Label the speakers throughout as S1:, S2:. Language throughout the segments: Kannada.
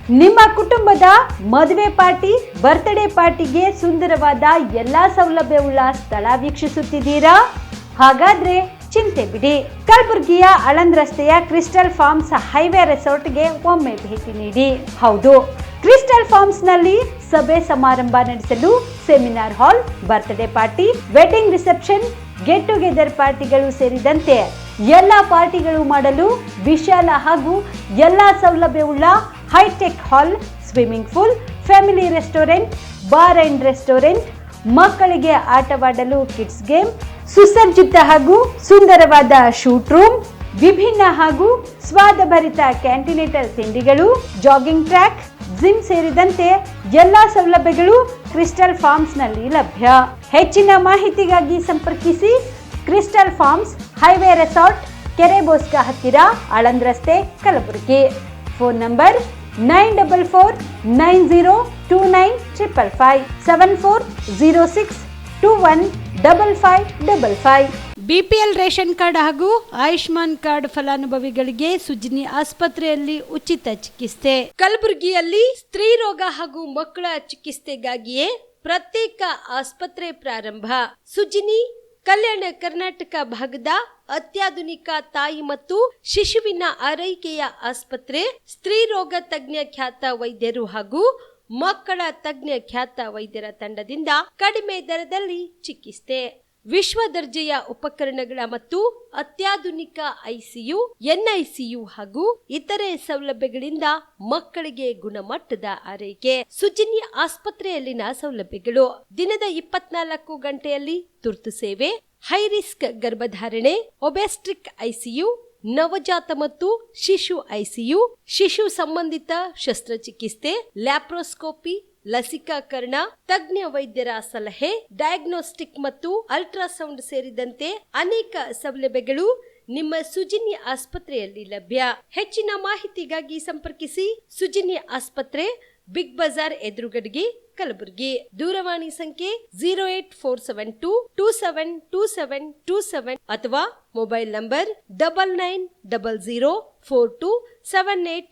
S1: ನಿಮ್ಮ ಕುಟುಂಬದ ಮದುವೆ ಪಾರ್ಟಿ, ಬರ್ತ್ಡೇ ಪಾರ್ಟಿಗೆ ಸುಂದರವಾದ ಎಲ್ಲಾ ಸೌಲಭ್ಯವುಳ್ಳ ಸ್ಥಳ ವೀಕ್ಷಿಸುತ್ತಿದ್ದೀರಾ? ಹಾಗಾದ್ರೆ ಚಿಂತೆ ಬಿಡಿ. ಕಲಬುರಗಿಯ ಆಳಂದ್ ರಸ್ತೆಯ ಕ್ರಿಸ್ಟಲ್ ಫಾರ್ಮ್ಸ್ ಹೈವೇ ರೆಸಾರ್ಟ್ಗೆ ಒಮ್ಮೆ ಭೇಟಿ ನೀಡಿ. ಹೌದು, ಕ್ರಿಸ್ಟಲ್ ಫಾರ್ಮ್ಸ್ ನಲ್ಲಿ ಸಭೆ ಸಮಾರಂಭ ನಡೆಸಲು seminar hall, birthday party, wedding reception, get together ಪಾರ್ಟಿಗಳು ಸೇರಿದಂತೆ ಎಲ್ಲಾ ಪಾರ್ಟಿಗಳು ಮಾಡಲು ವಿಶಾಲ ಹಾಗೂ ಎಲ್ಲಾ ಸೌಲಭ್ಯವುಳ್ಳ hi tech hall, swimming pool, family restaurant, bar and restaurant, ಮಕ್ಕಳಿಗೆ ಆಟವಾಡಲು ಕಿಡ್ಸ್ ಗೇಮ್, ಸುಸಜ್ಜಿತ ಹಾಗೂ ಸುಂದರವಾದ ಶೂಟ್ ರೂಮ್, ವಿಭಿನ್ನ ಹಾಗೂ ಸ್ವಾದಭರಿತ ಕ್ಯಾಂಟಿನೇಟರ್ ತಿಂಡಿಗಳು, ಜಾಗಿಂಗ್ ಟ್ರ್ಯಾಕ್, ಜಿಮ್ ಸೇರಿದಂತೆ ಎಲ್ಲಾ ಸೌಲಭ್ಯಗಳು ಕ್ರಿಸ್ಟಲ್ ಫಾರ್ಮ್ಸ್ ನಲ್ಲಿ ಲಭ್ಯ. ಹೆಚ್ಚಿನ ಮಾಹಿತಿಗಾಗಿ ಸಂಪರ್ಕಿಸಿ ಕ್ರಿಸ್ಟಲ್ ಫಾರ್ಮ್ಸ್ ಹೈವೇ ರೆಸಾರ್ಟ್, ಕೆರೆಬೋಸ್ಕ ಹತ್ತಿರ, ಆಳಂದ್ ರಸ್ತೆ, Kalaburagi. Phone number 9490295555 7406215555.
S2: BPL ration card ಹಾಗೂ ಆಯುಷ್ಮಾನ್ ಕಾರ್ಡ್ ಫಲಾನುಭವಿಗಳಿಗೆ ಸುಜಿನಿ ಆಸ್ಪತ್ರೆಯಲ್ಲಿ ಉಚಿತ ಚಿಕಿತ್ಸೆ. ಕಲಬುರಗಿಯಲ್ಲಿ ಸ್ತ್ರೀ ರೋಗ ಹಾಗೂ ಮಕ್ಕಳ ಚಿಕಿತ್ಸೆಗಾಗಿಯೇ ಪ್ರತ್ಯೇಕ ಆಸ್ಪತ್ರೆ ಪ್ರಾರಂಭ. ಸುಜಿನಿ ಕಲ್ಯಾಣ ಕರ್ನಾಟಕ ಭಾಗದ ಅತ್ಯಾಧುನಿಕ ತಾಯಿ ಮತ್ತು ಶಿಶುವಿನ ಆರೈಕೆಯ ಆಸ್ಪತ್ರೆ. ಸ್ತ್ರೀ ರೋಗ ತಜ್ಞ ಖ್ಯಾತ ವೈದ್ಯರು ಹಾಗೂ ಮಕ್ಕಳ ತಜ್ಞ ಖ್ಯಾತ ವೈದ್ಯರ ತಂಡದಿಂದ ಕಡಿಮೆ ದರದಲ್ಲಿ ಚಿಕಿತ್ಸೆ, ವಿಶ್ವ ದರ್ಜೆಯ ಉಪಕರಣಗಳ ಮತ್ತು ಅತ್ಯಾಧುನಿಕ ಐಸಿಯು, ಎನ್ಐಸಿಯು ಹಾಗೂ ಇತರೆ ಸೌಲಭ್ಯಗಳಿಂದ ಮಕ್ಕಳಿಗೆ ಗುಣಮಟ್ಟದ ಆರೈಕೆ. ಸುಜಿನಿ ಆಸ್ಪತ್ರೆಯಲ್ಲಿನ ಸೌಲಭ್ಯಗಳು: ದಿನದ 24 ಗಂಟೆಯಲ್ಲಿ ತುರ್ತು ಸೇವೆ, ಹೈ ರಿಸ್ಕ್ ಗರ್ಭಧಾರಣೆ, ಒಬೆಸ್ಟ್ರಿಕ್ ಐಸಿಯು, ನವಜಾತ ಮತ್ತು ಶಿಶು ಐಸಿಯು, ಶಿಶು ಸಂಬಂಧಿತ ಶಸ್ತ್ರಚಿಕಿತ್ಸೆ, ಲ್ಯಾಪ್ರೋಸ್ಕೋಪಿ, ಲಸಿಕಾಕರಣ, ತಜ್ಞ ವೈದ್ಯರ ಸಲಹೆ, ಡಯಾಗ್ನೋಸ್ಟಿಕ್ ಮತ್ತು ಅಲ್ಟ್ರಾಸೌಂಡ್ ಸೇರಿದಂತೆ ಅನೇಕ ಸೌಲಭ್ಯಗಳು ನಿಮ್ಮ ಸುಜಿನಿ ಆಸ್ಪತ್ರೆಯಲ್ಲಿ ಲಭ್ಯ. ಹೆಚ್ಚಿನ ಮಾಹಿತಿಗಾಗಿ ಸಂಪರ್ಕಿಸಿ ಸುಜಿನಿ ಆಸ್ಪತ್ರೆ, ಬಿಗ್ ಬಜಾರ್ ಎದುರುಗಡೆಗೆ, ಕಲಬುರಗಿ. ದೂರವಾಣಿ ಸಂಖ್ಯೆ 08472272727 ಅಥವಾ mobile number 9900427814.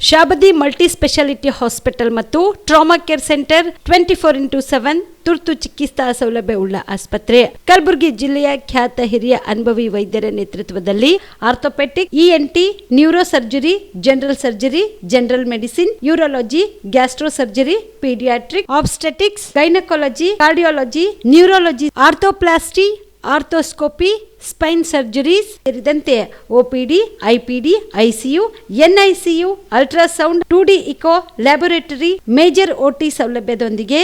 S2: Shabadi multi speciality hospital ಮತ್ತು ಟ್ರಾಮಾ ಕೇರ್ ಸೆಂಟರ್ 24x7 ತುರ್ತು ಚಿಕಿತ್ಸಾ ಸೌಲಭ್ಯ ಉಳ್ಳ ಆಸ್ಪತ್ರೆ. ಕಲಬುರಗಿ ಜಿಲ್ಲೆಯ ಖ್ಯಾತ ಹಿರಿಯ ಅನುಭವಿ ವೈದ್ಯರ ನೇತೃತ್ವದಲ್ಲಿ orthopaedic, ENT, neuro surgery, general surgery, general medicine, urology, gastro surgery, paediatric, obstetrics, gynaecology, cardiology, neurology, arthroplasty, arthroscopy, spine surgeries ಸೇರಿದಂತೆ OPD, IPD, ICU, NICU, ultrasound, 2D echo, laboratory, major OT ಸೌಲಭ್ಯದೊಂದಿಗೆ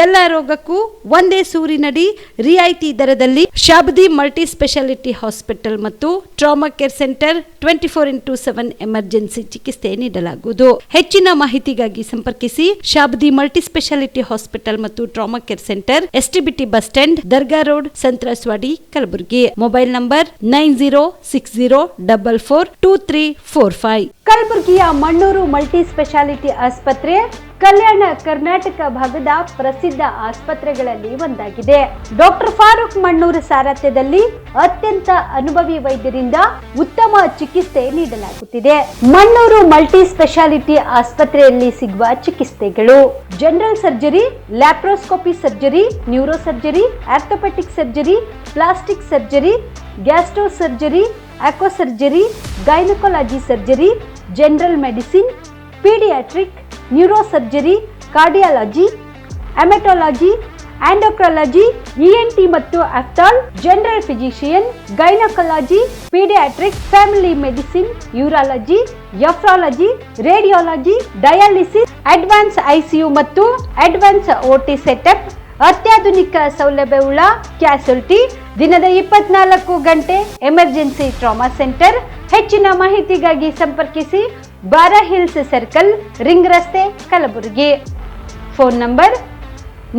S2: ಎಲ್ಲ ರೋಗಕ್ಕೂ ಒಂದೇ ಸೂರಿನಡಿ ರಿಯಾಯಿತಿ ದರದಲ್ಲಿ ಶಾಬದಿ ಮಲ್ಟಿ ಸ್ಪೆಷಾಲಿಟಿ ಹಾಸ್ಪಿಟಲ್ ಮತ್ತು trauma care centre 24x7 emergency ಚಿಕಿತ್ಸೆ ನೀಡಲಾಗುವುದು. ಹೆಚ್ಚಿನ ಮಾಹಿತಿಗಾಗಿ ಸಂಪರ್ಕಿಸಿ ಶಾಬದಿ ಮಲ್ಟಿ ಸ್ಪೆಷಾಲಿಟಿ ಹಾಸ್ಪಿಟಲ್ ಮತ್ತು trauma care centre, STBT bus stand, Dargah road, ಸಂತ್ರಸ್ವಾಡಿ, Kalaburagi. Mobile number 9060442345.
S1: ಕಲಬುರಗಿಯ ಮಣ್ಣೂರು ಮಲ್ಟಿ ಸ್ಪೆಷಾಲಿಟಿ ಆಸ್ಪತ್ರೆ ಕಲ್ಯಾಣ ಕರ್ನಾಟಕ ಭಾಗದ ಪ್ರಸಿದ್ಧ ಆಸ್ಪತ್ರೆಗಳಲ್ಲಿ ಒಂದಾಗಿದೆ. ಡಾಕ್ಟರ್ ಫಾರೂಕ್ ಮಣ್ಣೂರು ಸಾರಥ್ಯದಲ್ಲಿ ಅತ್ಯಂತ ಅನುಭವಿ ವೈದ್ಯರಿಂದ ಉತ್ತಮ ಚಿಕಿತ್ಸೆ ನೀಡಲಾಗುತ್ತಿದೆ. ಮಣ್ಣೂರು ಮಲ್ಟಿ ಸ್ಪೆಷಾಲಿಟಿ ಆಸ್ಪತ್ರೆಯಲ್ಲಿ ಸಿಗುವ ಚಿಕಿತ್ಸೆಗಳು: general surgery, laparoscopy surgery, neuro surgery, orthopaedic surgery, plastic surgery, gastro surgery, aqua surgery, gynaecology surgery, general medicine, paediatric, neuro surgery, cardiology, haematology, endocrinology, ENT ಮತ್ತು ophthal, general physician, gynaecology, paediatric, family medicine, urology, nephrology, radiology, dialysis, advance ICU ಮತ್ತು ಅಡ್ವಾನ್ಸ್ ಓಟಿ ಸೆಟಪ್, ಅತ್ಯಾಧುನಿಕ ಸೌಲಭ್ಯವುಳ್ಳ ಕ್ಯಾಸುಲಿಟಿ, ದಿನದ 24 ಗಂಟೆ ಎಮರ್ಜೆನ್ಸಿ ಟ್ರಾಮಾ ಸೆಂಟರ್. ಹೆಚ್ಚಿನ ಮಾಹಿತಿಗಾಗಿ ಸಂಪರ್ಕಿಸಿ ಬಾರಾ ಹಿಲ್ಸ್ ಸರ್ಕಲ್, ರಿಂಗ್ ರಸ್ತೆ, Kalaburagi. Phone number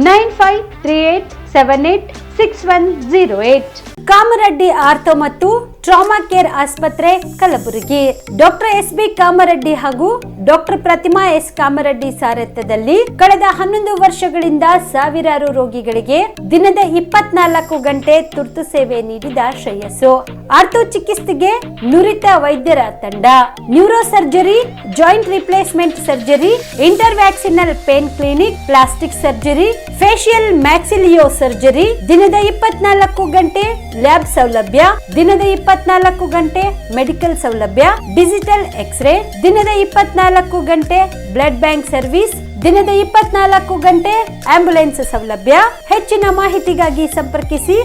S1: 9538786108. Kamareddy ortho ಮತ್ತು ಟ್ರಾಮಾ ಕೇರ್ ಆಸ್ಪತ್ರೆ ಕಲಬುರಗಿ. Doctor S B. ಕಾಮರೆಡ್ಡಿ ಹಾಗೂ ಡಾಕ್ಟರ್ ಪ್ರತಿಮಾ ಎಸ್. ಕಾಮರೆಡ್ಡಿ ಸಾರಥ್ಯದಲ್ಲಿ ಕಳೆದ 11 ವರ್ಷಗಳಿಂದ ಸಾವಿರಾರು ರೋಗಿಗಳಿಗೆ ದಿನದ 24 ಗಂಟೆ ತುರ್ತು ಸೇವೆ ನೀಡಿದ ಶ್ರೇಯಸ್ಸು. ಆರ್ಥೋ ಚಿಕಿತ್ಸೆಗೆ ನುರಿತ ವೈದ್ಯರ ತಂಡ, neuro surgery, joint replacement surgery, interventional pain clinic, plastic surgery, facial maxillo surgery, ದಿನದ 24 ಗಂಟೆ ಲ್ಯಾಬ್ ಸೌಲಭ್ಯ, ದಿನದ 24 ಗಂಟೆ ಮೆಡಿಕಲ್ ಸೌಲಭ್ಯ, ಡಿಜಿಟಲ್ ಎಕ್ಸ್ರೇ, ದಿನದ 24 ಗಂಟೆ ಬ್ಲಡ್ ಬ್ಯಾಂಕ್ ಸರ್ವಿಸ್, ದಿನದ 24 ಗಂಟೆ ಆಂಬ್ಯುಲೆನ್ಸ್ ಸೌಲಭ್ಯ. ಹೆಚ್ಚಿನ ಮಾಹಿತಿಗಾಗಿ ಸಂಪರ್ಕಿಸಿ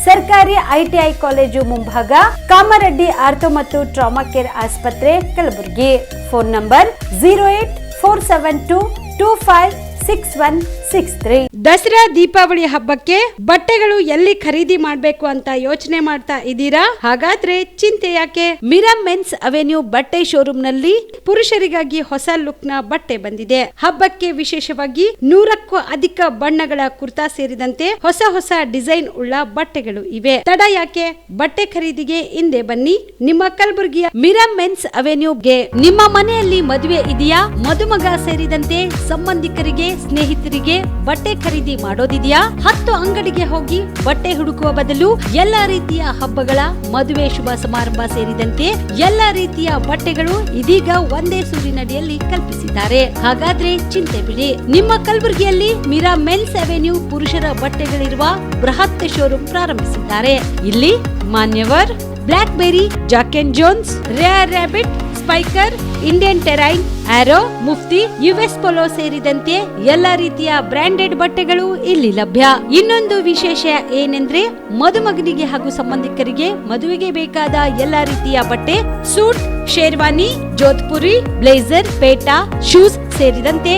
S1: ಸರ್ಕಾರಿ ಐಟಿಐ ಕಾಲೇಜು ಮುಂಭಾಗ, ಕಾಮರೆಡ್ಡಿ ಆರ್ಥೋ ಮತ್ತು ಟ್ರಾಮಾ ಕೇರ್ ಆಸ್ಪತ್ರೆ ಕಲಬುರಗಿ. Phone number 08472256163.
S2: ದಸರಾ ದೀಪಾವಳಿ ಹಬ್ಬಕ್ಕೆ ಬಟ್ಟೆಗಳು ಎಲ್ಲಿ ಖರೀದಿ ಮಾಡಬೇಕು ಅಂತ ಯೋಚನೆ ಮಾಡ್ತಾ ಇದ್ದೀರಾ? ಹಾಗಾದ್ರೆ ಚಿಂತೆ ಯಾಕೆ? ಮಿರಾ ಮೆನ್ಸ್ ಅವೆನ್ಯೂ ಬಟ್ಟೆ ಶೋರೂಮ್ ನಲ್ಲಿ ಪುರುಷರಿಗಾಗಿ ಹೊಸ ಲುಕ್ ನ ಬಟ್ಟೆ ಬಂದಿದೆ. ಹಬ್ಬಕ್ಕೆ ವಿಶೇಷವಾಗಿ 100ಕ್ಕೂ ಅಧಿಕ ಬಣ್ಣಗಳ ಕುರ್ತಾ ಸೇರಿದಂತೆ ಹೊಸ ಹೊಸ ಡಿಸೈನ್ ಉಳ್ಳ ಬಟ್ಟೆಗಳು ಇವೆ. ತಡ ಯಾಕೆ? ಬಟ್ಟೆ ಖರೀದಿಗೆ ಹಿಂದೆ ಬನ್ನಿ ನಿಮ್ಮ ಕಲಬುರಗಿಯ ಮಿರಾ ಮೆನ್ಸ್ ಅವೆನ್ಯೂಗೆ. ನಿಮ್ಮ ಮನೆಯಲ್ಲಿ ಮದುವೆ ಇದೆಯಾ? ಮದುಮಗ ಸೇರಿದಂತೆ ಸಂಬಂಧಿಕರಿಗೆ, ಸ್ನೇಹಿತರಿಗೆ ಬಟ್ಟೆ ಖರೀದಿ ಮಾಡೋದಿದೆಯಾ? 10 ಅಂಗಡಿಗೆ ಹೋಗಿ ಬಟ್ಟೆ ಹುಡುಕುವ ಬದಲು ಎಲ್ಲಾ ರೀತಿಯ ಹಬ್ಬಗಳ, ಮದುವೆ, ಶುಭ ಸಮಾರಂಭ ಸೇರಿದಂತೆ ಎಲ್ಲಾ ರೀತಿಯ ಬಟ್ಟೆಗಳು ಇದೀಗ ಒಂದೇ ಸೂರಿನಡಿಯಲ್ಲಿ ಕಲ್ಪಿಸಿದ್ದಾರೆ. ಹಾಗಾದ್ರೆ ಚಿಂತೆ ಬಿಡಿ, ನಿಮ್ಮ ಕಲಬುರಗಿಯಲ್ಲಿ ಮಿರಾ ಮೆನ್ಸ್ ಅವೆನ್ಯೂ ಪುರುಷರ ಬಟ್ಟೆಗಳಿರುವ ಬೃಹತ್ ಶೋರೂಮ್ ಪ್ರಾರಂಭಿಸಿದ್ದಾರೆ. ಇಲ್ಲಿ Manyavar, Blackberrys, Jack and Jones, Rare Rabbit, Spykar, Indian Terrain, Arrow, Mufti, US Polo ಸೇರಿದಂತೆ ಎಲ್ಲಾ ರೀತಿಯ ಬ್ರಾಂಡೆಡ್ ಬಟ್ಟೆಗಳು ಇಲ್ಲಿ ಲಭ್ಯ. ಇನ್ನೊಂದು ವಿಶೇಷ ಏನೆಂದ್ರೆ, ಮದುಮಗನಿಗೆ ಹಾಗೂ ಸಂಬಂಧಿಕರಿಗೆ ಮದುವೆಗೆ ಬೇಕಾದ ಎಲ್ಲಾ ರೀತಿಯ ಬಟ್ಟೆ, ಸೂಟ್, ಶೇರ್ವಾನಿ, ಜೋಧ್ಪುರಿ, ಬ್ಲೇಸರ್, ಪೇಟಾ, ಶೂಸ್ ಸೇರಿದಂತೆ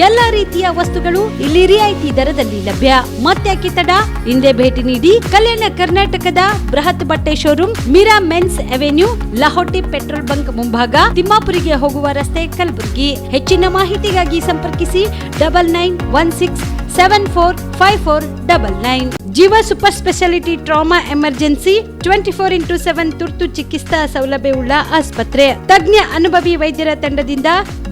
S2: ಎಲ್ಲಾ ರೀತಿಯ ವಸ್ತುಗಳು ಇಲ್ಲಿ ರಿಯಾಯಿತಿ ದರದಲ್ಲಿ ಲಭ್ಯ. ಮತ್ತ್ಯಾಕೆ ತಡ? ಹಿಂದೆ ಭೇಟಿ ನೀಡಿ ಕಲ್ಯಾಣ ಕರ್ನಾಟಕದ ಬೃಹತ್ ಬಟ್ಟೆ showroom Mira men's avenue, Lahoti petrol bunk ಮುಂಭಾಗ, ತಿಮ್ಮಾಪುರಿಗೆ ಹೋಗುವ ರಸ್ತೆ, ಕಲಬುರಗಿ. ಹೆಚ್ಚಿನ ಮಾಹಿತಿಗಾಗಿ ಸಂಪರ್ಕಿಸಿ 9916745499. ಜೀವ super speciality trauma emergency 24x7 ತುರ್ತು ಚಿಕಿತ್ಸಾ ಸೌಲಭ್ಯವುಳ್ಳ ಆಸ್ಪತ್ರೆ. ತಜ್ಞ ಅನುಭವಿ ವೈದ್ಯರ ತಂಡದಿಂದ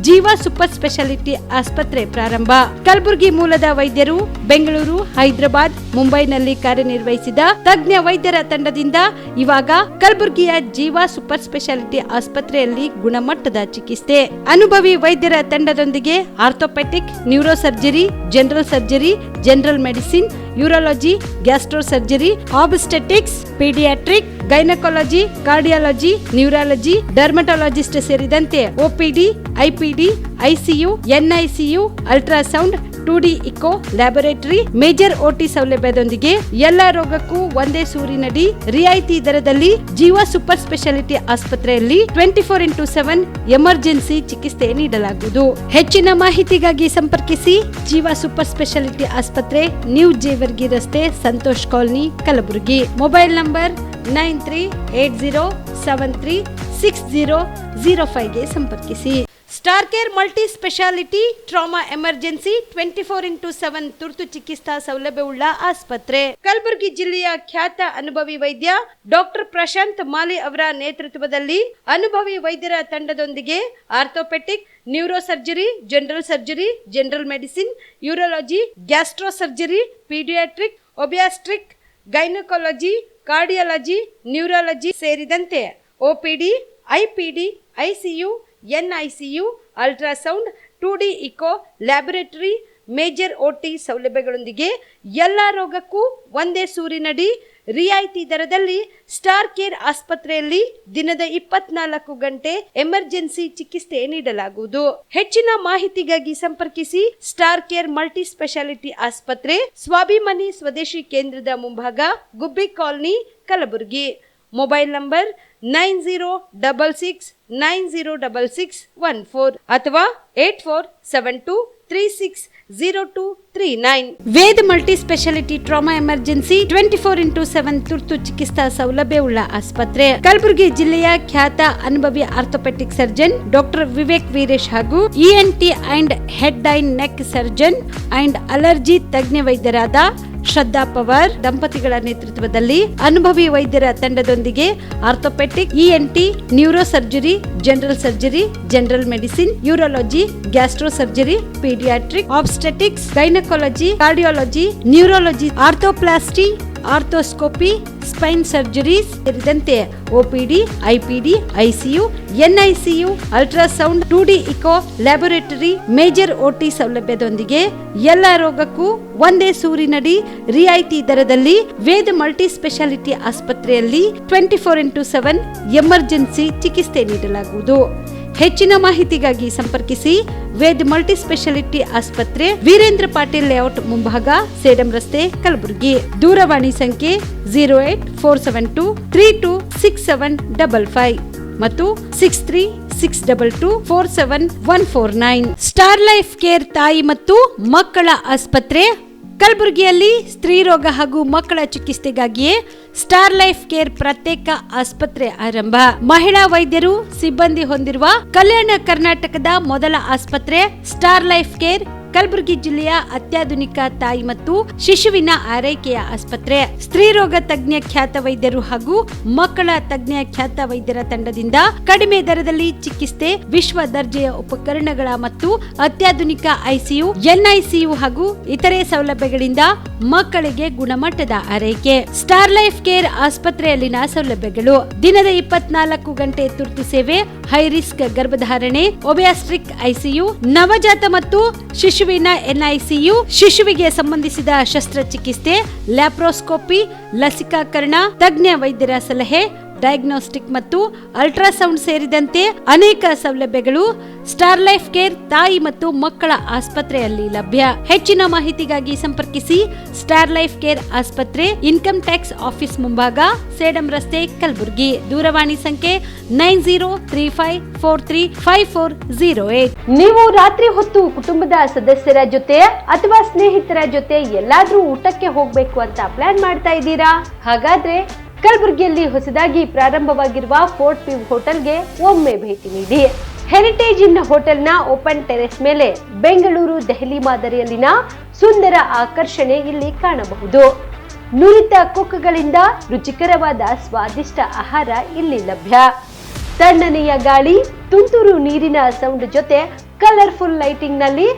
S2: ಜೀವ ಸೂಪರ್ ಸ್ಪೆಷಾಲಿಟಿ ಆಸ್ಪತ್ರೆ ಪ್ರಾರಂಭ. ಕಲಬುರಗಿ ಮೂಲದ ವೈದ್ಯರು ಬೆಂಗಳೂರು, ಹೈದರಾಬಾದ್, ಮುಂಬೈನಲ್ಲಿ ಕಾರ್ಯನಿರ್ವಹಿಸಿದ ತಜ್ಞ ವೈದ್ಯರ ತಂಡದಿಂದ ಇವಾಗ ಕಲಬುರಗಿಯ ಜೀವ ಸೂಪರ್ ಸ್ಪೆಷಾಲಿಟಿ ಆಸ್ಪತ್ರೆಯಲ್ಲಿ ಗುಣಮಟ್ಟದ ಚಿಕಿತ್ಸೆ. ಅನುಭವಿ ವೈದ್ಯರ ತಂಡದೊಂದಿಗೆ orthopaedic, neuro surgery, general surgery, general medicine, urology, gastro surgery, obstetrics, paediatric, gynaecology, cardiology, neurology, dermatologist ಸೇರಿದಂತೆ OPD, IPD, ICU, NICU, ultrasound, 2D echo, laboratory, major OT ಸೌಲಭ್ಯದೊಂದಿಗೆ ಎಲ್ಲಾ ರೋಗಕ್ಕೂ ಒಂದೇ ಸೂರಿನಡಿ ರಿಯಾಯಿತಿ ದರದಲ್ಲಿ ಜೀವ ಸೂಪರ್ ಸ್ಪೆಷಾಲಿಟಿ ಆಸ್ಪತ್ರೆಯಲ್ಲಿ 24x7 ಎಮರ್ಜೆನ್ಸಿ ಚಿಕಿತ್ಸೆ ನೀಡಲಾಗುವುದು. ಹೆಚ್ಚಿನ ಮಾಹಿತಿಗಾಗಿ ಸಂಪರ್ಕಿಸಿ ಜೀವ ಸೂಪರ್ ಸ್ಪೆಷಾಲಿಟಿ ಆಸ್ಪತ್ರೆ, ನ್ಯೂ ಜೇವರ್ಗಿ ರಸ್ತೆ, Santosh colony, Kalaburagi. Mobile number 9380736005 ಗೆ ಸಂಪರ್ಕಿಸಿ. Star care multi speciality trauma emergency 24x7 ತುರ್ತು ಚಿಕಿತ್ಸಾ ಸೌಲಭ್ಯವುಳ್ಳ ಆಸ್ಪತ್ರೆ. ಕಲಬುರಗಿ ಜಿಲ್ಲೆಯ ಖ್ಯಾತ ಅನುಭವಿ ವೈದ್ಯ ಡಾಕ್ಟರ್ ಪ್ರಶಾಂತ್ ಮಾಲಿ ಅವರ ನೇತೃತ್ವದಲ್ಲಿ ಅನುಭವಿ ವೈದ್ಯರ ತಂಡದೊಂದಿಗೆ orthopaedic, neuro surgery, general surgery, general medicine, urology, gastro surgery, paediatric, obstetric, gynaecology, cardiology, neurology ಸೇರಿದಂತೆ OPD, IPD, ICU, NICU, ultrasound, 2D echo, laboratory, major OT ಸೌಲಭ್ಯಗಳೊಂದಿಗೆ ಎಲ್ಲಾ ರೋಗಕ್ಕೂ ಒಂದೇ ಸೂರಿನಡಿ ರಿಯಾಯಿತಿ ದರದಲ್ಲಿ ಸ್ಟಾರ್ ಕೇರ್ ಆಸ್ಪತ್ರೆಯಲ್ಲಿ ದಿನದ 24 ಗಂಟೆ ಎಮರ್ಜೆನ್ಸಿ ಚಿಕಿತ್ಸೆ ನೀಡಲಾಗುವುದು. ಹೆಚ್ಚಿನ ಮಾಹಿತಿಗಾಗಿ ಸಂಪರ್ಕಿಸಿ ಸ್ಟಾರ್ ಕೇರ್ ಮಲ್ಟಿ ಸ್ಪೆಷಾಲಿಟಿ ಆಸ್ಪತ್ರೆ, ಸ್ವಾಭಿಮಾನಿ ಸ್ವದೇಶಿ ಕೇಂದ್ರದ ಮುಂಭಾಗ, Gubbi colony, Kalaburagi. Mobile number 9066906614 ಅಥವಾ 8472360239. Veda multi speciality trauma emergency 24x7 ತುರ್ತು ಚಿಕಿತ್ಸಾ ಸೌಲಭ್ಯವುಳ್ಳ ಆಸ್ಪತ್ರೆ. ಕಲಬುರಗಿ ಜಿಲ್ಲೆಯ ಖ್ಯಾತ ಅನುಭವಿ orthopaedic surgeon doctor Vivek Veeresh ಹಾಗೂ ENT and head and neck surgeon and allergy ತಜ್ಞ ವೈದ್ಯರಾದ ಶ್ರದ್ಧಾ ಪವಾರ್ ದಂಪತಿಗಳ ನೇತೃತ್ವದಲ್ಲಿ ಅನುಭವಿ ವೈದ್ಯರ ತಂಡದೊಂದಿಗೆ orthopaedic, ENT, neuro surgery, general surgery, general medicine, urology, gastro surgery, paediatric, obstetrics, gynaecology, cardiology, neurology, arthroplasty, arthroscopy, spine surgeries ಸೇರಿದಂತೆ OPD, IPD, ICU, NICU, ultrasound, 2D echo, laboratory, major OT ಸೌಲಭ್ಯದೊಂದಿಗೆ ಎಲ್ಲ ರೋಗಕ್ಕೂ ಒಂದೇ ಸೂರಿನಡಿ ರಿಯಾಯಿತಿ ದರದಲ್ಲಿ ವೇದ ಮಲ್ಟಿ ಸ್ಪೆಷಾಲಿಟಿ ಆಸ್ಪತ್ರೆಯಲ್ಲಿ 24x7 ಎಮರ್ಜೆನ್ಸಿ ಚಿಕಿತ್ಸೆ ನೀಡಲಾಗುವುದು. ಹೆಚ್ಚಿನ ಮಾಹಿತಿಗಾಗಿ ಸಂಪರ್ಕಿಸಿ ವೇದ್ ಮಲ್ಟಿ ಸ್ಪೆಷಾಲಿಟಿ ಆಸ್ಪತ್ರೆ, ವೀರೇಂದ್ರ ಪಾಟೀಲ್ ಲೇಔಟ್ ಮುಂಭಾಗ, ಸೇಡಂ ರಸ್ತೆ, ಕಲಬುರಗಿ. ದೂರವಾಣಿ ಸಂಖ್ಯೆ 08472326755 ಮತ್ತು 6362247149. ಸ್ಟಾರ್ ಲೈಫ್ ಕೇರ್ ತಾಯಿ ಮತ್ತು ಮಕ್ಕಳ ಆಸ್ಪತ್ರೆ ಕಲಬುರಗಿಯಲ್ಲಿ ಸ್ತ್ರೀ ರೋಗ ಹಾಗೂ ಮಕ್ಕಳ ಚಿಕಿತ್ಸೆಗಾಗಿಯೇ ಸ್ಟಾರ್ ಲೈಫ್ ಕೇರ್ ಪ್ರತ್ಯೇಕ ಆಸ್ಪತ್ರೆ ಆರಂಭ. ಮಹಿಳಾ ವೈದ್ಯರು ಸಿಬ್ಬಂದಿ ಹೊಂದಿರುವ ಕಲ್ಯಾಣ ಕರ್ನಾಟಕದ ಮೊದಲ ಆಸ್ಪತ್ರೆ ಸ್ಟಾರ್ ಲೈಫ್ ಕೇರ್ ಕಲಬುರಗಿ ಜಿಲ್ಲೆಯ ಅತ್ಯಾಧುನಿಕ ತಾಯಿ ಮತ್ತು ಶಿಶುವಿನ ಆರೈಕೆಯ ಆಸ್ಪತ್ರೆ. ಸ್ತ್ರೀ ರೋಗ ತಜ್ಞ ಖ್ಯಾತ ವೈದ್ಯರು ಹಾಗೂ ಮಕ್ಕಳ ತಜ್ಞ ಖ್ಯಾತ ವೈದ್ಯರ ತಂಡದಿಂದ ಕಡಿಮೆ ದರದಲ್ಲಿ ಚಿಕಿತ್ಸೆ, ವಿಶ್ವ ದರ್ಜೆಯ ಉಪಕರಣಗಳ ಮತ್ತು ಅತ್ಯಾಧುನಿಕ ICU, NICU ಹಾಗೂ ಇತರೆ ಸೌಲಭ್ಯಗಳಿಂದ ಮಕ್ಕಳಿಗೆ ಗುಣಮಟ್ಟದ ಆರೈಕೆ. ಸ್ಟಾರ್ ಲೈಫ್ ಕೇರ್ ಆಸ್ಪತ್ರೆಯಲ್ಲಿನ ಸೌಲಭ್ಯಗಳು: ದಿನದ 24 ಗಂಟೆ ತುರ್ತು ಸೇವೆ, ಹೈ ರಿಸ್ಕ್ ಗರ್ಭಧಾರಣೆ, ಒಬಿಯಾಸ್ಟ್ರಿಕ್ ICU, ನವಜಾತ ಮತ್ತು ಶಿಶುವಿನ NICU, ಶಿಶುವಿಗೆ ಸಂಬಂಧಿಸಿದ ಶಸ್ತ್ರಚಿಕಿತ್ಸೆ, ಲ್ಯಾಪ್ರೋಸ್ಕೋಪಿ, ಲಸಿಕಾಕರಣ, ತಜ್ಞ ವೈದ್ಯರ ಸಲಹೆ, ಡಯಾಗ್ನೋಸ್ಟಿಕ್ ಮತ್ತು ಅಲ್ಟ್ರಾಸೌಂಡ್ ಸೇರಿದಂತೆ ಅನೇಕ ಸೌಲಭ್ಯಗಳು ಸ್ಟಾರ್ ಲೈಫ್ ಕೇರ್ ತಾಯಿ ಮತ್ತು ಮಕ್ಕಳ ಆಸ್ಪತ್ರೆಯಲ್ಲಿ ಲಭ್ಯ. ಹೆಚ್ಚಿನ ಮಾಹಿತಿಗಾಗಿ ಸಂಪರ್ಕಿಸಿ ಸ್ಟಾರ್ ಲೈಫ್ ಕೇರ್ ಆಸ್ಪತ್ರೆ, ಇನ್ಕಮ್ ಟ್ಯಾಕ್ಸ್ ಆಫೀಸ್ ಮುಂಭಾಗ, ಸೇಡಂ ರಸ್ತೆ, ಕಲಬುರಗಿ. ದೂರವಾಣಿ ಸಂಖ್ಯೆ 9035435408.
S1: ನೀವು ರಾತ್ರಿ ಹೊತ್ತು ಕುಟುಂಬದ ಸದಸ್ಯರ ಜೊತೆ ಅಥವಾ ಸ್ನೇಹಿತರ ಜೊತೆ ಎಲ್ಲಾದ್ರೂ ಊಟಕ್ಕೆ ಹೋಗ್ಬೇಕು ಅಂತ ಪ್ಲಾನ್ ಮಾಡ್ತಾ ಇದ್ದೀರಾ? ಹಾಗಾದ್ರೆ ಕಲಬುರಗಿಯಲ್ಲಿ ಹೊಸದಾಗಿ ಪ್ರಾರಂಭವಾಗಿರುವ ಫೋರ್ಟ್ ವ್ಯೂ ಹೋಟೆಲ್ಗೆ ಒಮ್ಮೆ ಭೇಟಿ ನೀಡಿ. ಹೆರಿಟೇಜ್ ಇನ್ ಹೋಟೆಲ್ನ ಓಪನ್ ಟೆರೆಸ್ ಮೇಲೆ ಬೆಂಗಳೂರು, ದೆಹಲಿ ಮಾದರಿಯಲ್ಲಿನ ಸುಂದರ ಆಕರ್ಷಣೆ ಇಲ್ಲಿ ಕಾಣಬಹುದು. ನುರಿತ ಕುಕ್ಗಳಿಂದ ರುಚಿಕರವಾದ ಸ್ವಾದಿಷ್ಟ ಆಹಾರ ಇಲ್ಲಿ ಲಭ್ಯ. ತಣ್ಣನೆಯ ಗಾಳಿ, ತುಂತುರು ನೀರಿನ ಸೌಂಡ್ ಜೊತೆ ಕಲರ್ಫುಲ್ ಲೈಟಿಂಗ್ ನಲ್ಲಿ,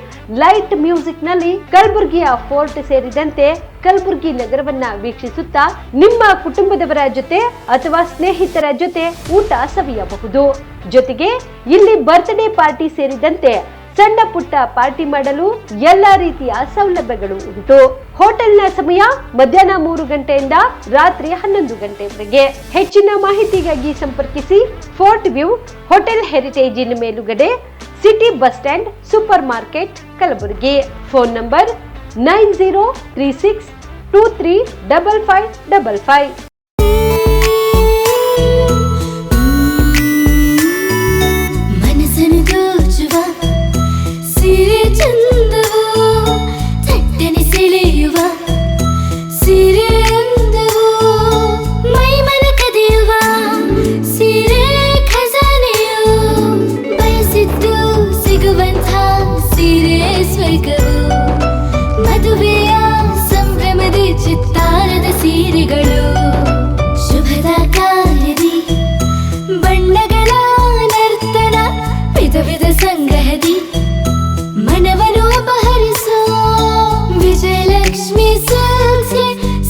S1: ಲೈಟ್ ಮ್ಯೂಸಿಕ್ ನಲ್ಲಿ ಕಲಬುರಗಿಯ ಫೋರ್ಟ್ ಸೇರಿದಂತೆ ಕಲಬುರಗಿ ನಗರವನ್ನ ವೀಕ್ಷಿಸುತ್ತಾ ನಿಮ್ಮ ಕುಟುಂಬದವರ ಜೊತೆ ಅಥವಾ ಸ್ನೇಹಿತರ ಜೊತೆ ಊಟ ಸವಿಯಬಹುದು. ಜೊತೆಗೆ ಇಲ್ಲಿ ಬರ್ತ್ಡೇ ಪಾರ್ಟಿ ಸೇರಿದಂತೆ ಸಣ್ಣ ಪುಟ್ಟ ಪಾರ್ಟಿ ಮಾಡಲು ಎಲ್ಲಾ ರೀತಿಯ ಸೌಲಭ್ಯಗಳು ಉಂಟು. ಹೋಟೆಲ್ನ ಸಮಯ ಮಧ್ಯಾಹ್ನ 3 ಗಂಟೆಯಿಂದ ರಾತ್ರಿ 11 ಗಂಟೆವರೆಗೆ. ಹೆಚ್ಚಿನ ಮಾಹಿತಿಗಾಗಿ ಸಂಪರ್ಕಿಸಿ ಫೋರ್ಟ್ ವ್ಯೂ ಹೋಟೆಲ್, ಹೆರಿಟೇಜ್ ಇನ್ ಮೇಲುಗಡೆ, city bus stand, super market, Kalaburagi. Phone number 9036235555.
S3: ಮದುವೆಯ ಸಂಭ್ರಮದ ಚಿತ್ತಾರದ ಸೀರೆಗಳು, ಶುಭದ ಕಾರ್ಯದಿ ಬಣ್ಣಗಳ ನರ್ತನ, ವಿಧ ವಿಧ ಸಂಗ್ರಹದಿ ಮನವನ್ನು ಅಪಹರಿಸೋ ವಿಜಯಲಕ್ಷ್ಮಿ ಸಿಲ್ಕ್ಸ್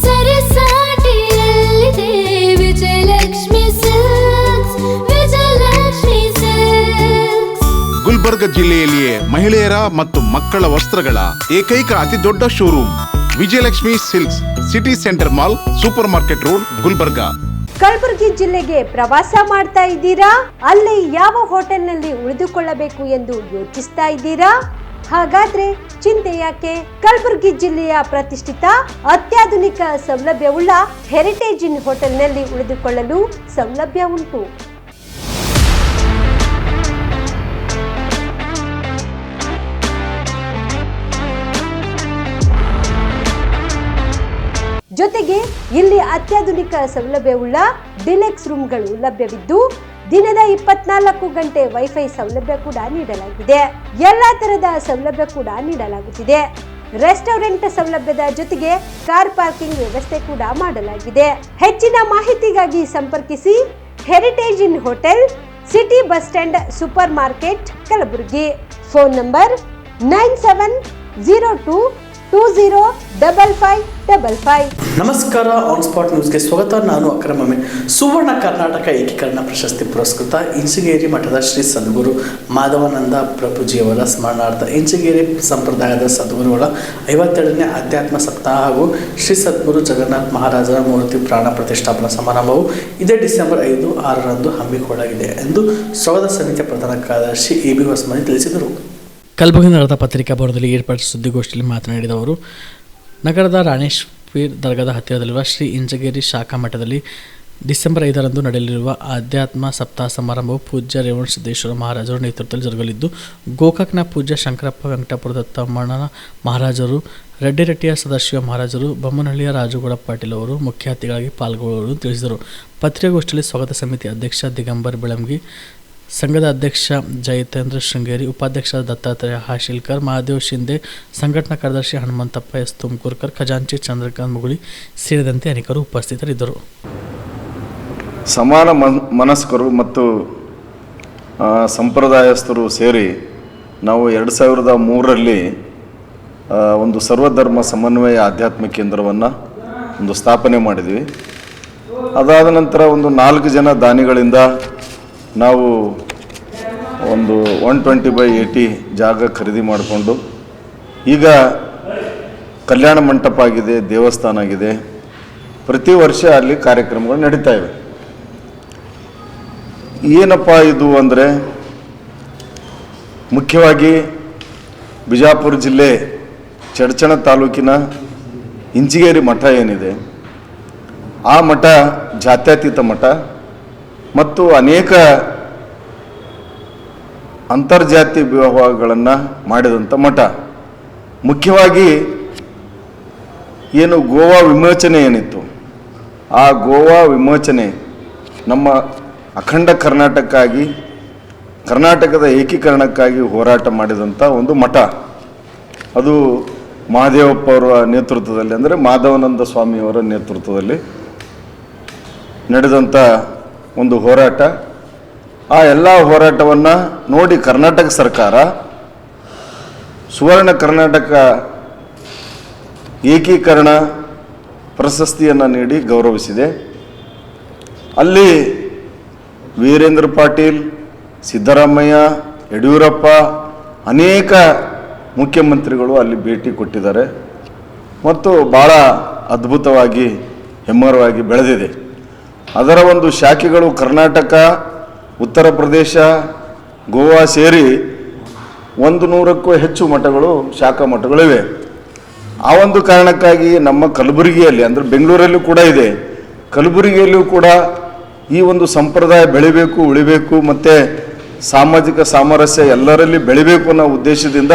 S3: ಸರಸಾಟಿಯಲ್ಲಿದೆ. Vijayalakshmi silks, Vijayalakshmi silks.
S4: ಗುಲ್ಬರ್ಗ ಜಿಲ್ಲೆಯಲ್ಲಿಯೇ ಮಹಿಳೆಯರ ಮತ್ತು ಮಕ್ಕಳ ವಸ್ತ್ರಗಳ ಏಕೈಕ ಅತಿ ದೊಡ್ಡ showroom Vijayalakshmi silks, city centre mall, super market road, Gulbarga.
S1: Kalaburagi ಜಿಲ್ಲೆಗೆ ಪ್ರವಾಸ ಮಾಡ್ತಾ ಇದ್ದೀರಾ? ಅಲ್ಲಿ ಯಾವ ಹೋಟೆಲ್ನಲ್ಲಿ ಉಳಿದುಕೊಳ್ಳಬೇಕು ಎಂದು ಯೋಚಿಸ್ತಾ ಇದ್ದೀರಾ? ಹಾಗಾದ್ರೆ ಚಿಂತೆ ಯಾಕೆ? ಕಲಬುರಗಿ ಜಿಲ್ಲೆಯ ಪ್ರತಿಷ್ಠಿತ ಅತ್ಯಾಧುನಿಕ ಸೌಲಭ್ಯವುಳ್ಳ ಹೆರಿಟೇಜ್ ಇನ್ ಹೋಟೆಲ್ನಲ್ಲಿ ಉಳಿದುಕೊಳ್ಳಲು ಸೌಲಭ್ಯ ಉಂಟು. ಜೊತೆಗೆ ಇಲ್ಲಿ ಅತ್ಯಾಧುನಿಕ ಸೌಲಭ್ಯವುಳ್ಳ ಡಿಲೆಕ್ಸ್ ರೂಮ್ಗಳು ಲಭ್ಯವಿದ್ದು ದಿನದ 24 ಗಂಟೆ ವೈಫೈ ಸೌಲಭ್ಯ ಕೂಡ ನೀಡಲಾಗಿದೆ. ಎಲ್ಲಾ ತರದ ಸೌಲಭ್ಯ ಕೂಡ ನೀಡಲಾಗುತ್ತಿದೆ. ರೆಸ್ಟೋರೆಂಟ್ ಸೌಲಭ್ಯದ ಜೊತೆಗೆ ಕಾರ್ ಪಾರ್ಕಿಂಗ್ ವ್ಯವಸ್ಥೆ ಕೂಡ ಮಾಡಲಾಗಿದೆ. ಹೆಚ್ಚಿನ ಮಾಹಿತಿಗಾಗಿ ಸಂಪರ್ಕಿಸಿ heritage inn hotel, city bus stand, super market, Kalaburagi. Phone number 9702205555.
S5: ನಮಸ್ಕಾರ, ಆನ್ ಸ್ಪಾಟ್ ನ್ಯೂಸ್ಗೆ ಸ್ವಾಗತ. ನಾನು ಅಕ್ರಮ್ ಅಮೀನ್. ಸುವರ್ಣ ಕರ್ನಾಟಕ ಏಕೀಕರಣ ಪ್ರಶಸ್ತಿ ಪುರಸ್ಕೃತ ಇಂಚಿಗೇರಿ ಮಠದ ಶ್ರೀ ಸದ್ಗುರು ಮಾಧವಾನಂದ ಪ್ರಭುಜಿಯವರ ಸ್ಮರಣಾರ್ಥ ಇಂಚಿಗೇರಿ ಸಂಪ್ರದಾಯದ ಸದ್ಗುರುಗಳ 52ನೇ ಅಧ್ಯಾತ್ಮ ಸಪ್ತಾಹ ಹಾಗೂ ಶ್ರೀ ಸದ್ಗುರು ಜಗನ್ನಾಥ ಮಹಾರಾಜರ ಮೂರ್ತಿ ಪ್ರಾಣ ಪ್ರತಿಷ್ಠಾಪನಾ ಸಮಾರಂಭವು ಇದೇ ಡಿಸೆಂಬರ್ 5, 6ರಂದು ಹಮ್ಮಿಕೊಳ್ಳಲಾಗಿದೆ ಎಂದು ಸ್ವಾಗತ ಸಮಿತಿಯ ಪ್ರಧಾನ ಕಾರ್ಯದರ್ಶಿ ಎ.ಬಿ. ಹೊಸಮನಿ ತಿಳಿಸಿದರು. ಕಲಬುರಗಿ ನಗರದ ಪತ್ರಿಕಾ ಭವನದಲ್ಲಿ ಏರ್ಪಡಿಸಿದ ಸುದ್ದಿಗೋಷ್ಠಿಯಲ್ಲಿ ಮಾತನಾಡಿದ ಅವರು, ನಗರದ ರಾಣೇಶ್ವೀರ್ ದರ್ಗಾದ ಹತ್ತಿರದಲ್ಲಿರುವ ಶ್ರೀ ಇಂಚಗೇರಿ ಶಾಖಾ ಮಠದಲ್ಲಿ ಡಿಸೆಂಬರ್ 5ರಂದು ನಡೆಯಲಿರುವ ಆಧ್ಯಾತ್ಮ ಸಪ್ತಾಹ ಸಮಾರಂಭವು ಪೂಜ್ಯ ರೇವಣ ಸಿದ್ದೇಶ್ವರ ಮಹಾರಾಜರ ನೇತೃತ್ವದಲ್ಲಿ ಜರುಗಲಿದ್ದು, ಗೋಕಾಕ್ನ ಪೂಜ್ಯ ಶಂಕರಪ್ಪ ವೆಂಕಟಪುರದ ತಮ್ಮಣ್ಣ ಮಹಾರಾಜರು, ರೆಡ್ಡಿರಟ್ಟಿಯ ಸದಾಶಿವ ಮಹಾರಾಜರು, ಬೊಮ್ಮನಹಳ್ಳಿಯ ರಾಜುಗೌಡ ಪಾಟೀಲ್ ಅವರು ಮುಖ್ಯ ಅತಿಥಿಗಳಾಗಿ ಪಾಲ್ಗೊಳ್ಳುವರು ತಿಳಿಸಿದರು. ಪತ್ರಿಕಾಗೋಷ್ಠಿಯಲ್ಲಿ ಸ್ವಾಗತ ಸಮಿತಿ ಅಧ್ಯಕ್ಷ ದಿಗಂಬರ್ ಬೆಳಂಗಿ, ಸಂಘದ ಅಧ್ಯಕ್ಷ ಜಯತೇಂದ್ರ ಶೃಂಗೇರಿ, ಉಪಾಧ್ಯಕ್ಷ ದತ್ತಾತ್ರೇಯ ಹಾಶಿಲ್ಕರ್, ಮಹಾದೇವ್ ಶಿಂದೆ, ಸಂಘಟನಾ ಕಾರ್ಯದರ್ಶಿ ಹನುಮಂತಪ್ಪ ಎಸ್ ತುಮಕೂರ್ಕರ್, ಖಜಾಂಚಿ ಚಂದ್ರಕಾಂತ್ ಮುಗುಳಿ ಸೇರಿದಂತೆ ಅನೇಕರು ಉಪಸ್ಥಿತರಿದ್ದರು.
S6: ಸಮಾನ ಮನಸ್ಕರು ಮತ್ತು ಸಂಪ್ರದಾಯಸ್ಥರು ಸೇರಿ ನಾವು 2003ರಲ್ಲಿ ಒಂದು ಸರ್ವಧರ್ಮ ಸಮನ್ವಯ ಆಧ್ಯಾತ್ಮಿಕ ಕೇಂದ್ರವನ್ನು ಒಂದು ಸ್ಥಾಪನೆ ಮಾಡಿದ್ವಿ. ಅದಾದ ನಂತರ ಒಂದು 4 ಜನ ದಾನಿಗಳಿಂದ ನಾವು ಒಂದು 120/80 ಜಾಗ ಖರೀದಿ ಮಾಡಿಕೊಂಡು ಈಗ ಕಲ್ಯಾಣ ಮಂಟಪ ಆಗಿದೆ, ದೇವಸ್ಥಾನ ಆಗಿದೆ. ಪ್ರತಿ ವರ್ಷ ಅಲ್ಲಿ ಕಾರ್ಯಕ್ರಮಗಳು ನಡೀತಾ ಇವೆ. ಏನಪ್ಪ ಇದು ಅಂದರೆ, ಮುಖ್ಯವಾಗಿ ಬಿಜಾಪುರ ಜಿಲ್ಲೆ ಚಡಚಣ ತಾಲೂಕಿನ ಇಂಚಿಗೇರಿ ಮಠ ಏನಿದೆ, ಆ ಮಠ ಜಾತ್ಯತೀತ ಮಠ ಮತ್ತು ಅನೇಕ ಅಂತರ್ಜಾತಿ ವಿವಾಹಗಳನ್ನು ಮಾಡಿದಂಥ ಮಠ. ಮುಖ್ಯವಾಗಿ ಏನು ಗೋವಾ ವಿಮೋಚನೆ ಏನಿತ್ತು, ಆ ಗೋವಾ ವಿಮೋಚನೆ ನಮ್ಮ ಅಖಂಡ ಕರ್ನಾಟಕದ ಏಕೀಕರಣಕ್ಕಾಗಿ ಹೋರಾಟ ಮಾಡಿದಂಥ ಒಂದು ಮಠ. ಅದು ಮಹಾದೇವಪ್ಪ ಅವರ ನೇತೃತ್ವದಲ್ಲಿ, ಅಂದರೆ ಮಾಧವಾನಂದ ಸ್ವಾಮಿಯವರ ನೇತೃತ್ವದಲ್ಲಿ ನಡೆದಂಥ ಒಂದು ಹೋರಾಟ. ಆ ಎಲ್ಲ ಹೋರಾಟವನ್ನು ನೋಡಿ ಕರ್ನಾಟಕ ಸರ್ಕಾರ ಸುವರ್ಣ ಕರ್ನಾಟಕ ಏಕೀಕರಣ ಪ್ರಶಸ್ತಿಯನ್ನು ನೀಡಿ ಗೌರವಿಸಿದೆ. ಅಲ್ಲಿ ವೀರೇಂದ್ರ ಪಾಟೀಲ್, ಸಿದ್ದರಾಮಯ್ಯ, ಯಡಿಯೂರಪ್ಪ, ಅನೇಕ ಮುಖ್ಯಮಂತ್ರಿಗಳು ಅಲ್ಲಿ ಭೇಟಿ ಕೊಟ್ಟಿದ್ದಾರೆ ಮತ್ತು ಭಾಳ ಅದ್ಭುತವಾಗಿ ಹೆಮ್ಮರವಾಗಿ ಬೆಳೆದಿದೆ. ಅದರ ಒಂದು ಶಾಖೆಗಳು ಕರ್ನಾಟಕ, ಉತ್ತರ ಪ್ರದೇಶ, ಗೋವಾ ಸೇರಿ 100ಕ್ಕೂ ಹೆಚ್ಚು ಮಠಗಳು, ಶಾಖಾ ಮಠಗಳಿವೆ. ಆ ಒಂದು ಕಾರಣಕ್ಕಾಗಿ ನಮ್ಮ ಕಲಬುರಗಿಯಲ್ಲಿ, ಅಂದರೆ ಬೆಂಗಳೂರಲ್ಲೂ ಕೂಡ ಇದೆ, ಕಲಬುರಗಿಯಲ್ಲೂ ಕೂಡ ಈ ಒಂದು ಸಂಪ್ರದಾಯ ಬೆಳಿಬೇಕು, ಉಳಿಬೇಕು, ಮತ್ತು ಸಾಮಾಜಿಕ ಸಾಮರಸ್ಯ ಎಲ್ಲರಲ್ಲಿ ಬೆಳಿಬೇಕು ಅನ್ನೋ ಉದ್ದೇಶದಿಂದ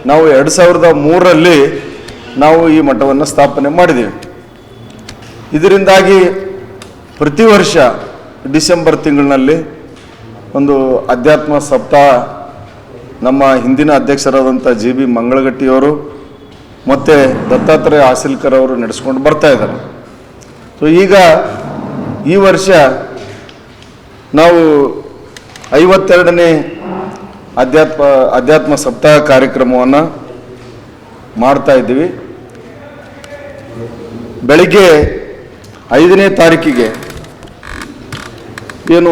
S6: ನಾವು 2003ರಲ್ಲಿ ನಾವು ಈ ಮಠವನ್ನು ಸ್ಥಾಪನೆ ಮಾಡಿದ್ದೀವಿ. ಇದರಿಂದಾಗಿ ಪ್ರತಿ ವರ್ಷ ಡಿಸೆಂಬರ್ ತಿಂಗಳಿನಲ್ಲಿ ಒಂದು ಅಧ್ಯಾತ್ಮ ಸಪ್ತಾಹ ನಮ್ಮ ಹಿಂದಿನ ಅಧ್ಯಕ್ಷರಾದಂಥ ಜಿ.ಬಿ. ಮಂಗಳಗಟ್ಟಿಯವರು ಮತ್ತು ದತ್ತಾತ್ರೇಯ ಹಾಸಿಲ್ಕರ್ ಅವರು ನಡೆಸ್ಕೊಂಡು ಬರ್ತಾ ಇದ್ದಾರೆ. ಸೊ ಈಗ ಈ ವರ್ಷ ನಾವು 52ನೇ ಅಧ್ಯಾತ್ಮ ಸಪ್ತಾಹ ಕಾರ್ಯಕ್ರಮವನ್ನು ಮಾಡ್ತಾ ಇದ್ದೀವಿ. ಬೆಳಿಗ್ಗೆ 5ನೇ ತಾರೀಕಿಗೆ ಏನು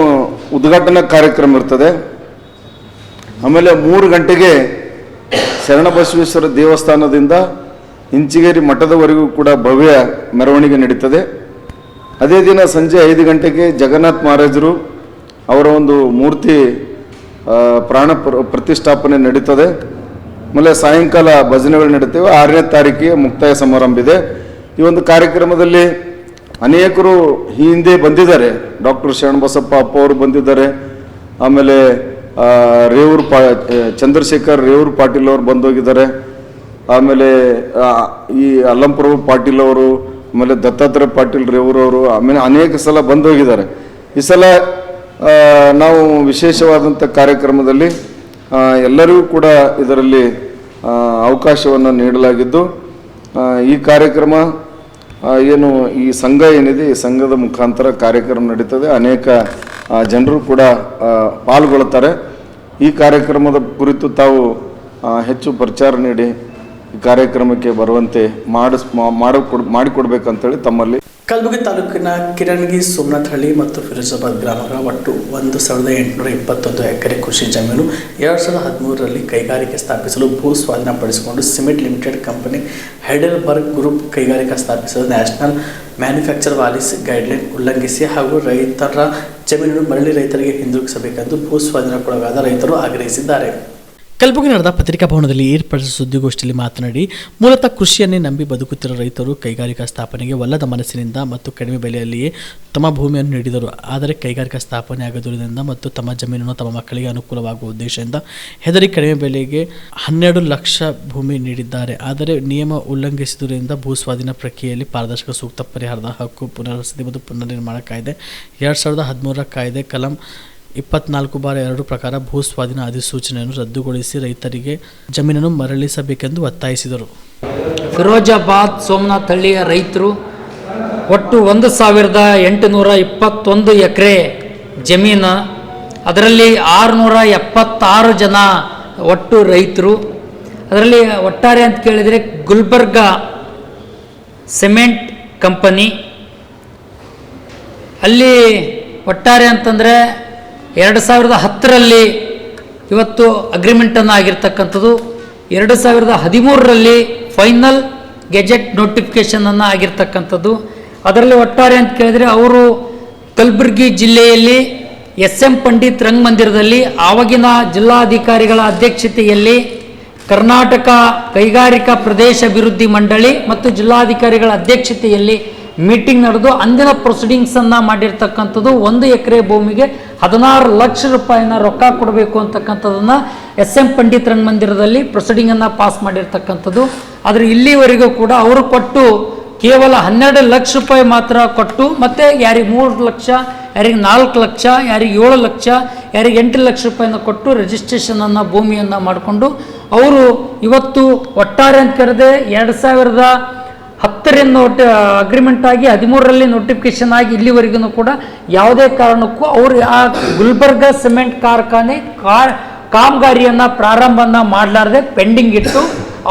S6: ಉದ್ಘಾಟನಾ ಕಾರ್ಯಕ್ರಮ ಇರ್ತದೆ. ಆಮೇಲೆ 3 ಗಂಟೆಗೆ ಶರಣಬಸವೇಶ್ವರ ದೇವಸ್ಥಾನದಿಂದ ಇಂಚಿಗೇರಿ ಮಠದವರೆಗೂ ಕೂಡ ಭವ್ಯ ಮೆರವಣಿಗೆ ನಡೀತದೆ. ಅದೇ ದಿನ ಸಂಜೆ 5 ಗಂಟೆಗೆ ಜಗನ್ನಾಥ ಮಹಾರಾಜರು ಅವರ ಒಂದು ಮೂರ್ತಿ ಪ್ರಾಣ ಪ್ರತಿಷ್ಠಾಪನೆ ನಡೀತದೆ. ಆಮೇಲೆ ಸಾಯಂಕಾಲ ಭಜನೆಗಳು ನಡೀತವೆ. 6ನೇ ತಾರೀಕಿಗೆ ಮುಕ್ತಾಯ ಸಮಾರಂಭ ಇದೆ. ಈ ಒಂದು ಕಾರ್ಯಕ್ರಮದಲ್ಲಿ ಅನೇಕರು ಹಿಂದೆ ಬಂದಿದ್ದಾರೆ. ಡಾಕ್ಟರ್ ಶರಣಬಸಪ್ಪ ಅಪ್ಪ ಅವರು ಬಂದಿದ್ದಾರೆ. ಆಮೇಲೆ ಚಂದ್ರಶೇಖರ್ ರೇವೂರ್ ಪಾಟೀಲ್ ಅವರು ಬಂದೋಗಿದ್ದಾರೆ. ಆಮೇಲೆ ಈ ಅಲ್ಲಂಪ್ರಭು ಪಾಟೀಲ್ ಅವರು, ಆಮೇಲೆ ದತ್ತಾತ್ರೇಯ ಪಾಟೀಲ್ ರೇವೂರ್ ಅವರು, ಆಮೇಲೆ ಅನೇಕ ಸಲ ಬಂದೋಗಿದ್ದಾರೆ. ಈ ಸಲ ನಾವು ವಿಶೇಷವಾದಂಥ ಕಾರ್ಯಕ್ರಮದಲ್ಲಿ ಎಲ್ಲರಿಗೂ ಕೂಡ ಇದರಲ್ಲಿ ಅವಕಾಶವನ್ನು ನೀಡಲಾಗಿದ್ದು ಈ ಕಾರ್ಯಕ್ರಮ ಏನು ಈ ಸಂಘ ಏನಿದೆ ಈ ಸಂಘದ ಮುಖಾಂತರ ಕಾರ್ಯಕ್ರಮ ನಡೀತದೆ. ಅನೇಕ ಜನರು ಕೂಡ ಪಾಲ್ಗೊಳ್ಳುತ್ತಾರೆ. ಈ ಕಾರ್ಯಕ್ರಮದ ಕುರಿತು ತಾವು ಹೆಚ್ಚು ಪ್ರಚಾರ ನೀಡಿ ಈ ಕಾರ್ಯಕ್ರಮಕ್ಕೆ ಬರುವಂತೆ ಮಾಡಿಕೊಡ್ಬೇಕಂತೇಳಿ ತಮ್ಮಲ್ಲಿ.
S5: ಕಲಬುರಗಿ ತಾಲೂಕಿನ ಕಿರಣಗಿ, ಸೋಮನಾಥಹಳ್ಳಿ ಮತ್ತು ಫಿರೋಜಾಬಾದ್ ಗ್ರಾಮಗಳ ಒಟ್ಟು 1821 ಎಕರೆ ಕೃಷಿ ಜಮೀನು 2013ರಲ್ಲಿ ಕೈಗಾರಿಕೆ ಸ್ಥಾಪಿಸಲು ಭೂ ಸ್ವಾಧೀನಪಡಿಸಿಕೊಂಡು cement limited company Heidelberg group ಕೈಗಾರಿಕಾ ಸ್ಥಾಪಿಸಲು ನ್ಯಾಷನಲ್ ಮ್ಯಾನುಫ್ಯಾಕ್ಚರ್ ವಾಲಿಸ್ ಗೈಡ್ಲೈನ್ ಉಲ್ಲಂಘಿಸಿ ಹಾಗೂ ರೈತರ ಜಮೀನನ್ನು ಮರಳಿ ರೈತರಿಗೆ ಹಿಂದಿರುಗಿಸಬೇಕೆಂದು ಭೂ ಸ್ವಾಧೀನಕ್ಕೊಳಗಾದ ರೈತರು ಆಗ್ರಹಿಸಿದ್ದಾರೆ. ಕಲಬುರಗಿ ನಡೆದ ಪತ್ರಿಕಾ ಭವನದಲ್ಲಿ ಏರ್ಪಡಿಸಿದ ಸುದ್ದಿಗೋಷ್ಠಿಯಲ್ಲಿ ಮಾತನಾಡಿ, ಮೂಲತಃ ಕೃಷಿಯನ್ನೇ ನಂಬಿ ಬದುಕುತ್ತಿರುವ ರೈತರು ಕೈಗಾರಿಕಾ ಸ್ಥಾಪನೆಗೆ ಒಲ್ಲದ ಮನಸ್ಸಿನಿಂದ ಮತ್ತು ಕಡಿಮೆ ಬೆಲೆಯಲ್ಲಿಯೇ ತಮ್ಮ ಭೂಮಿಯನ್ನು ನೀಡಿದರು. ಆದರೆ ಕೈಗಾರಿಕಾ ಸ್ಥಾಪನೆ ಆಗದಿರುವುದರಿಂದ ಮತ್ತು ತಮ್ಮ ಜಮೀನನ್ನು ತಮ್ಮ ಮಕ್ಕಳಿಗೆ ಅನುಕೂಲವಾಗುವ ಉದ್ದೇಶದಿಂದ ಹೆದರಿ ಕಡಿಮೆ ಬೆಲೆಗೆ 12 ಲಕ್ಷ ಭೂಮಿ ನೀಡಿದ್ದಾರೆ. ಆದರೆ ನಿಯಮ ಉಲ್ಲಂಘಿಸಿದುದರಿಂದ ಭೂ ಸ್ವಾಧೀನ ಪ್ರಕ್ರಿಯೆಯಲ್ಲಿ ಪಾರದರ್ಶಕ, ಸೂಕ್ತ ಪರಿಹಾರದ ಹಕ್ಕು, ಪುನರ್ವಸತಿ ಮತ್ತು ಪುನರ್ನಿರ್ಮಾಣ ಕಾಯ್ದೆ 2013 ಕಾಯ್ದೆ ಕಲಂ 24/2 ಪ್ರಕಾರ ಭೂ ಸ್ವಾಧೀನ ಅಧಿಸೂಚನೆಯನ್ನು ರದ್ದುಗೊಳಿಸಿ ರೈತರಿಗೆ ಜಮೀನನ್ನು ಮರಳಿಸಬೇಕೆಂದು ಒತ್ತಾಯಿಸಿದರು.
S7: ಫಿರೋಜಾಬಾದ್ ಸೋಮನಾಥಹಳ್ಳಿಯ ರೈತರು ಒಟ್ಟು 1821 ಎಕರೆ ಜಮೀನು, ಅದರಲ್ಲಿ 676 ಜನ ಒಟ್ಟು ರೈತರು. ಅದರಲ್ಲಿ ಒಟ್ಟಾರೆ ಅಂತ ಕೇಳಿದರೆ ಗುಲ್ಬರ್ಗ ಸಿಮೆಂಟ್ ಕಂಪನಿ, ಅಲ್ಲಿ ಒಟ್ಟಾರೆ ಅಂತಂದರೆ 2010ರಲ್ಲಿ ಇವತ್ತು ಅಗ್ರಿಮೆಂಟನ್ನು ಆಗಿರ್ತಕ್ಕಂಥದ್ದು, 2013ರಲ್ಲಿ ಫೈನಲ್ ಗೆಜೆಟ್ ನೋಟಿಫಿಕೇಷನನ್ನು ಆಗಿರ್ತಕ್ಕಂಥದ್ದು. ಅದರಲ್ಲಿ ಒಟ್ಟಾರೆ ಅಂತ ಕೇಳಿದರೆ ಅವರು ಕಲಬುರಗಿ ಜಿಲ್ಲೆಯಲ್ಲಿ SM ಪಂಡಿತ್ ರಂಗಮಂದಿರದಲ್ಲಿ ಆವಾಗಿನ ಜಿಲ್ಲಾಧಿಕಾರಿಗಳ ಅಧ್ಯಕ್ಷತೆಯಲ್ಲಿ ಕರ್ನಾಟಕ ಕೈಗಾರಿಕಾ ಪ್ರದೇಶ ಅಭಿವೃದ್ಧಿ ಮಂಡಳಿ ಮತ್ತು ಜಿಲ್ಲಾಧಿಕಾರಿಗಳ ಅಧ್ಯಕ್ಷತೆಯಲ್ಲಿ ಮೀಟಿಂಗ್ ನಡೆದು ಅಂದಿನ ಪ್ರೊಸೀಡಿಂಗ್ಸನ್ನು ಮಾಡಿರ್ತಕ್ಕಂಥದ್ದು. 1 ಎಕರೆ ಭೂಮಿಗೆ 16 ಲಕ್ಷ ರೂಪಾಯಿನ ರೊಕ್ಕ ಕೊಡಬೇಕು ಅಂತಕ್ಕಂಥದ್ದನ್ನು SM ಪಂಡಿತ್ ರಂಗಮಂದಿರದಲ್ಲಿ ಪ್ರೊಸೀಡಿಂಗನ್ನು ಪಾಸ್ ಮಾಡಿರ್ತಕ್ಕಂಥದ್ದು. ಆದರೆ ಇಲ್ಲಿವರೆಗೂ ಕೂಡ ಅವರು ಕೊಟ್ಟು ಕೇವಲ 12 ಲಕ್ಷ ರೂಪಾಯಿ ಮಾತ್ರ ಕೊಟ್ಟು, ಮತ್ತು ಯಾರಿಗೆ 3 ಲಕ್ಷ, ಯಾರಿಗೆ 4 ಲಕ್ಷ, ಯಾರಿಗೆ 7 ಲಕ್ಷ, ಯಾರಿಗೆ 8 ಲಕ್ಷ ರೂಪಾಯಿನ ಕೊಟ್ಟು ರಿಜಿಸ್ಟ್ರೇಷನನ್ನು ಭೂಮಿಯನ್ನು ಮಾಡಿಕೊಂಡು ಅವರು ಇವತ್ತು ಒಟ್ಟಾರೆ ಅಂತ ಕರೆದೆ 2010ರಿಂದ ಅಗ್ರಿಮೆಂಟ್ ಆಗಿ 13ರಲ್ಲಿ ನೋಟಿಫಿಕೇಶನ್ ಆಗಿ ಇಲ್ಲಿವರೆಗೂ ಕೂಡ ಯಾವುದೇ ಕಾರಣಕ್ಕೂ ಅವರು ಆ ಗುಲ್ಬರ್ಗ ಸಿಮೆಂಟ್ ಕಾರ್ಖಾನೆ ಕಾಮಗಾರಿಯನ್ನು ಪ್ರಾರಂಭನ ಮಾಡಲಾರದೆ ಪೆಂಡಿಂಗ್ ಇಟ್ಟು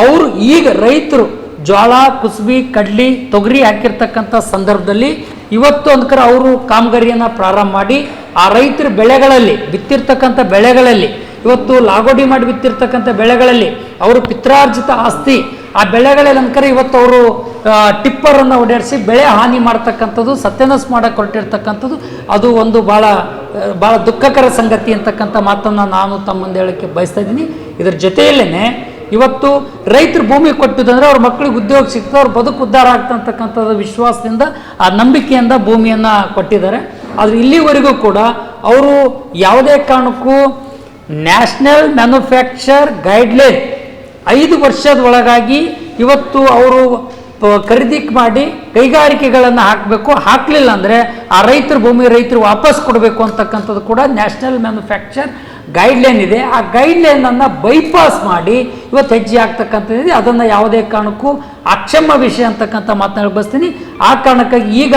S7: ಅವರು ಈಗ ರೈತರು ಜೋಳ, ಕುಸುಬಿ, ಕಡ್ಲಿ, ತೊಗರಿ ಹಾಕಿರ್ತಕ್ಕಂಥ ಸಂದರ್ಭದಲ್ಲಿ ಇವತ್ತು ಅಂದ್ಕರ ಅವರು ಕಾಮಗಾರಿಯನ್ನು ಪ್ರಾರಂಭ ಮಾಡಿ ಆ ರೈತರ ಬೆಳೆಗಳಲ್ಲಿ ಬಿತ್ತಿರ್ತಕ್ಕಂಥ ಬೆಳೆಗಳಲ್ಲಿ ಇವತ್ತು ಲಾಗೋಡಿ ಮಾಡಿ ಬಿತ್ತಿರ್ತಕ್ಕಂಥ ಬೆಳೆಗಳಲ್ಲಿ ಅವರು ಪಿತ್ರಾರ್ಜಿತ ಆಸ್ತಿ ಆ ಬೆಳೆಗಳಲ್ಲಿ ಅಂದ್ಕರ ಇವತ್ತು ಅವರು ಟಿಪ್ಪರನ್ನು ಓಡಾಡಿಸಿ ಬೆಳೆ ಹಾನಿ ಮಾಡ್ತಕ್ಕಂಥದ್ದು, ಸತ್ಯನಾಶ ಮಾಡಕ್ಕೆ ಹೊರಟಿರ್ತಕ್ಕಂಥದ್ದು ಅದು ಒಂದು ಭಾಳ ದುಃಖಕರ ಸಂಗತಿ ಅಂತಕ್ಕಂಥ ಮಾತನ್ನು ನಾನು ತಮ್ಮ ಮುಂದೆ ಹೇಳೋಕ್ಕೆ ಬಯಸ್ತಾ ಇದ್ದೀನಿ. ಇದರ ಜೊತೆಯಲ್ಲೇ ಇವತ್ತು ರೈತರು ಭೂಮಿ ಕೊಟ್ಟಿದ್ದಂದ್ರೆ ಅವ್ರ ಮಕ್ಕಳಿಗೆ ಉದ್ಯೋಗ ಸಿಗ್ತದೆ, ಅವ್ರ ಬದುಕು ಉದ್ಧಾರ ಆಗ್ತಕ್ಕಂಥದ್ದು ವಿಶ್ವಾಸದಿಂದ ಆ ನಂಬಿಕೆಯಿಂದ ಭೂಮಿಯನ್ನು ಕೊಟ್ಟಿದ್ದಾರೆ. ಆದರೆ ಇಲ್ಲಿವರೆಗೂ ಕೂಡ ಅವರು ಯಾವುದೇ ಕಾರಣಕ್ಕೂ ನ್ಯಾಷನಲ್ ಮ್ಯಾನುಫ್ಯಾಕ್ಚರ್ ಗೈಡ್ಲೈನ್ 5 ವರ್ಷದ ಒಳಗಾಗಿ ಇವತ್ತು ಅವರು ಖರೀದಿ ಮಾಡಿ ಕೈಗಾರಿಕೆಗಳನ್ನು ಹಾಕಬೇಕು. ಹಾಕಲಿಲ್ಲ ಅಂದರೆ ಆ ರೈತರ ಭೂಮಿ ರೈತರು ವಾಪಸ್ ಕೊಡಬೇಕು ಅಂತಕ್ಕಂಥದ್ದು ಕೂಡ ನ್ಯಾಷನಲ್ ಮ್ಯಾನುಫ್ಯಾಕ್ಚರ್ ಗೈಡ್ಲೈನ್ ಇದೆ. ಆ ಗೈಡ್ಲೈನನ್ನು ಬೈಪಾಸ್ ಮಾಡಿ ಇವತ್ತು ಹೆಜ್ಜೆ ಆಗ್ತಕ್ಕಂಥದ್ದಿದೆ. ಅದನ್ನು ಯಾವುದೇ ಕಾರಣಕ್ಕೂ ಅಕ್ಷಮ್ಯ ವಿಷಯ ಅಂತಕ್ಕಂಥ ಮಾತನಾಡಿ ಬಯಸ್ತೀನಿ. ಆ ಕಾರಣಕ್ಕಾಗಿ ಈಗ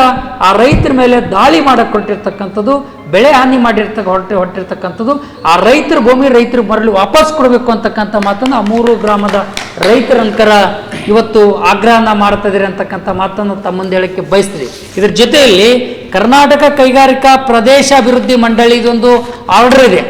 S7: ಆ ರೈತರ ಮೇಲೆ ದಾಳಿ ಮಾಡಕ್ಕೆ ಹೊರಟಿರ್ತಕ್ಕಂಥದ್ದು, ಬೆಳೆ ಹಾನಿ ಹೊರಟಿರ್ತಕ್ಕಂಥದ್ದು, ಆ ರೈತರ ಭೂಮಿ ರೈತರು ಮರಳಿ ವಾಪಸ್ ಕೊಡಬೇಕು ಅಂತಕ್ಕಂಥ ಮಾತನ್ನು ಆ 3 ಗ್ರಾಮದ ರೈತರಂಕರ ಇವತ್ತು ಆಗ್ರಹನ ಮಾಡ್ತಿದ್ದೀರಿ ಅಂತಕ್ಕಂಥ ಮಾತನ್ನು ತಮ್ಮ ಮುಂದೆ ಹೇಳಕ್ಕೆ ಬಯಸ್ತೀರಿ. ಇದ್ರ ಜೊತೆಯಲ್ಲಿ ಕರ್ನಾಟಕ ಕೈಗಾರಿಕಾ ಪ್ರದೇಶ ಅಭಿವೃದ್ಧಿ ಮಂಡಳಿದೊಂದು ಆರ್ಡರ್ ಇದೆ.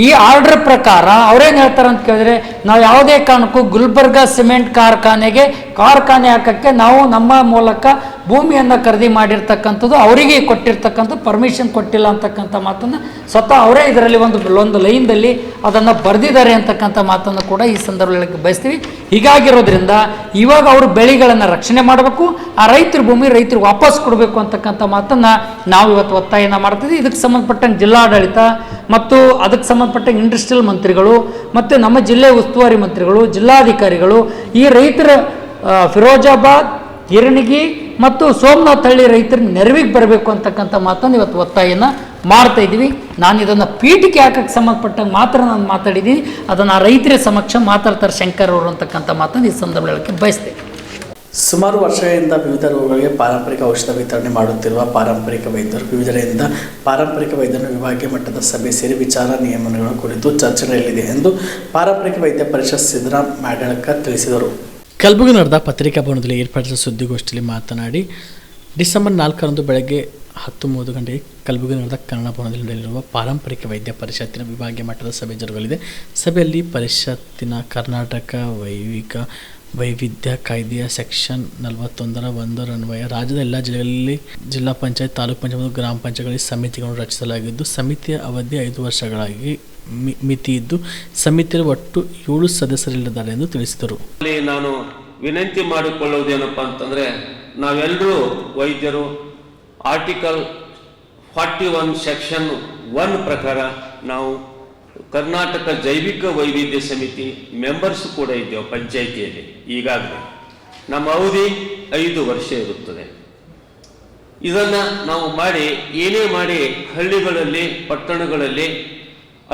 S7: ಈ ಆರ್ಡರ್ ಪ್ರಕಾರ ಅವ್ರೇನು ಹೇಳ್ತಾರೆ ಅಂತ ಕೇಳಿದ್ರೆ, ನಾವು ಯಾವುದೇ ಕಾರಣಕ್ಕೂ ಗುಲ್ಬರ್ಗ ಸಿಮೆಂಟ್ ಕಾರ್ಖಾನೆ ಹಾಕಕ್ಕೆ ನಾವು ನಮ್ಮ ಮೂಲಕ ಭೂಮಿಯನ್ನು ಖರೀದಿ ಮಾಡಿರ್ತಕ್ಕಂಥದ್ದು, ಅವರಿಗೆ ಕೊಟ್ಟಿರ್ತಕ್ಕಂಥ ಪರ್ಮಿಷನ್ ಕೊಟ್ಟಿಲ್ಲ ಅಂತಕ್ಕಂಥ ಮಾತನ್ನು ಸ್ವತಃ ಅವರೇ ಇದರಲ್ಲಿ ಒಂದು ಲೈನ್ದಲ್ಲಿ ಅದನ್ನು ಬರೆದಿದ್ದಾರೆ ಅಂತಕ್ಕಂಥ ಮಾತನ್ನು ಕೂಡ ಈ ಸಂದರ್ಭದಲ್ಲಿ ಬಯಸ್ತೀವಿ. ಹೀಗಾಗಿರೋದ್ರಿಂದ ಇವಾಗ ಅವರು ಬೆಳೆಗಳನ್ನು ರಕ್ಷಣೆ ಮಾಡಬೇಕು, ಆ ರೈತರ ಭೂಮಿ ರೈತರು ವಾಪಸ್ ಕೊಡಬೇಕು ಅಂತಕ್ಕಂಥ ಮಾತನ್ನು ನಾವು ಇವತ್ತು ಒತ್ತಾಯನ ಮಾಡ್ತಿದ್ದೀವಿ. ಇದಕ್ಕೆ ಸಂಬಂಧಪಟ್ಟಂಗೆ ಜಿಲ್ಲಾಡಳಿತ ಮತ್ತು ಅದಕ್ಕೆ ಸಂಬಂಧಪಟ್ಟಂಗೆ ಇಂಡಸ್ಟ್ರಿಯಲ್ ಮಂತ್ರಿಗಳು ಮತ್ತು ನಮ್ಮ ಜಿಲ್ಲೆ ಉಸ್ತುವಾರಿ ಮಂತ್ರಿಗಳು, ಜಿಲ್ಲಾಧಿಕಾರಿಗಳು ಈ ರೈತರ ಫಿರೋಜಾಬಾದ್, ಕಿರಣಗಿ ಮತ್ತು ಸೋಮನಾಥಹಳ್ಳಿ ರೈತರಿಗೆ ನೆರವಿಗೆ ಬರಬೇಕು ಅಂತಕ್ಕಂಥ ಮಾತನ್ನು ಇವತ್ತು ಒತ್ತಾಯನ ಮಾಡ್ತಾ ಇದ್ದೀವಿ. ನಾನು ಇದನ್ನು ಪೀಠಿಕೆ ಹಾಕಕ್ಕೆ ಸಂಬಂಧಪಟ್ಟಂಗೆ ಮಾತ್ರ ನಾನು ಮಾತಾಡಿದ್ದೀನಿ. ಅದನ್ನು ಆ ರೈತರ ಸಮಕ್ಷ ಮಾತಾಡ್ತಾರೆ ಶಂಕರ್ ಅವರು ಅಂತಕ್ಕಂಥ ಮಾತನ್ನು ಈ ಸಂದರ್ಭ ಹೇಳೋಕ್ಕೆ ಬಯಸ್ತೇನೆ.
S5: ಸುಮಾರು ವರ್ಷಗಳಿಂದ ವಿವಿಧ ರೋಗಗಳಿಗೆ ಪಾರಂಪರಿಕ ಔಷಧ ವಿತರಣೆ ಮಾಡುತ್ತಿರುವ ಪಾರಂಪರಿಕ ವೈದ್ಯರು ವಿವಿಧೆಡೆಯಿಂದ ಪಾರಂಪರಿಕ ವೈದ್ಯರು ವಿಭಾಗೀಯ ಮಟ್ಟದ ಸಭೆ ಸೇರಿ ವಿಚಾರ ನಿಯಮಗಳ ಕುರಿತು ಚರ್ಚೆ ನಡೆಯಲಿದೆ ಎಂದು ಪಾರಂಪರಿಕ ವೈದ್ಯ ಪರಿಷತ್ ಸಿದ್ದರಾಮ್ ಮಾಡ್ಯಾಳಕರ್ ತಿಳಿಸಿದರು.
S8: ಕಲಬುರಗಿ ನಡೆದ ಪತ್ರಿಕಾ ಭವನದಲ್ಲಿ ಏರ್ಪಡಿಸಿದ ಸುದ್ದಿಗೋಷ್ಠಿಯಲ್ಲಿ ಮಾತನಾಡಿ ಡಿಸೆಂಬರ್ 4ರಂದು ಬೆಳಗ್ಗೆ 10:30 ಗಂಟೆಗೆ ಕಲಬುರಗಿ ನಡೆದ ಕನ್ನಡ ಭವನದಲ್ಲಿ ನಡೆಯಲಿರುವ ಪಾರಂಪರಿಕ ವೈದ್ಯ ಪರಿಷತ್ತಿನ ವಿಭಾಗೀಯ ಮಟ್ಟದ ಸಭೆ ಜರುಗಲಿದೆ. ಸಭೆಯಲ್ಲಿ ಪರಿಷತ್ತಿನ ಕರ್ನಾಟಕ ವೈವಿಧ್ಯ ಕಾಯ್ದೆಯ ಸೆಕ್ಷನ್ 41 ಅನ್ವಯ ರಾಜ್ಯದ ಎಲ್ಲ ಜಿಲ್ಲೆಗಳಲ್ಲಿ ಜಿಲ್ಲಾ ಪಂಚಾಯತ್, ತಾಲೂಕು ಪಂಚಾಯತ್ ಮತ್ತು ಗ್ರಾಮ ಪಂಚಾಯತ್ಗಳಲ್ಲಿ ಸಮಿತಿಗಳನ್ನು ರಚಿಸಲಾಗಿದ್ದು, ಸಮಿತಿಯ ಅವಧಿ 5 ವರ್ಷಗಳಾಗಿ ಮಿತಿ ಇದ್ದು, ಸಮಿತಿಯಲ್ಲಿ ಒಟ್ಟು 7 ಸದಸ್ಯರಿದ್ದಾರೆ ಎಂದು ತಿಳಿಸಿದರು.
S9: ನಾನು ವಿನಂತಿ ಮಾಡಿಕೊಳ್ಳುವುದೇನಪ್ಪ ಅಂತಂದರೆ, ನಾವೆಲ್ಲರೂ ವೈದ್ಯರು ಆರ್ಟಿಕಲ್ 41 ಸೆಕ್ಷನ್ 1 ಪ್ರಕಾರ ನಾವು ಕರ್ನಾಟಕ ಜೈವಿಕ ವೈವಿಧ್ಯ ಸಮಿತಿ ಮೆಂಬರ್ಸ್ ಕೂಡ ಇದ್ದೇವೆ ಪಂಚಾಯಿತಿಯಲ್ಲಿ. ಈಗಾಗಲೇ ನಮ್ಮ ಅವಧಿ 5 ವರ್ಷ ಇರುತ್ತದೆ. ಇದನ್ನು ನಾವು ಮಾಡಿ ಏನೇ ಮಾಡಿ ಹಳ್ಳಿಗಳಲ್ಲಿ ಪಟ್ಟಣಗಳಲ್ಲಿ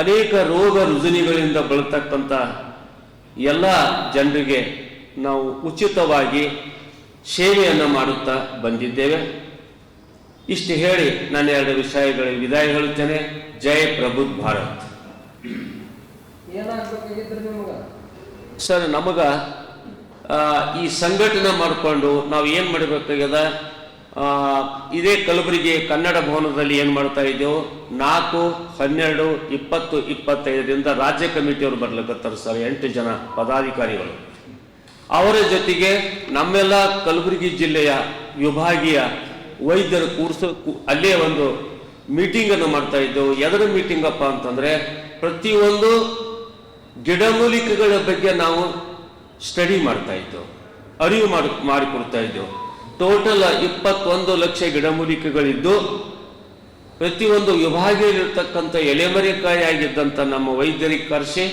S9: ಅನೇಕ ರೋಗ ರುಜಿನಗಳಿಂದ ಬಳತಕ್ಕಂಥ ಎಲ್ಲ ಜನರಿಗೆ ನಾವು ಉಚಿತವಾಗಿ ಸೇವೆಯನ್ನು ಮಾಡುತ್ತಾ ಬಂದಿದ್ದೇವೆ. ಇಷ್ಟು ಹೇಳಿ ನಾನು 2 ವಿಷಯಗಳಿಗೆ ವಿದಾಯ ಹೇಳುತ್ತೇನೆ. ಜೈ ಪ್ರಬುದ್ಧ ಭಾರತ್. ಸರ್, ನಮಗ ಈ ಸಂಘಟನೆ ಮಾಡಿಕೊಂಡು ನಾವು ಏನು ಮಾಡಬೇಕಾಗ್ಯದ, ಇದೇ ಕಲಬುರಗಿ ಕನ್ನಡ ಭವನದಲ್ಲಿ ಏನು ಮಾಡ್ತಾ ಇದ್ದೇವೆ, 4, 12, 20, 25ರಿಂದ ರಾಜ್ಯ ಕಮಿಟಿಯವರು ಬರ್ಲಿಕ್ಕತ್ತಾರೆ ಸರ್. 8 ಜನ ಪದಾಧಿಕಾರಿಗಳು. ಅವರ ಜೊತೆಗೆ ನಮ್ಮೆಲ್ಲ ಕಲಬುರಗಿ ಜಿಲ್ಲೆಯ ವಿಭಾಗೀಯ ವೈದ್ಯರು ಅಲ್ಲೇ ಒಂದು ಮೀಟಿಂಗನ್ನು ಮಾಡ್ತಾ ಇದ್ದೆವು. ಎದರ ಮೀಟಿಂಗಪ್ಪ ಅಂತಂದರೆ, ಪ್ರತಿಯೊಂದು ಗಿಡಮೂಲಿಕೆಗಳ ಬಗ್ಗೆ ನಾವು ಸ್ಟಡಿ ಮಾಡ್ತಾ ಇದ್ದೆವು, ಅರಿವು ಮಾಡಿಕೊಡ್ತಾ ಇದ್ದೆವು. ಟೋಟಲ್ 21 ಲಕ್ಷ ಗಿಡಮೂಲಿಕೆಗಳಿದ್ದು, ಪ್ರತಿಯೊಂದು ವಿಭಾಗದಲ್ಲಿರ್ತಕ್ಕಂಥ ಎಲೆಮರೆಕಾಯಿ ಆಗಿದ್ದಂಥ ನಮ್ಮ ವೈದ್ಯರಿಗೆ ಕರೆಸಿ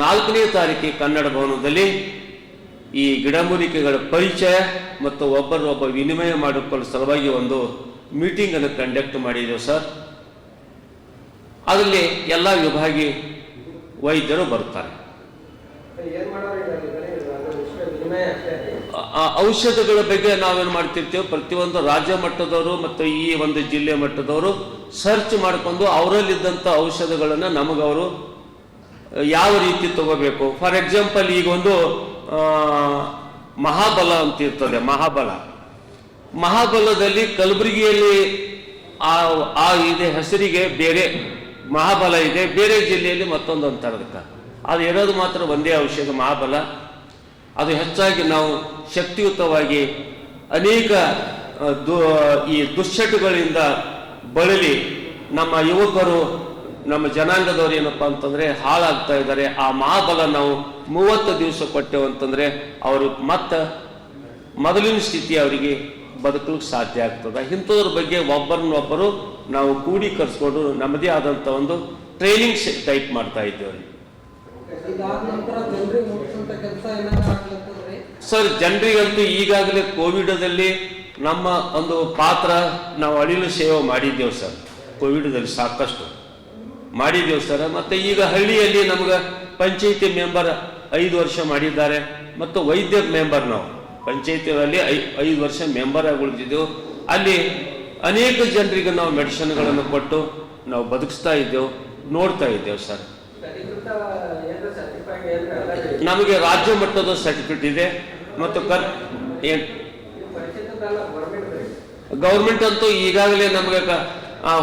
S9: 4ನೇ ತಾರೀಕಿಗೆ ಕನ್ನಡ ಭವನದಲ್ಲಿ ಈ ಗಿಡಮೂಲಿಕೆಗಳ ಪರಿಚಯ ಮತ್ತು ಒಬ್ಬರೊಬ್ಬ ವಿನಿಮಯ ಮಾಡಿಕೊಳ್ಳೋ ಸಲುವಾಗಿ ಒಂದು ಮೀಟಿಂಗನ್ನು ಕಂಡಕ್ಟ್ ಮಾಡಿದ್ದೆವು ಸರ್. ಅದರಲ್ಲಿ ಎಲ್ಲ ವಿಭಾಗೀಯ ವೈದ್ಯರು ಬರ್ತಾರೆ. ಔಷಧಗಳ ಬಗ್ಗೆ ನಾವೇನು ಮಾಡ್ತಿರ್ತೇವೆ, ಪ್ರತಿಯೊಂದು ರಾಜ್ಯ ಮಟ್ಟದವರು ಮತ್ತು ಈ ಒಂದು ಜಿಲ್ಲೆ ಮಟ್ಟದವರು ಸರ್ಚ್ ಮಾಡಿಕೊಂಡು ಅವರಲ್ಲಿದ್ದಂಥ ಔಷಧಗಳನ್ನು ನಮಗವರು ಯಾವ ರೀತಿ ತಗೋಬೇಕು. ಫಾರ್ ಎಕ್ಸಾಂಪಲ್, ಈಗ ಒಂದು ಮಹಾಬಲ ಅಂತ ಇರ್ತದೆ. ಮಹಾಬಲದಲ್ಲಿ ಕಲಬುರಗಿಯಲ್ಲಿ ಆ ಇದೆ ಹೆಸರಿಗೆ ಬೇರೆ ಮಹಾಬಲ ಇದೆ, ಬೇರೆ ಜಿಲ್ಲೆಯಲ್ಲಿ ಮತ್ತೊಂದು ಅಂತಾರೆ. ಅದಕ್ಕೆ ಅದು ಇರೋದು ಮಾತ್ರ ಒಂದೇ ಔಷಧ ಮಹಾಬಲ. ಅದು ಹೆಚ್ಚಾಗಿ ನಾವು ಶಕ್ತಿಯುತವಾಗಿ ಅನೇಕ ಈ ದುಶ್ಚಟಗಳಿಂದ ಬಳಲಿ ನಮ್ಮ ಯುವಕರು, ನಮ್ಮ ಜನಾಂಗದವರು ಏನಪ್ಪ ಅಂತಂದರೆ ಹಾಳಾಗ್ತಾ ಇದ್ದಾರೆ. ಆ ಮಹಾಬಲ ನಾವು 30 ದಿವಸ ಕೊಟ್ಟೆವು ಅಂತಂದರೆ ಅವರು ಮತ್ತೆ ಮೊದಲಿನ ಸ್ಥಿತಿ ಅವರಿಗೆ ಬದುಕಲಿಕ್ಕೆ ಸಾಧ್ಯ ಆಗ್ತದೆ. ಇಂಥದ್ರ ಬಗ್ಗೆ ಒಬ್ಬರನ್ನೊಬ್ಬರು ನಾವು ಕೂಡೀಕರಿಸ್ಕೊಂಡು ನಮ್ಮದೇ ಆದಂಥ ಒಂದು ಟ್ರೈನಿಂಗ್ ಟೈಪ್ ಮಾಡ್ತಾ ಇದ್ದೇವೆ. ಸರ್, ಜನರಿಗಂತೂ ಈಗಾಗಲೇ ಕೋವಿಡದಲ್ಲಿ ನಮ್ಮ ಒಂದು ಪಾತ್ರ ನಾವು ಅಳಿಲು ಸೇವೆ ಮಾಡಿದ್ದೇವೆ ಸರ್. ಕೋವಿಡದಲ್ಲಿ ಸಾಕಷ್ಟು ಮಾಡಿದ್ದೇವೆ ಸರ್. ಮತ್ತು ಈಗ ಹಳ್ಳಿಯಲ್ಲಿ ನಮ್ಗೆ ಪಂಚಾಯಿತಿ ಮೆಂಬರ್ 5 ವರ್ಷ ಮಾಡಿದ್ದಾರೆ ಮತ್ತು ವೈದ್ಯ ಮೆಂಬರ್ ನಾವು ಪಂಚಾಯಿತಿಯಲ್ಲಿ 5 ವರ್ಷ ಮೆಂಬರ್ ಆಗಿ ಉಳಿದಿದ್ದೆವು. ಅಲ್ಲಿ ಅನೇಕ ಜನರಿಗೆ ನಾವು ಮೆಡಿಸಿನ್ಗಳನ್ನು ಕೊಟ್ಟು ನಾವು ಬದುಕಿಸ್ತಾ ಇದ್ದೇವೆ, ನೋಡ್ತಾ ಇದ್ದೇವೆ ಸರ್. ನಮಗೆ ರಾಜ್ಯ ಮಟ್ಟದ ಸರ್ಟಿಫಿಕೇಟ್ ಇದೆ ಮತ್ತು ಗೌರ್ಮೆಂಟ್ ಅಂತೂ ಈಗಾಗಲೇ ನಮಗೆ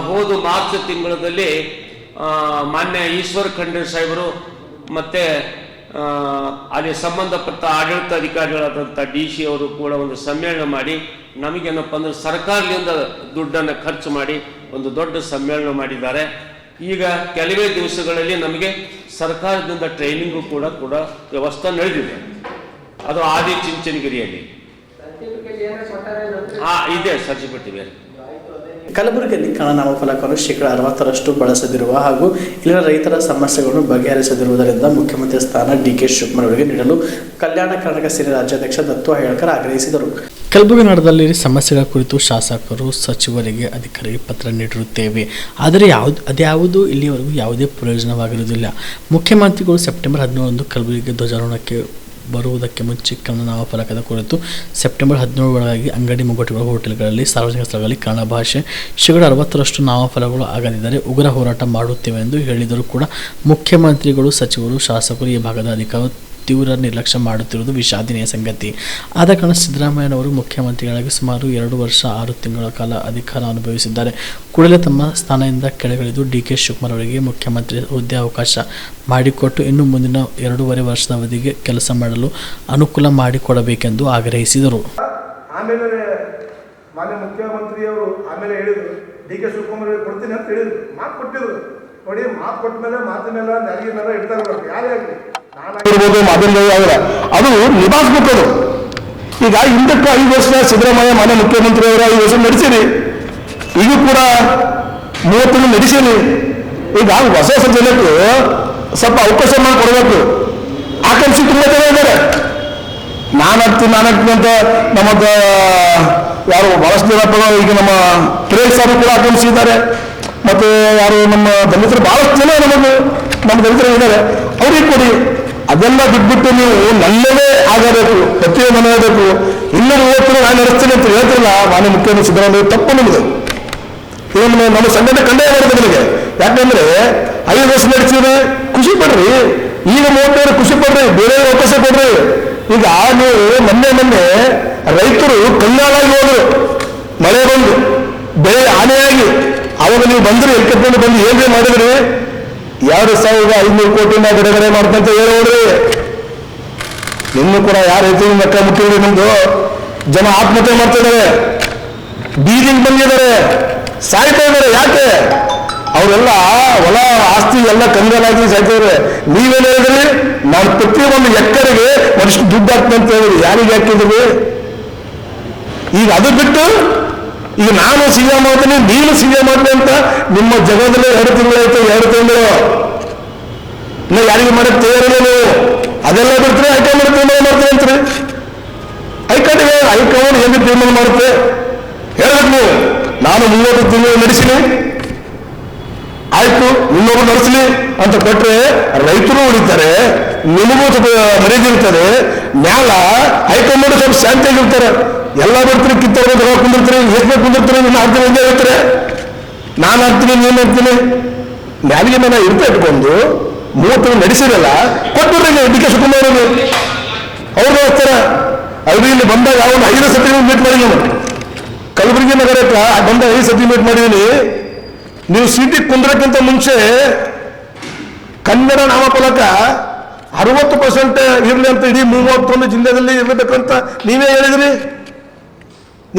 S9: ಹೋದ ಮಾರ್ಚ್ ತಿಂಗಳಲ್ಲಿ ಮಾನ್ಯ ಈಶ್ವರ್ ಖಂಡ್ರೆ ಸಾಹೇಬರು ಮತ್ತೆ ಅಲ್ಲಿ ಸಂಬಂಧಪಟ್ಟ ಆಡಳಿತಾಧಿಕಾರಿಗಳಾದಂಥ DC ಅವರು ಕೂಡ ಒಂದು ಸಮ್ಮೇಳನ ಮಾಡಿ ನಮಗೇನಪ್ಪ ಅಂದ್ರೆ ಸರ್ಕಾರದಿಂದ ದುಡ್ಡನ್ನು ಖರ್ಚು ಮಾಡಿ ಒಂದು ದೊಡ್ಡ ಸಮ್ಮೇಳನ ಮಾಡಿದ್ದಾರೆ. ಈಗ ಕೆಲವೇ ದಿವಸಗಳಲ್ಲಿ ನಮಗೆ ಸರ್ಕಾರದಿಂದ ಟ್ರೈನಿಂಗು ಕೂಡ ವ್ಯವಸ್ಥೆ ನಡೆದಿದೆ. ಅದು ಆದಿಚುಂಚನಗಿರಿಯಲ್ಲಿ ಇದೆ ಸರ್ಟಿಫಿಕೇಟ್ ಇದೆ.
S5: ಕಲಬುರಗಿಯಲ್ಲಿ ಕನ್ನಡ ಫಲಕವನ್ನು 60% ಬಳಸದಿರುವ ಹಾಗೂ ಇಲ್ಲಿನ ರೈತರ ಸಮಸ್ಯೆಗಳನ್ನು ಬಗೆಹರಿಸದಿರುವುದರಿಂದ ಮುಖ್ಯಮಂತ್ರಿ ಸ್ಥಾನ DK ಶಿವಕುಮಾರ್ ಅವರಿಗೆ ನೀಡಲು ಕಲ್ಯಾಣ ಕರ್ನಾಟಕ ಸೇನೆ ರಾಜ್ಯಾಧ್ಯಕ್ಷ ದತ್ತು ಹಯಳ್ಕರ್ ಆಗ್ರಹಿಸಿದರು.
S8: ಕಲಬುರಗಿ ನಗರದಲ್ಲಿ ಸಮಸ್ಯೆಗಳ ಕುರಿತು ಶಾಸಕರು ಸಚಿವರಿಗೆ ಅಧಿಕಾರಿಗೆ ಪತ್ರ ನೀಡಿರುತ್ತೇವೆ, ಆದರೆ ಅದ್ಯಾವುದು ಇಲ್ಲಿಯವರೆಗೂ ಯಾವುದೇ ಪ್ರಯೋಜನವಾಗಿರುವುದಿಲ್ಲ. ಮುಖ್ಯಮಂತ್ರಿಗಳು ಸೆಪ್ಟೆಂಬರ್ 17 ಕಲಬುರಗಿಗೆ ಧ್ವಜಾರೋಹಣಕ್ಕೆ ಬರುವುದಕ್ಕೆ ಮುಂಚೆ ಕನ್ನಡ ನಾಮಫಲಕದ ಕುರಿತು ಸೆಪ್ಟೆಂಬರ್ 17 ಒಳಗಾಗಿ ಅಂಗಡಿ ಮುಂಗಟ್ಟುಗಳು, ಹೋಟೆಲ್ಗಳಲ್ಲಿ, ಸಾರ್ವಜನಿಕ ಸ್ಥಳಗಳಲ್ಲಿ ಕನ್ನಡ ಭಾಷೆ 60% ನಾಮಫಲಕಗಳು ಆಗದಿದ್ದರೆ ಉಗ್ರ ಹೋರಾಟ ಮಾಡುತ್ತೇವೆ ಎಂದು ಹೇಳಿದರೂ ಕೂಡ ಮುಖ್ಯಮಂತ್ರಿಗಳು, ಸಚಿವರು, ಶಾಸಕರು ಈ ಭಾಗದ ಅಧಿಕಾರಿಗಳು ತೀವ್ರ ನಿರ್ಲಕ್ಷ್ಯ ಮಾಡುತ್ತಿರುವುದು ವಿಷಾದನೀಯ ಸಂಗತಿ. ಆದ ಕಾರಣ ಸಿದ್ದರಾಮಯ್ಯನವರು ಮುಖ್ಯಮಂತ್ರಿಗಳಾಗಿ ಸುಮಾರು 2 ವರ್ಷ 6 ತಿಂಗಳ ಕಾಲ ಅಧಿಕಾರ ಅನುಭವಿಸಿದ್ದಾರೆ. ಕೂಡಲೇ ತಮ್ಮ ಸ್ಥಾನದಿಂದ ಕೆಳಗಿಳಿದು DK ಶಿವಕುಮಾರ್ ಅವರಿಗೆ ಮುಖ್ಯಮಂತ್ರಿ ಹುದ್ದೆ ಅವಕಾಶ ಮಾಡಿಕೊಟ್ಟು ಇನ್ನು ಮುಂದಿನ 2.5 ವರ್ಷದ ಅವಧಿಗೆ ಕೆಲಸ ಮಾಡಲು ಅನುಕೂಲ ಮಾಡಿಕೊಡಬೇಕೆಂದು ಆಗ್ರಹಿಸಿದರು.
S10: ಆಮೇಲೆ ಮಾನ್ಯ ಮುಖ್ಯಮಂತ್ರಿಯವರು ಆಮೇಲೆ ಹೇಳಿದರು, DK ಶಿವಕುಮಾರ್ ಅವರಿಗೆ ಕೊಡ್ತೀನಿ ಅಂತ ಹೇಳಿದ್ರು, ಮಾತು ಕೊಟ್ಟಿದ್ರು. ನೋಡಿ, ಮಾತು ಕೊಟ್ಟ ಮೇಲೆ ಮಾತಿನ ಮೇಲೆ ಯಾರಿಗೆಲ್ಲ ಇಡ್ತಾ ಇರ್ಬೇಕು, ಯಾರೇ ಆಗಲಿ ನಾನಾಗಿರ್ಬೋದು, ಮಾಧ್ಯಮದವರು ಅವರ ಅದು ನಿಭಾಯಿಸ್ಬೇಕು. ಈಗ ಹಿಂದಕ್ಕೆ 5 ವರ್ಷ ಸಿದ್ದರಾಮಯ್ಯ ಮಾನ್ಯ ಮುಖ್ಯಮಂತ್ರಿ ಅವರು 5 ವರ್ಷ ನಡೆಸಿರಿ, ಈಗ ಕೂಡ 30 ನಡೆಸಿರಿ. ಈಗ ಹೊಸ ಜನಕ್ಕೆ ಸ್ವಲ್ಪ ಅವಕಾಶ ಮಾಡಿ ಕೊಡಬೇಕು. ಆಕಾಂಕ್ಷಿ ತುಂಬ ಜನ ಇದ್ದಾರೆ. ನಾನಾಗ್ತೀನಿ ಅಂತ ನಮ್ಮ ಯಾರು ಬಹಳಷ್ಟು ಜನ, ಈಗ ನಮ್ಮ ಪ್ರೇಮ್ ಸಾರು ಕೂಡ ಆಕಾಂಕ್ಷಿ ಇದ್ದಾರೆ. ಮತ್ತು ಯಾರು ನಮ್ಮ ದಲಿತರು ಬಹಳಷ್ಟು ಜನ ನಮ್ಮ ದಲಿತರು ಇದ್ದಾರೆ, ಅವ್ರಿಗೆ ಕೊಡಿ. ಅದೆಲ್ಲ ಬಿಟ್ಬಿಟ್ಟು ನೀವು ನನ್ನದೇ ಆಗಬೇಕು, ಪ್ರತಿಯೊಂದು ಮನೆಯಬೇಕು, ಇನ್ನೂರು ಇವತ್ತು ನಾನು ನಡೆಸ್ತೀನಿ ಅಂತ ಹೇಳ್ತಿರಲ್ಲ ಮಾನ್ಯ ಮುಖ್ಯಮಂತ್ರಿ ಸಿದ್ದರಾಮಯ್ಯ, ತಪ್ಪು ನಿಮ್ಮದು. ಇದನ್ನು ನಮ್ಮ ಸಂಘಟನೆ ಕಂಡೇ ಬರುತ್ತೆ ನಿಮಗೆ. ಯಾಕಂದ್ರೆ 5 ವರ್ಷ ನಡೆಸಿದ್ರೆ ಖುಷಿ ಪಡ್ರಿ, ಈಗ 30 ಖುಷಿ ಪಡ್ರಿ, ಬೇರೆ ಅವಕಾಶ ಕೊಡ್ರಿ. ಈಗ ನೀವು ಮೊನ್ನೆ ರೈತರು ಕಣ್ಣಾಳಾಗಿ ಹೋದ್ರು, ಮಳೆ ಬಂದು ಬೆಳೆ ಹಾನಿಯಾಗಿ, ಅವಾಗ ನೀವು ಬಂದ್ರಿ, ಎಲ್ಕತ್ಕೊಂಡು ಬಂದು ಏನ್ರಿ ಮಾಡಿದ್ರಿ? 2,500 ಕೋಟಿಯಿಂದ ಬಿಡುಗಡೆ ಮಾಡ್ತಂತ ಹೇಳೋಡ್ರಿ. ನಿನ್ನೂ ಕೂಡ ಯಾರು ರೈತರು ಲೆಕ್ಕ ಮುಟ್ಟಿದ್ರಿ? ನಿಮ್ದು ಜನ ಆತ್ಮಹತ್ಯೆ ಮಾಡ್ತಿದ್ದಾರೆ, ಬೀದಿಗೆ ಬಂದಿದ್ದಾರೆ, ಸಾಯ್ತಾ ಇದ್ದಾರೆ. ಯಾಕೆ? ಅವರೆಲ್ಲ ಹೊಲ ಆಸ್ತಿ ಎಲ್ಲ ಕಂಗಾಲಾಗಿ ಸಾಯ್ತಿದ್ದಾರೆ. ನೀವೇನು ಹೇಳಿದ್ರಿ? ನಾನು ಪ್ರತಿಯೊಂದು ಎಕರೆಗೆ ಒಂದಿಷ್ಟು ದುಡ್ಡು ಹಾಕ್ತೀನಿ ಅಂತ ಹೇಳಿದ್ರಿ. ಯಾರಿಗೆ ಹಾಕಿದ್ರಿ? ಈಗ ಅದು ಬಿಟ್ಟು ಈಗ ನಾನು ಸಿಎಂ ಮಾಡ್ತೀನಿ, ನೀನು ಸಿಎಂ ಮಾಡ್ತೀನಿ ಅಂತ ನಿಮ್ಮ ಜಗದಲ್ಲಿ 2 ತಿಂಗಳಾಯ್ತು. 2 ತಿಂಗಳು ಇನ್ನು ಯಾರಿಗೆ ಮಾಡಕ್ಕೆ ತಯಾರಿಲ್ಲ ನೀವು. ಅದೆಲ್ಲ ಬಿಡ್ತೀರಿ, ಹೈಕಮಾಂಡ್ ತೀರ್ಮಾನ ಮಾಡ್ತೀರಿ ಅಂತೀರಿ. ಹೈಕಮಾಂಡ್ ಏನು ತೀರ್ಮಾನ ಮಾಡುತ್ತೆ ಹೇಳ್ಬೇಕು ನೀವು. ನಾನು 30 ತಿಂಗಳು ನಡೆಸಿನಿ, ಆಯ್ತು ಇನ್ನೊಬ್ರು ನಡೆಸಲಿ ಅಂತ ಕೊಟ್ರೆ ರೈತರು ಉಳಿತಾರೆ, ನಿಮಗೂ ಸ್ವಲ್ಪ ಮರ್ಯಾದಿರ್ತಾರೆ, ಮ್ಯಾಲ ಹೈಕಮಾಂಡ್ ಸ್ವಲ್ಪ ಶಾಂತಿಯಾಗಿರ್ತಾರೆ. ಎಲ್ಲ ಬರ್ತೀರಿ, ಕಿತ್ತವ್ರು ಕುಂದಿರ್ತೀರಿ, ಎಷ್ಟು ಕುಂದಿರ್ತೀರಿ, ನೀನು ಆಗ್ತೀನಿ ಹಿಂಗೆ ಹೇಳ್ತಾರೆ. ನಾನು ಆಗ್ತೀನಿ, ನೀನು ಆಗ್ತೀನಿ, ಮ್ಯಾಲಿಗೆ ನಾನು ಇರ್ತಾ ಇಟ್ಕೊಂಡು 30 ನಡೆಸಿರಲ್ಲ, ಕೊಟ್ಬಿಡ್ರಿ DK ಶಿವಕುಮಾರ್ ಅವರು. ಅವ್ರು ಹೋಗ್ತಾರೆ. ಅವ್ರು ಇಲ್ಲಿ ಬಂದಾಗ ಅವನು 5 ಸತಿ ಮೀಟ್ ಮಾಡಿ, ನಾನು ಕಲಬುರಗಿ ನಗರಕ್ಕೆ ಬಂದಾಗ 5 ಸತಿ ಮೀಟ್ ಮಾಡಿದ್ದೀನಿ. ನೀವು ಸೀಟಿಗೆ ಕುಂದ್ರಕ್ಕಿಂತ ಮುಂಚೆ ಕನ್ನಡ ನಾಮಫಲಕ 60% ಇರಲಿ ಅಂತ ಇಡೀ 31 ಜಿಲ್ಲೆಯಲ್ಲಿ ಇರಬೇಕಂತ ನೀವೇ ಹೇಳಿದ್ರಿ.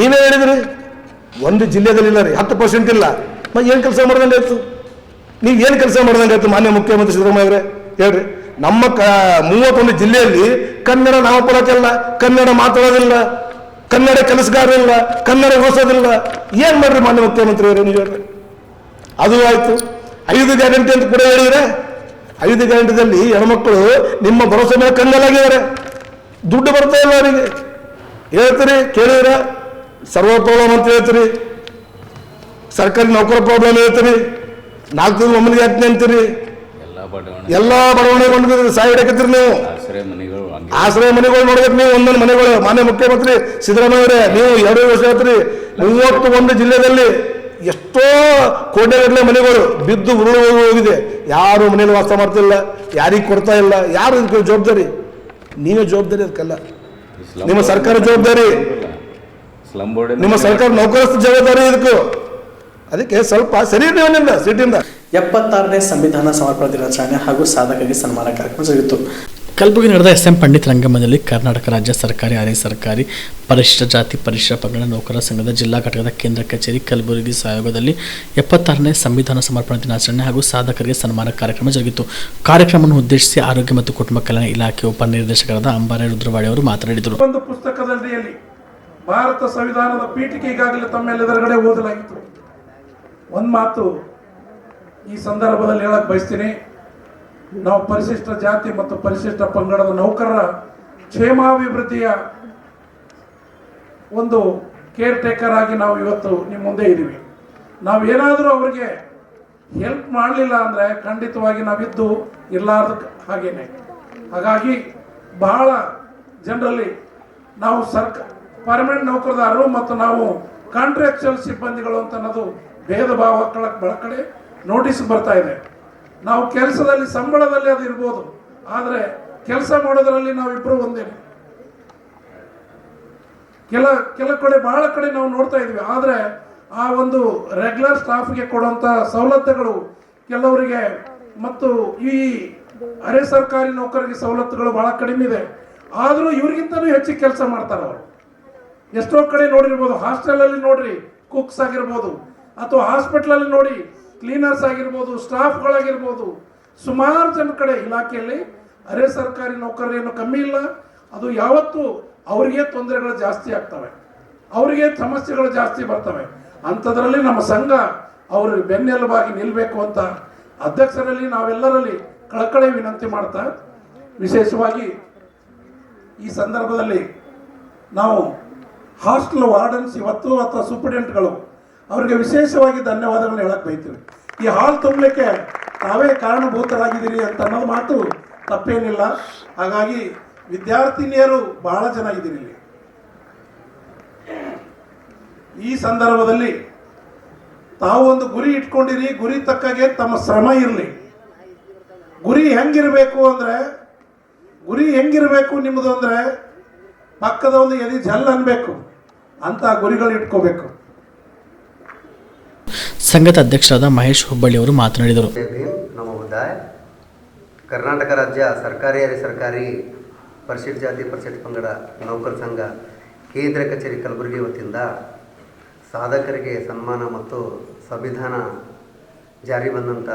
S10: ಒಂದು ಜಿಲ್ಲೆಯಲ್ಲಿ ಇಲ್ಲ ರೀ, 10% ಇಲ್ಲ. ಏನು ಕೆಲಸ ಮಾಡ್ದಂಗೆ ಆಯ್ತು? ನೀವು ಏನು ಕೆಲಸ ಮಾಡ್ದಂಗೆ ಆಯ್ತು ಮಾನ್ಯ ಮುಖ್ಯಮಂತ್ರಿ ಸಿದ್ದರಾಮಯ್ಯ ಅವರೇ? ಹೇಳ್ರಿ. ನಮ್ಮ 31 ಜಿಲ್ಲೆಯಲ್ಲಿ ಕನ್ನಡ ನಾಮಫಲಕ ಇಲ್ಲ, ಕನ್ನಡ ಮಾತಾಡೋದಿಲ್ಲ, ಕನ್ನಡ ಕೆಲಸಗಾರರಿಲ್ಲ, ಕನ್ನಡ ಉಳಿಸೋದಿಲ್ಲ. ಏನು ಮಾಡ್ರಿ ಮಾನ್ಯ ಮುಖ್ಯಮಂತ್ರಿ ಅವರೇ, ನೀವು ಹೇಳ್ರಿ. ಅದು ಆಯ್ತು. 5 ಗ್ಯಾರಂಟಿ ಅಂತ ಕೂಡ ಹೇಳಿದ್ರೆ, 5 ಗ್ಯಾರಂಟಿದಲ್ಲಿ ಹೆಣ್ಮಕ್ಳು ನಿಮ್ಮ ಭರವಸೆ ಮೇಲೆ ಕಣ್ಣಲಾಗಿದ್ದಾರೆ. ದುಡ್ಡು ಬರ್ತಾ ಇಲ್ಲ ಅವರಿಗೆ. ಹೇಳ್ತೀರಿ, ಕೇಳಿದ್ರ ಸರ್ವ ಪ್ರಾಬ್ಲಮ್ ಅಂತ ಹೇಳ್ತೀರಿ, ಸರ್ಕಾರಿ ನೌಕರ ಪ್ರಾಬ್ಲಮ್ ಹೇಳ್ತೀರಿ, 4 ತಿಂಗಳು ಒಮ್ಮಲಿಗೆ ಹಾಕ್ತೀನಿ ಅಂತೀರಿ. ಎಲ್ಲ ಬಡವಣೆಗೊಂಡಿದ್ದೀರಿ, ಸಾಯಿಡಕತ್ತೀರಿ ನೀವು. ಆಶ್ರಯ ಮನೆಗಳು ನೋಡ್ಬೇಕು ನೀವು, ಒಂದೊಂದು ಮನೆಗಳು. ಮಾನ್ಯ ಮುಖ್ಯಮಂತ್ರಿ ಸಿದ್ದರಾಮಯ್ಯ ಅವರೇ, ನೀವು 2 ವರ್ಷ ಹೇಳ್ತೀರಿ, 31 ಜಿಲ್ಲೆಯಲ್ಲಿ ಎಷ್ಟೋ ಕೋಟೆಗಟ್ಟಲೆ ಮನೆಗಳು ಬಿದ್ದು ಉರುಳು ಹೋಗಿದೆ. ಯಾರು ಮನೆಯಲ್ಲಿ ವಾಸ ಮಾಡ್ತಿಲ್ಲ, ಯಾರಿಗೆ ಕೊಡ್ತಾ ಇಲ್ಲ. ಯಾರು ಇದಕ್ಕೆ ಜವಾಬ್ದಾರಿ? ನೀವೇ ಜವಾಬ್ದಾರಿ. ಅದಕ್ಕೆಲ್ಲ ನಿಮ್ಮ ಸರ್ಕಾರ ಜವಾಬ್ದಾರಿ, ನಿಮ್ಮ ಸರ್ಕಾರ ನೌಕರಸ್ಥ ಜವಾಬ್ದಾರಿ ಇದಕ್ಕೂ. ಅದಕ್ಕೆ ಸ್ವಲ್ಪ ಸರಿ ಇರಲಿಲ್ಲ ಸೀಟಿಂದ.
S5: 76ನೇ ಸಂವಿಧಾನ ಸಮರ್ಪಣಾ ದಿನಾಚರಣೆ ಹಾಗೂ ಸಾಧಕರಿಗೆ ಸನ್ಮಾನ ಕಾರ್ಯಕ್ರಮ ಜರುಗಿತು.
S8: ಕಲಬುರಗಿ ನಡೆದ SM ಪಂಡಿತ್ ರಂಗಮಂದಿರದಲ್ಲಿ ಕರ್ನಾಟಕ ರಾಜ್ಯ ಸರ್ಕಾರಿ, ಅರೆ ಸರ್ಕಾರಿ, ಪರಿಶಿಷ್ಟ ಜಾತಿ, ಪರಿಶಿಷ್ಟ ಪಂಗಡ ನೌಕರರ ಸಂಘದ ಜಿಲ್ಲಾ ಘಟಕದ ಕೇಂದ್ರ ಕಚೇರಿ ಕಲಬುರಗಿ ಸಹಯೋಗದಲ್ಲಿ 76ನೇ ಸಂವಿಧಾನ ಸಮರ್ಪಣಾ ದಿನಾಚರಣೆ ಹಾಗೂ ಸಾಧಕರಿಗೆ ಸನ್ಮಾನ ಕಾರ್ಯಕ್ರಮ ಜರುಗಿತು. ಕಾರ್ಯಕ್ರಮವನ್ನು ಉದ್ದೇಶಿಸಿ ಆರೋಗ್ಯ ಮತ್ತು ಕುಟುಂಬ ಕಲ್ಯಾಣ ಇಲಾಖೆ ಉಪನಿರ್ದೇಶಕರಾದ ಅಂಬಾರೆ ರುದ್ರವಾಡಿ ಅವರು ಮಾತನಾಡಿದರು.
S10: ಒಂದು ಪುಸ್ತಕದಲ್ಲಿ ಭಾರತ ಸಂವಿಧಾನದ ಪೀಠಿಕೆ ಈಗಾಗಲೇ ತಮ್ಮೆಲ್ಲದರಗಡೆ ಓದಲಾಗಿತ್ತು. ಒಂದು ಮಾತು ಈ ಸಂದರ್ಭದಲ್ಲಿ ಹೇಳಕ್ ಬಯಸ್ತೀನಿ. ನಾವು ಪರಿಶಿಷ್ಟ ಜಾತಿ ಮತ್ತು ಪರಿಶಿಷ್ಟ ಪಂಗಡದ ನೌಕರರ ಕ್ಷೇಮಾಭಿವೃದ್ಧಿಯ ಒಂದು ಕೇರ್ ಟೇಕರ್ ಆಗಿ ನಾವು ಇವತ್ತು ನಿಮ್ಮ ಮುಂದೆ ಇದ್ದೀವಿ. ನಾವು ಏನಾದರೂ ಅವರಿಗೆ ಹೆಲ್ಪ್ ಮಾಡಲಿಲ್ಲ ಅಂದರೆ ಖಂಡಿತವಾಗಿ ನಾವಿದ್ದು ಇರಲಾರ್ದು ಹಾಗೇನೆ. ಹಾಗಾಗಿ ಬಹಳ ಜನರಲ್ಲಿ ನಾವು ಪರ್ಮನೆಂಟ್ ನೌಕರದಾರರು ಮತ್ತು ನಾವು ಕಾಂಟ್ರಾಕ್ಚುಯಲ್ ಸಿಬ್ಬಂದಿಗಳು ಅಂತ ಅನ್ನೋದು ಭೇದ ಭಾವ ಕಡೆ ನೋಟಿಸ್ ಬರ್ತಾ ಇದೆ. ನಾವು ಕೆಲಸದಲ್ಲಿ ಸಂಬಳದಲ್ಲಿ ಅದು ಇರ್ಬೋದು, ಆದರೆ ಕೆಲಸ ಮಾಡೋದರಲ್ಲಿ ನಾವಿಬ್ಬರು ಒಂದೇ. ಕೆಲ ಕಡೆ ಬಹಳ ಕಡೆ ನಾವು ನೋಡ್ತಾ ಇದ್ವಿ, ಆದರೆ ಆ ಒಂದು ರೆಗ್ಯುಲರ್ ಸ್ಟಾಫ್ಗೆ ಕೊಡುವಂಥ ಸವಲತ್ತುಗಳು ಕೆಲವರಿಗೆ ಮತ್ತು ಈ ಅರೆ ಸರ್ಕಾರಿ ನೌಕರರಿಗೆ ಸವಲತ್ತುಗಳು ಬಹಳ ಕಡಿಮೆ ಇದೆ. ಆದರೂ ಇವ್ರಿಗಿಂತನೂ ಹೆಚ್ಚಿಗೆ ಕೆಲಸ ಮಾಡ್ತಾರೆ ಅವರು. ಎಷ್ಟೋ ಕಡೆ ನೋಡಿರ್ಬೋದು, ಹಾಸ್ಟೆಲಲ್ಲಿ ನೋಡ್ರಿ ಕುಕ್ಸ್ ಆಗಿರ್ಬೋದು, ಅಥವಾ ಹಾಸ್ಪಿಟ್ಲಲ್ಲಿ ನೋಡಿ ಕ್ಲೀನರ್ಸ್ ಆಗಿರ್ಬೋದು, ಸ್ಟಾಫ್ಗಳಾಗಿರ್ಬೋದು, ಸುಮಾರು ಜನ ಕಡೆ ಇಲಾಖೆಯಲ್ಲಿ ಅರೆ ಸರ್ಕಾರಿ ನೌಕರರೇನು ಕಮ್ಮಿ ಇಲ್ಲ. ಅದು ಯಾವತ್ತೂ ಅವರಿಗೆ ತೊಂದರೆಗಳು ಜಾಸ್ತಿ ಆಗ್ತವೆ, ಅವರಿಗೆ ಸಮಸ್ಯೆಗಳು ಜಾಸ್ತಿ ಬರ್ತವೆ. ಅಂಥದ್ರಲ್ಲಿ ನಮ್ಮ ಸಂಘ ಅವರು ಬೆನ್ನೆಲುಬಾಗಿ ನಿಲ್ಲಬೇಕು ಅಂತ ಅಧ್ಯಕ್ಷರಲ್ಲಿ ನಾವೆಲ್ಲರಲ್ಲಿ ಕಳಕಳಿ ವಿನಂತಿ ಮಾಡ್ತಾ, ವಿಶೇಷವಾಗಿ ಈ ಸಂದರ್ಭದಲ್ಲಿ ನಾವು ಹಾಸ್ಟೆಲ್ ವಾರ್ಡನ್ಸ್ ಇವತ್ತು ಅಥವಾ ಸೂಪರಿಂಟೆಂಟ್ಗಳು ಅವರಿಗೆ ವಿಶೇಷವಾಗಿ ಧನ್ಯವಾದಗಳನ್ನ ಹೇಳಕ್ಕೆ ಬಯತೀವಿ. ಈ ಹಾಲ್ ತುಂಬಲಿಕ್ಕೆ ತಾವೇ ಕಾರಣಭೂತರಾಗಿದ್ದೀರಿ ಅಂತ ಅನ್ನೋದು ಮಾತು ತಪ್ಪೇನಿಲ್ಲ. ಹಾಗಾಗಿ ವಿದ್ಯಾರ್ಥಿನಿಯರು ಬಹಳ ಜನ ಇದ್ದೀರಿ ಇಲ್ಲಿ. ಈ ಸಂದರ್ಭದಲ್ಲಿ ತಾವು ಒಂದು ಗುರಿ ಇಟ್ಕೊಂಡಿರಿ, ಗುರಿ ತಕ್ಕಾಗೆ ತಮ್ಮ ಶ್ರಮ ಇರಲಿ. ಗುರಿ ಹೆಂಗಿರಬೇಕು ಅಂದರೆ, ಗುರಿ ಹೆಂಗಿರಬೇಕು ನಿಮ್ಮದು ಅಂದರೆ ಪಕ್ಕದ ಒಂದು ಎದೆ ಜಲ್ ಅನ್ಬೇಕು ಅಂತ ಗುರಿಗಳು ಇಟ್ಕೋಬೇಕು.
S8: ಸಂಘದ ಅಧ್ಯಕ್ಷರಾದ ಮಹೇಶ್ ಹುಬ್ಬಳ್ಳಿ ಅವರು ಮಾತನಾಡಿದರು.
S11: ನಮ್ಮ ಉದ್ದಾಯ ಕರ್ನಾಟಕ ರಾಜ್ಯ ಸರ್ಕಾರಿ ಅರೆ ಸರ್ಕಾರಿ ಪರಿಶಿಷ್ಟ ಜಾತಿ ಪರಿಶಿಷ್ಟ ಪಂಗಡ ನೌಕರ ಸಂಘ ಕೇಂದ್ರ ಕಚೇರಿ ಕಲಬುರಗಿ ವತಿಯಿಂದ ಸಾಧಕರಿಗೆ ಸನ್ಮಾನ ಮತ್ತು ಸಂವಿಧಾನ ಜಾರಿ ಬಂದಂಥ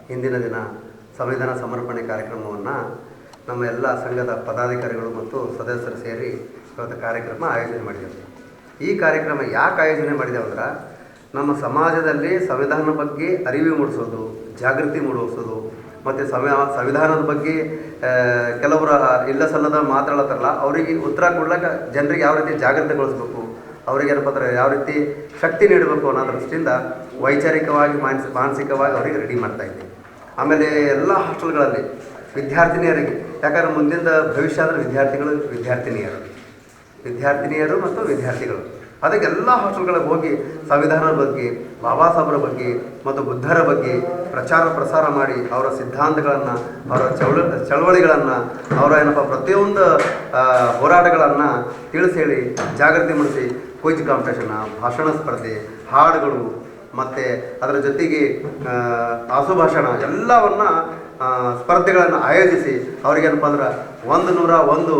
S11: ಹಿಂದಿನ ದಿನ ಸಂವಿಧಾನ ಸಮರ್ಪಣೆ ಕಾರ್ಯಕ್ರಮವನ್ನು ನಮ್ಮ ಎಲ್ಲ ಸಂಘದ ಪದಾಧಿಕಾರಿಗಳು ಮತ್ತು ಸದಸ್ಯರು ಸೇರಿ ಇವತ್ತು ಕಾರ್ಯಕ್ರಮ ಆಯೋಜನೆ ಮಾಡಿದ್ದೇವೆ. ಈ ಕಾರ್ಯಕ್ರಮ ಯಾಕೆ ಆಯೋಜನೆ ಮಾಡಿದ್ದೇವೆ ಅಂದ್ರೆ, ನಮ್ಮ ಸಮಾಜದಲ್ಲಿ ಸಂವಿಧಾನದ ಬಗ್ಗೆ ಅರಿವು ಮೂಡಿಸೋದು, ಜಾಗೃತಿ ಮೂಡಿಸೋದು, ಮತ್ತು ಸಂವಿಧಾನದ ಬಗ್ಗೆ ಕೆಲವರು ಇಲ್ಲ ಸಲ್ಲದ ಮಾತಾಡತ್ತಾರಲ್ಲ, ಅವರಿಗೆ ಉತ್ತರ ಕೊಡ್ಲಿಕ್ಕೆ ಜನರಿಗೆ ಯಾವ ರೀತಿ ಜಾಗೃತಿಗೊಳಿಸ್ಬೇಕು, ಅವರಿಗೆ ಏನಪ್ಪ ಅಂದರೆ ಯಾವ ರೀತಿ ಶಕ್ತಿ ನೀಡಬೇಕು ಅನ್ನೋ ದೃಷ್ಟಿಯಿಂದ ವೈಚಾರಿಕವಾಗಿ ಮಾನಸಿಕವಾಗಿ ಅವರಿಗೆ ರೆಡಿ ಮಾಡ್ತಾಯಿದ್ದೀವಿ. ಆಮೇಲೆ ಎಲ್ಲ ಹಾಸ್ಟೆಲ್ಗಳಲ್ಲಿ ವಿದ್ಯಾರ್ಥಿನಿಯರಿಗೆ, ಯಾಕಂದರೆ ಮುಂದಿನ ಭವಿಷ್ಯ ಅಂದರೆ ವಿದ್ಯಾರ್ಥಿನಿಯರು ಮತ್ತು ವಿದ್ಯಾರ್ಥಿಗಳು, ಅದಕ್ಕೆ ಎಲ್ಲ ಹಾಸ್ಟೆಲ್ಗಳಿಗೆ ಹೋಗಿ ಸಂವಿಧಾನದ ಬಗ್ಗೆ, ಬಾಬಾ ಸಾಹೇಬರ ಬಗ್ಗೆ ಮತ್ತು ಬುದ್ಧರ ಬಗ್ಗೆ ಪ್ರಸಾರ ಮಾಡಿ ಅವರ ಸಿದ್ಧಾಂತಗಳನ್ನು, ಅವರ ಚಳವಳಿಗಳನ್ನು, ಅವರ ಏನಪ್ಪ ಪ್ರತಿಯೊಂದು ಹೋರಾಟಗಳನ್ನು ತಿಳಿಸಿ ಜಾಗೃತಿ ಮೂಡಿಸಿ ಕ್ವಿಜ್ ಕಾಂಪಿಟೇಷನ್, ಭಾಷಣ ಸ್ಪರ್ಧೆ, ಹಾಡುಗಳು ಮತ್ತು ಅದರ ಜೊತೆಗೆ ಆಸುಭಾಷಣ ಎಲ್ಲವನ್ನು ಸ್ಪರ್ಧೆಗಳನ್ನು ಆಯೋಜಿಸಿ ಅವರಿಗೇನಪ್ಪ ಅಂದ್ರೆ 101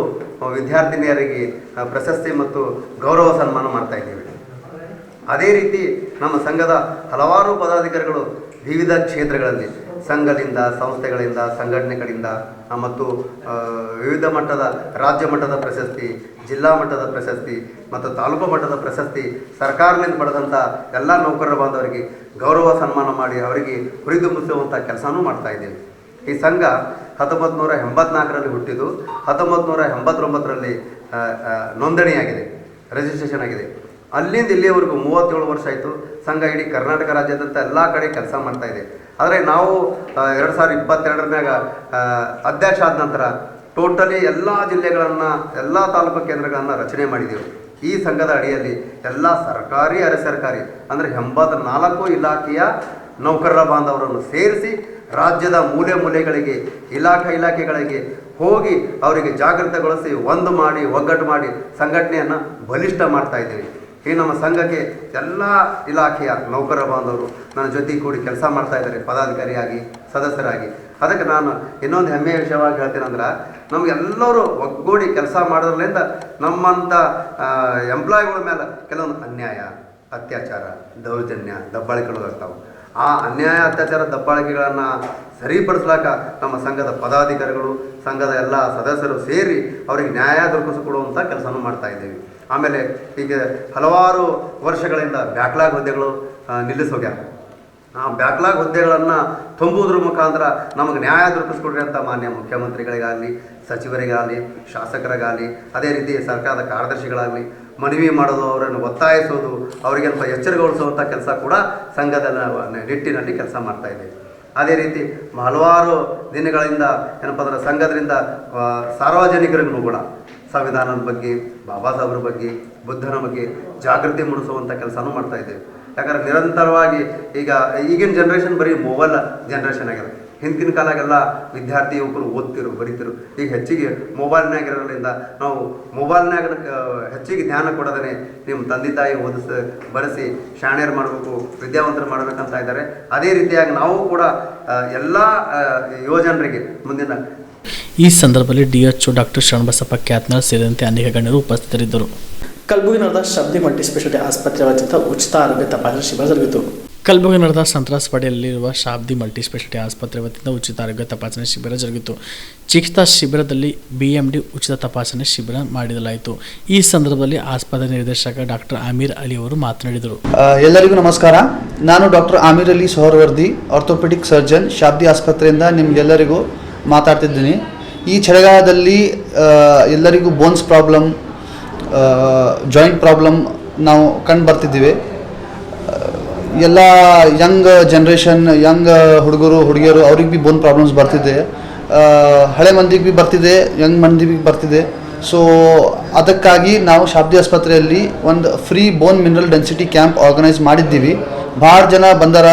S11: ವಿದ್ಯಾರ್ಥಿನಿಯರಿಗೆ ಪ್ರಶಸ್ತಿ ಮತ್ತು ಗೌರವ ಸನ್ಮಾನ ಮಾಡ್ತಾಯಿದ್ದೀವಿ. ಅದೇ ರೀತಿ ನಮ್ಮ ಸಂಘದ ಹಲವಾರು ಪದಾಧಿಕಾರಿಗಳು ವಿವಿಧ ಕ್ಷೇತ್ರಗಳಲ್ಲಿ ಸಂಘದಿಂದ, ಸಂಸ್ಥೆಗಳಿಂದ, ಸಂಘಟನೆಗಳಿಂದ ಮತ್ತು ವಿವಿಧ ಮಟ್ಟದ ರಾಜ್ಯ ಮಟ್ಟದ ಪ್ರಶಸ್ತಿ, ಜಿಲ್ಲಾ ಮಟ್ಟದ ಪ್ರಶಸ್ತಿ ಮತ್ತು ತಾಲೂಕು ಮಟ್ಟದ ಪ್ರಶಸ್ತಿ ಸರ್ಕಾರದಿಂದ ಪಡೆದಂಥ ಎಲ್ಲ ನೌಕರರ ಬಾಂಧವರಿಗೆ ಗೌರವ ಸನ್ಮಾನ ಮಾಡಿ ಅವರಿಗೆ ಹುರಿದುಂಬಿಸುವಂಥ ಕೆಲಸನೂ ಮಾಡ್ತಾಯಿದ್ದೇವೆ. ಈ ಸಂಘ 1984ರಲ್ಲಿ ಹುಟ್ಟಿದ್ದು 1989ರಲ್ಲಿ ನೋಂದಣಿಯಾಗಿದೆ, ರಿಜಿಸ್ಟ್ರೇಷನ್ ಆಗಿದೆ. ಅಲ್ಲಿಂದ ಇಲ್ಲಿಯವರೆಗೂ 37 ವರ್ಷ ಆಯಿತು. ಸಂಘ ಇಡೀ ಕರ್ನಾಟಕ ರಾಜ್ಯಾದ್ಯಂತ ಎಲ್ಲ ಕಡೆ ಕೆಲಸ ಮಾಡ್ತಾಯಿದೆ. ಆದರೆ ನಾವು 2022ರ ಅಧ್ಯಕ್ಷ ಆದ ನಂತರ ಟೋಟಲಿ ಎಲ್ಲ ಜಿಲ್ಲೆಗಳನ್ನು, ಎಲ್ಲ ತಾಲೂಕು ಕೇಂದ್ರಗಳನ್ನು ರಚನೆ ಮಾಡಿದೆವು. ಈ ಸಂಘದ ಅಡಿಯಲ್ಲಿ ಎಲ್ಲ ಸರ್ಕಾರಿ, ಅರೆ ಸರ್ಕಾರಿ ಅಂದರೆ 84 ಇಲಾಖೆಯ ನೌಕರರ ಬಾಂಧವರನ್ನು ಸೇರಿಸಿ ರಾಜ್ಯದ ಮೂಲೆ ಮೂಲೆಗಳಿಗೆ, ಇಲಾಖೆಗಳಿಗೆ ಹೋಗಿ ಅವರಿಗೆ ಜಾಗೃತಗೊಳಿಸಿ ಒಗ್ಗಟ್ಟು ಮಾಡಿ ಸಂಘಟನೆಯನ್ನು ಬಲಿಷ್ಠ ಮಾಡ್ತಾಯಿದ್ದೀವಿ. ಈ ನಮ್ಮ ಸಂಘಕ್ಕೆ ಎಲ್ಲ ಇಲಾಖೆಯ ನೌಕರರ ಬಾಂಧವರು ನನ್ನ ಜೊತೆಗೆ ಕೂಡಿ ಕೆಲಸ ಮಾಡ್ತಾಯಿದ್ದಾರೆ, ಪದಾಧಿಕಾರಿಯಾಗಿ, ಸದಸ್ಯರಾಗಿ. ಅದಕ್ಕೆ ನಾನು ಇನ್ನೊಂದು ಹೆಮ್ಮೆಯ ವಿಷಯವಾಗಿ ಹೇಳ್ತೀನಂದ್ರೆ, ನಮಗೆಲ್ಲರೂ ಒಗ್ಗೂಡಿ ಕೆಲಸ ಮಾಡೋದ್ರಿಂದ ನಮ್ಮಂಥ ಎಂಪ್ಲಾಯಿಗಳ ಮೇಲೆ ಕೆಲವೊಂದು ಅನ್ಯಾಯ, ಅತ್ಯಾಚಾರ, ದೌರ್ಜನ್ಯ, ದಬ್ಬಾಳಿಕೆಗಳು ಆಗ್ತಾವೆ. ಆ ಅನ್ಯಾಯ, ಅತ್ಯಾಚಾರ, ದಬ್ಬಾಳಿಕೆಗಳನ್ನು ಸರಿಪಡಿಸ್ಲಾಕ ನಮ್ಮ ಸಂಘದ ಪದಾಧಿಕಾರಿಗಳು, ಸಂಘದ ಎಲ್ಲ ಸದಸ್ಯರು ಸೇರಿ ಅವರಿಗೆ ನ್ಯಾಯ ದೊರಕಿಸಿಕೊಡುವಂಥ ಕೆಲಸನೂ ಮಾಡ್ತಾಯಿದ್ದೀವಿ. ಆಮೇಲೆ ಈಗ ಹಲವಾರು ವರ್ಷಗಳಿಂದ ಬ್ಯಾಕ್ಲಾಗ್ ಹುದ್ದೆಗಳು ನಿಲ್ಲಿಸೋಗ್ಯಾರ. ಬ್ಯಾಕ್ಲಾಗ್ ಹುದ್ದೆಗಳನ್ನು ತುಂಬುವುದ್ರ ಮುಖಾಂತರ ನಮಗೆ ನ್ಯಾಯ ದೊರಕಿಸ್ಕೊಡ್ರಿ ಅಂತ ಮಾನ್ಯ ಮುಖ್ಯಮಂತ್ರಿಗಳಿಗಾಗಲಿ, ಸಚಿವರಿಗಾಗಲಿ, ಶಾಸಕರಿಗಾಗಲಿ, ಅದೇ ರೀತಿ ಸರ್ಕಾರದ ಕಾರ್ಯದರ್ಶಿಗಳಾಗಲಿ ಮನವಿ ಮಾಡೋದು, ಅವರನ್ನು ಒತ್ತಾಯಿಸೋದು, ಅವರಿಗೆ ಎಚ್ಚರಗೊಳಿಸುವಂಥ ಕೆಲಸ ಕೂಡ ಸಂಘದ ನಿಟ್ಟಿನಲ್ಲಿ ಕೆಲಸ ಮಾಡ್ತಾ ಇದ್ದೇವೆ. ಅದೇ ರೀತಿ ಹಲವಾರು ದಿನಗಳಿಂದ ಏನಪ್ಪ ಅಂದ್ರೆ ಸಂಘದಿಂದ ಸಾರ್ವಜನಿಕರಿಗೂ ಕೂಡ ಸಂವಿಧಾನದ ಬಗ್ಗೆ, ಬಾಬಾ ಸಾಹೇಬ್ರ ಬಗ್ಗೆ, ಬುದ್ಧನ ಬಗ್ಗೆ ಜಾಗೃತಿ ಮೂಡಿಸುವಂಥ ಕೆಲಸನೂ ಮಾಡ್ತಾ ಇದ್ದೇವೆ. ಯಾಕಂದರೆ ನಿರಂತರವಾಗಿ ಈಗಿನ ಜನ್ರೇಷನ್ ಬರೀ ಮೊಬೈಲ್ ಜನ್ರೇಷನ್ ಆಗಿದೆ. ಹಿಂದಿನ ಕಾಲಾಗೆಲ್ಲ ವಿದ್ಯಾರ್ಥಿ ಯುವಕರು ಓದ್ತಿರು, ಬರೀತಿರು. ಈಗ ಹೆಚ್ಚಿಗೆ ಮೊಬೈಲ್ನಾಗಿರೋದ್ರಿಂದ ನಾವು ಮೊಬೈಲ್ನಾಗ ಹೆಚ್ಚಿಗೆ ಧ್ಯಾನ ಕೊಡೋದೇ ನಿಮ್ಮ ತಂದೆ ತಾಯಿ ಬರೆಸಿ ಶಾಣ್ಯರು ಮಾಡಬೇಕು, ವಿದ್ಯಾವಂತರು ಮಾಡಬೇಕಂತ ಇದ್ದಾರೆ. ಅದೇ ರೀತಿಯಾಗಿ ನಾವು ಕೂಡ ಎಲ್ಲ ಯುವಜನರಿಗೆ ಮುಂದಿನ
S8: ಈ ಸಂದರ್ಭದಲ್ಲಿ DHO ಡಾಕ್ಟರ್ ಶರಣಬಸಪ್ಪ ಕ್ಯಾತ್ನಾಳ್ ಸೇರಿದಂತೆ ಅನೇಕ ಗಣ್ಯರು ಉಪಸ್ಥಿತರಿದ್ದರು.
S5: ಕಲಬುರಗಿ ನಡೆದ ಶಬ್ದಿ ಮಲ್ಟಿಸ್ಪೆಷಾಲಿಟಿ ಆಸ್ಪತ್ರೆ ವತಿಯಿಂದ ಉಚಿತ ಆರೋಗ್ಯ ತಪಾಸಣೆ ಶಿಬಿರ ಜರುಗಿತು.
S8: ಕಲಬುರಗಿ ನಡೆದ ಸಂತ್ರಾಸವಾಡಿಯಲ್ಲಿರುವ ಶಾಬ್ದಿ ಮಲ್ಟಿಸ್ಪೆಷಾಲಿಟಿ ಆಸ್ಪತ್ರೆ ವತಿಯಿಂದ ಉಚಿತ ಆರೋಗ್ಯ ತಪಾಸಣೆ ಶಿಬಿರ ಜರುಗಿತು. ಚಿಕಿತ್ಸಾ ಶಿಬಿರದಲ್ಲಿ BMD ಉಚಿತ ತಪಾಸಣೆ ಶಿಬಿರ ಮಾಡಲಾಯಿತು. ಈ ಸಂದರ್ಭದಲ್ಲಿ ಆಸ್ಪತ್ರೆ ನಿರ್ದೇಶಕ ಡಾಕ್ಟರ್ ಆಮೀರ್ ಅಲಿ ಅವರು ಮಾತನಾಡಿದರು.
S12: ಎಲ್ಲರಿಗೂ ನಮಸ್ಕಾರ. ನಾನು doctor Aamir Ali Sohrawardi, orthopaedic surgeon, Shabadi ಆಸ್ಪತ್ರೆಯಿಂದ ನಿಮಗೆಲ್ಲರಿಗೂ ಮಾತಾಡ್ತಿದ್ದೀನಿ. ಈ ಚಳಿಗಾಲದಲ್ಲಿ ಎಲ್ಲರಿಗೂ ಬೋನ್ಸ್ ಪ್ರಾಬ್ಲಮ್, ಜಾಯಿಂಟ್ ಪ್ರಾಬ್ಲಮ್ ನಾವು ಕಂಡು ಬರ್ತಿದ್ದೀವಿ. ಎಲ್ಲ ಯಂಗ್ ಜನ್ರೇಷನ್, ಯಂಗ್ ಹುಡುಗಿಯರು ಅವ್ರಿಗೆ ಭೀ ಬೋನ್ ಪ್ರಾಬ್ಲಮ್ಸ್ ಬರ್ತಿದೆ. ಹಳೆ ಮಂದಿಗೆ ಭೀ ಬರ್ತಿದೆ, ಯಂಗ್ ಮಂದಿಗೆ ಭೀ ಬರ್ತಿದೆ. ಸೊ ಅದಕ್ಕಾಗಿ ನಾವು ಶಾಬ್ದಿ ಆಸ್ಪತ್ರೆಯಲ್ಲಿ ಒಂದು ಫ್ರೀ ಬೋನ್ ಮಿನರಲ್ ಡೆನ್ಸಿಟಿ ಕ್ಯಾಂಪ್ ಆರ್ಗನೈಸ್ ಮಾಡಿದ್ದೀವಿ. ಭಾಳ ಜನ ಬಂದಾರ,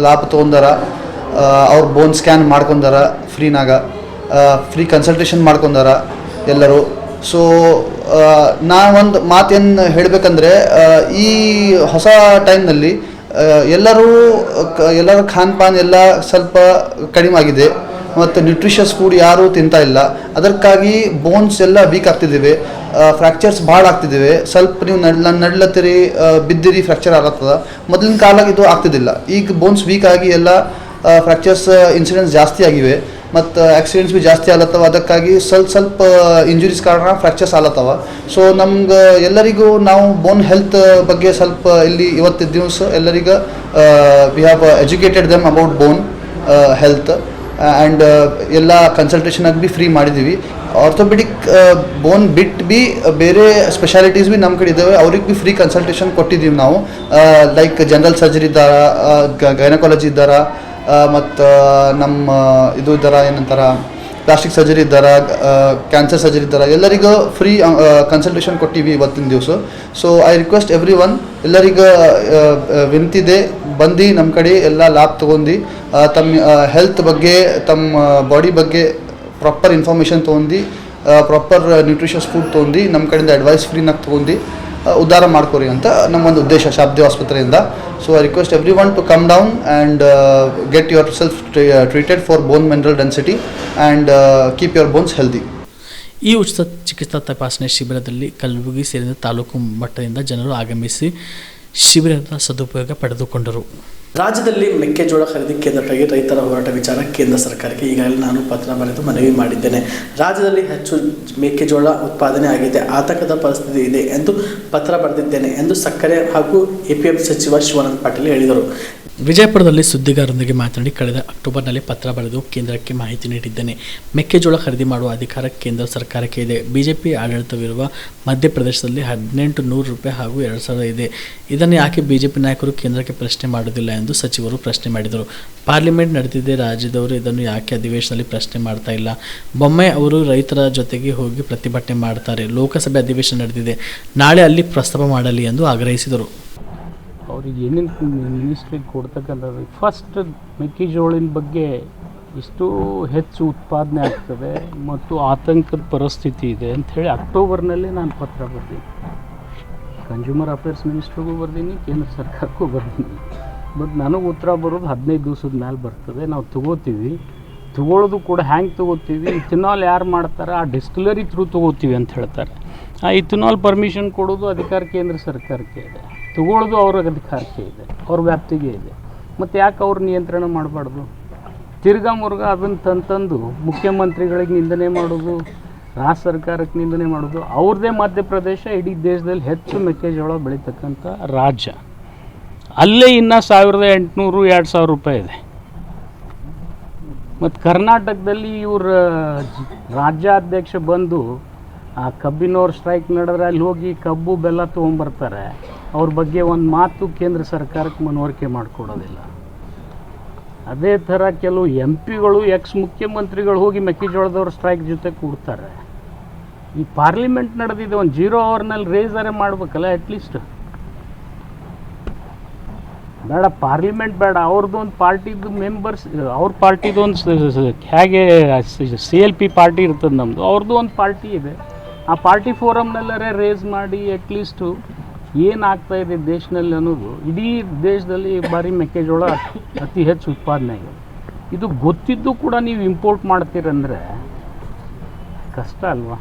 S12: ಲಾಭ ತೊಗೊಂಡಾರ, ಅವ್ರ ಬೋನ್ ಸ್ಕ್ಯಾನ್ ಮಾಡ್ಕೊಂಡಾರ, ಫ್ರೀ ಕನ್ಸಲ್ಟೇಷನ್ ಮಾಡ್ಕೊಂಡಾರ ಎಲ್ಲರೂ. ಸೊ ನಾವೊಂದು ಮಾತೇನು ಹೇಳಬೇಕಂದ್ರೆ, ಈ ಹೊಸ ಟೈಮ್ನಲ್ಲಿ ಎಲ್ಲರ ಖಾನ್ ಪಾನ್ ಎಲ್ಲ ಸ್ವಲ್ಪ ಕಡಿಮೆ ಆಗಿದೆ ಮತ್ತು ನ್ಯೂಟ್ರಿಷಸ್ ಫುಡ್ ಯಾರೂ ತಿಂತಾ ಇಲ್ಲ. ಅದಕ್ಕಾಗಿ ಬೋನ್ಸ್ ಎಲ್ಲ ವೀಕ್ ಆಗ್ತಿದ್ದೇವೆ, ಫ್ರ್ಯಾಕ್ಚರ್ಸ್ ಭಾಳ ಆಗ್ತಿದ್ದೇವೆ. ಸ್ವಲ್ಪ ನೀವು ನಡ್ಲತ್ತೀರಿ, ಬಿದ್ದಿರಿ, ಫ್ರ್ಯಾಕ್ಚರ್ ಆಗತ್ತದ. ಮೊದಲಿನ ಕಾಲಾಗ ಇದು ಆಗ್ತಿದ್ದಿಲ್ಲ. ಈಗ ಬೋನ್ಸ್ ವೀಕ್ ಆಗಿ ಎಲ್ಲ ಫ್ರ್ಯಾಕ್ಚರ್ಸ್ ಇನ್ಸಿಡೆಂಟ್ಸ್ ಜಾಸ್ತಿ ಆಗಿವೆ ಮತ್ತು ಆಕ್ಸಿಡೆಂಟ್ಸ್ ಭೀ ಜಾಸ್ತಿ ಆಲತ್ತವ. ಅದಕ್ಕಾಗಿ ಸ್ವಲ್ಪ ಇಂಜುರೀಸ್ ಕಾರಣ ಫ್ರ್ಯಾಕ್ಚರ್ಸ್ ಆಲತ್ತವ. ಸೊ ನಮ್ಗೆ ಎಲ್ಲರಿಗೂ ನಾವು ಬೋನ್ ಹೆಲ್ತ್ ಬಗ್ಗೆ ಸ್ವಲ್ಪ ಇಲ್ಲಿ ಇವತ್ತಿನ ದಿವಸ ಎಲ್ಲರಿಗೂ we have educated them about bone health and ಎಲ್ಲ ಕನ್ಸಲ್ಟೇಷನಾಗಿ ಭೀ ಫ್ರೀ ಮಾಡಿದ್ದೀವಿ. ಆರ್ಥೋಪೆಡಿಕ್ ಬೋನ್ ಬಿಟ್ಟು ಭೀ ಬೇರೆ ಸ್ಪೆಷಾಲಿಟೀಸ್ ಭೀ ನಮ್ಮ ಕಡೆ ಇದ್ದಾವೆ, ಅವ್ರಿಗೆ ಭೀ ಫ್ರೀ ಕನ್ಸಲ್ಟೇಷನ್ ಕೊಟ್ಟಿದ್ದೀವಿ ನಾವು. ಲೈಕ್ ಜನರಲ್ ಸರ್ಜರಿ ಇದ್ದಾರ, ಗೈನಕಾಲಜಿ ಇದ್ದಾರ, ಮತ್ತು ನಮ್ಮ ಇದು ಇದ್ದಾರ, ಏನಂತಾರೆ ಪ್ಲಾಸ್ಟಿಕ್ ಸರ್ಜರಿ ಇದ್ದಾರ, ಕ್ಯಾನ್ಸರ್ ಸರ್ಜರಿ ಇದ್ದಾರ. ಎಲ್ಲರಿಗೂ ಫ್ರೀ ಕನ್ಸಲ್ಟೇಷನ್ ಕೊಟ್ಟಿವಿ ಇವತ್ತಿನ ದಿವಸ. So I request every one, ಎಲ್ಲರಿಗೂ ವಿನಂತಿದೆ, ಬಂದು ನಮ್ಮ ಕಡೆ ಎಲ್ಲ ಲಾಭ ತೊಗೊಂಡು ತಮ್ಮ ಹೆಲ್ತ್ ಬಗ್ಗೆ, ತಮ್ಮ ಬಾಡಿ ಬಗ್ಗೆ ಪ್ರಾಪರ್ ಇನ್ಫಾರ್ಮೇಷನ್ ತೊಗೊಂಡು, ಪ್ರಾಪರ್ ನ್ಯೂಟ್ರಿಷಸ್ ಫುಡ್ ತೊಗೊಂಡು, ನಮ್ಮ ಕಡೆಯಿಂದ ಅಡ್ವೈಸ್ ಫ್ರೀನಾಗಿ ತೊಗೊಂಡು ಉದ್ಧಾರ ಮಾಡ್ಕೊರಿ ಅಂತ ನಮ್ಮೊಂದು ಉದ್ದೇಶ ಶಾಬ್ದಿ ಆಸ್ಪತ್ರೆಯಿಂದ. So I request everyone to come down and get yourself treated for bone mineral density and keep your bones healthy.
S8: ಈ ಉಚಿತ ಚಿಕಿತ್ಸಾ ತಪಾಸಣೆ ಶಿಬಿರದಲ್ಲಿ ಕಲಬುರಗಿ ಸೇರಿದ ತಾಲೂಕು ಮಟ್ಟದಿಂದ ಜನರು ಆಗಮಿಸಿ ಶಿಬಿರದ ಸದುಪಯೋಗ ಪಡೆದುಕೊಂಡರು.
S5: ರಾಜ್ಯದಲ್ಲಿ ಮೆಕ್ಕೆಜೋಳ ಖರೀದಿ ಕೇಂದ್ರಕ್ಕಾಗಿ ರೈತರ ಹೋರಾಟ ವಿಚಾರ ಕೇಂದ್ರ ಸರ್ಕಾರಕ್ಕೆ ಈಗಾಗಲೇ ನಾನು ಪತ್ರ ಬರೆದು ಮನವಿ ಮಾಡಿದ್ದೇನೆ. ರಾಜ್ಯದಲ್ಲಿ ಹೆಚ್ಚು ಮೆಕ್ಕೆಜೋಳ ಉತ್ಪಾದನೆ ಆಗಿದೆ, ಆತಂಕದ ಪರಿಸ್ಥಿತಿ ಇದೆ ಎಂದು ಪತ್ರ ಬರೆದಿದ್ದೇನೆ ಎಂದು ಸಕ್ಕರೆ ಹಾಗೂ APMC ಸಚಿವ ಶಿವಾನಂದ ಪಾಟೀಲ್ ಹೇಳಿದರು.
S8: ವಿಜಯಪುರದಲ್ಲಿ ಸುದ್ದಿಗಾರರೊಂದಿಗೆ ಮಾತನಾಡಿ, ಕಳೆದ ಅಕ್ಟೋಬರ್ನಲ್ಲಿ ಪತ್ರ ಬರೆದು ಕೇಂದ್ರಕ್ಕೆ ಮಾಹಿತಿ ನೀಡಿದ್ದೇನೆ. ಮೆಕ್ಕೆಜೋಳ ಖರೀದಿ ಮಾಡುವ ಅಧಿಕಾರ ಕೇಂದ್ರ ಸರ್ಕಾರಕ್ಕೆ ಇದೆ. ಬಿಜೆಪಿ ಆಡಳಿತವಿರುವ ಮಧ್ಯಪ್ರದೇಶದಲ್ಲಿ 1800 ರೂಪಾಯಿ ಹಾಗೂ 2000 ಇದೆ. ಇದನ್ನು ಯಾಕೆ ಬಿಜೆಪಿ ನಾಯಕರು ಕೇಂದ್ರಕ್ಕೆ ಪ್ರಶ್ನೆ ಮಾಡುವುದಿಲ್ಲ ಎಂದು ಸಚಿವರು ಪ್ರಶ್ನೆ ಮಾಡಿದರು. ಪಾರ್ಲಿಮೆಂಟ್ ನಡೆದಿದೆ, ರಾಜ್ಯದವರು ಇದನ್ನು ಯಾಕೆ ಅಧಿವೇಶನದಲ್ಲಿ ಪ್ರಶ್ನೆ ಮಾಡ್ತಾ ಇಲ್ಲ? ಬೊಮ್ಮಾಯಿ ಅವರು ರೈತರ ಜೊತೆಗೆ ಹೋಗಿ ಪ್ರತಿಭಟನೆ ಮಾಡ್ತಾರೆ. ಲೋಕಸಭೆ ಅಧಿವೇಶನ ನಡೆದಿದೆ, ನಾಳೆ ಅಲ್ಲಿ ಪ್ರಸ್ತಾಪ ಮಾಡಲಿ ಎಂದು ಆಗ್ರಹಿಸಿದರು.
S7: ಅವ್ರಿಗೆ ಏನೇನು ಮಿನಿಸ್ಟ್ರಿಗೆ ಕೊಡ್ತಕ್ಕಂಥದ್ದು, ಫಸ್ಟ್ ಮೆಕ್ಕೆಜೋಳಿನ ಬಗ್ಗೆ ಇಷ್ಟು ಹೆಚ್ಚು ಉತ್ಪಾದನೆ ಆಗ್ತದೆ ಮತ್ತು ಆತಂಕದ ಪರಿಸ್ಥಿತಿ ಇದೆ ಅಂಥೇಳಿ ಅಕ್ಟೋಬರ್ನಲ್ಲಿ ನಾನು ಪತ್ರ ಬರ್ತೀನಿ. ಕನ್ಸ್ಯೂಮರ್ ಅಫೇರ್ಸ್ ಮಿನಿಸ್ಟ್ರಿಗೂ ಬರ್ದೀನಿ, ಕೇಂದ್ರ ಸರ್ಕಾರಕ್ಕೂ ಬರ್ದೀನಿ. ಬಟ್ ನನಗೆ ಉತ್ತರ ಬರೋದು 15 ದಿವಸದ ಮೇಲೆ ಬರ್ತದೆ. ನಾವು ತೊಗೊಳ್ಳೋದು ಕೂಡ ಹ್ಯಾಂಗೆ ತೊಗೋತೀವಿ, ಇಥನಾಲ್ ಯಾರು ಮಾಡ್ತಾರೆ ಆ ಡಿಸ್ಟಿಲರಿ ಥ್ರೂ ತೊಗೋತೀವಿ ಅಂತ ಹೇಳ್ತಾರೆ. ಆ ಇಥನಾಲ್ ಪರ್ಮಿಷನ್ ಕೊಡೋದು ಅಧಿಕಾರ ಕೇಂದ್ರ ಸರ್ಕಾರಕ್ಕೆ ಇದೆ, ತೊಗೊಳ್ಳೋದು ಅವ್ರ ಅಧಿಕಾರಕ್ಕೆ ಇದೆ, ಅವ್ರ ವ್ಯಾಪ್ತಿಗೆ ಇದೆ. ಮತ್ತು ಯಾಕೆ ಅವ್ರು ನಿಯಂತ್ರಣ ಮಾಡಬಾರ್ದು? ತಿರ್ಗಾ ಅದನ್ನು ತಂದು ಮುಖ್ಯಮಂತ್ರಿಗಳಿಗೆ ನಿಂದನೆ ಮಾಡೋದು, ರಾಜ್ಯ ಸರ್ಕಾರಕ್ಕೆ ನಿಂದನೆ ಮಾಡೋದು. ಅವ್ರದ್ದೇ ಮಧ್ಯಪ್ರದೇಶ ಇಡೀ ದೇಶದಲ್ಲಿ ಹೆಚ್ಚು ಮೆಕ್ಕೆಜೋಳ ಬೆಳೀತಕ್ಕಂಥ ರಾಜ್ಯ.
S13: ಅಲ್ಲೇ ಇನ್ನೂ 1800-2000 ರೂಪಾಯಿ ಇದೆ. ಮತ್ತು ಕರ್ನಾಟಕದಲ್ಲಿ ಇವ್ರ ರಾಜ್ಯಾಧ್ಯಕ್ಷ ಬಂದು ಆ ಕಬ್ಬಿನವ್ರ ಸ್ಟ್ರೈಕ್ ನಡೆದ್ರೆ ಅಲ್ಲಿ ಹೋಗಿ ಕಬ್ಬು ಬೆಲ್ಲ ತೊಗೊಂಬರ್ತಾರೆ. ಅವ್ರ ಬಗ್ಗೆ ಒಂದು ಮಾತು ಕೇಂದ್ರ ಸರ್ಕಾರಕ್ಕೆ ಮನವರಿಕೆ ಮಾಡಿಕೊಡೋದಿಲ್ಲ. ಅದೇ ಥರ ಕೆಲವು MP ಗಳು ಎಕ್ಸ್ ಮುಖ್ಯಮಂತ್ರಿಗಳು ಹೋಗಿ ಮೆಕ್ಕೆಜೋಳದವ್ರ ಸ್ಟ್ರೈಕ್ ಜೊತೆ ಕೂಡ್ತಾರೆ. ಈ ಪಾರ್ಲಿಮೆಂಟ್ ನಡೆದಿದೆ, ಒಂದು 0 ಅವರ್ನಲ್ಲಿ ರೇಸರೇ ಮಾಡ್ಬೇಕಲ್ಲ ಅಟ್ಲೀಸ್ಟ್. ಬೇಡ ಪಾರ್ಲಿಮೆಂಟ್ ಬೇಡ, ಅವ್ರದ್ದು ಒಂದು ಪಾರ್ಟಿದು ಮೆಂಬರ್ಸ್, ಅವ್ರ ಪಾರ್ಟಿದು ಒಂದು ಹೇಗೆ CLP ಪಾರ್ಟಿ ಇರ್ತದೆ ನಮ್ಮದು, ಅವ್ರದ್ದು ಒಂದು ಪಾರ್ಟಿ ಇದೆ. ಆ ಪಾರ್ಟಿ ಫೋರಮ್ನಲ್ಲರೇ ರೇಸ್ ಮಾಡಿ ಅಟ್ಲೀಸ್ಟು ಏನಾಗ್ತಾ ಇದೆ ದೇಶದಲ್ಲಿ ಅನ್ನೋದು. ಇಡೀ ದೇಶದಲ್ಲಿ ಬಾರಿ ಮೆಕ್ಕೆಜೋಳ ಅತಿ ಹೆಚ್ಚು ಉತ್ಪಾದನೆ ಆಗಿದೆ. ಇದು ಗೊತ್ತಿದ್ದು ಕೂಡ ನೀವು ಇಂಪೋರ್ಟ್ ಮಾಡ್ತೀರಂದರೆ ಕಷ್ಟ ಅಲ್ವಾ?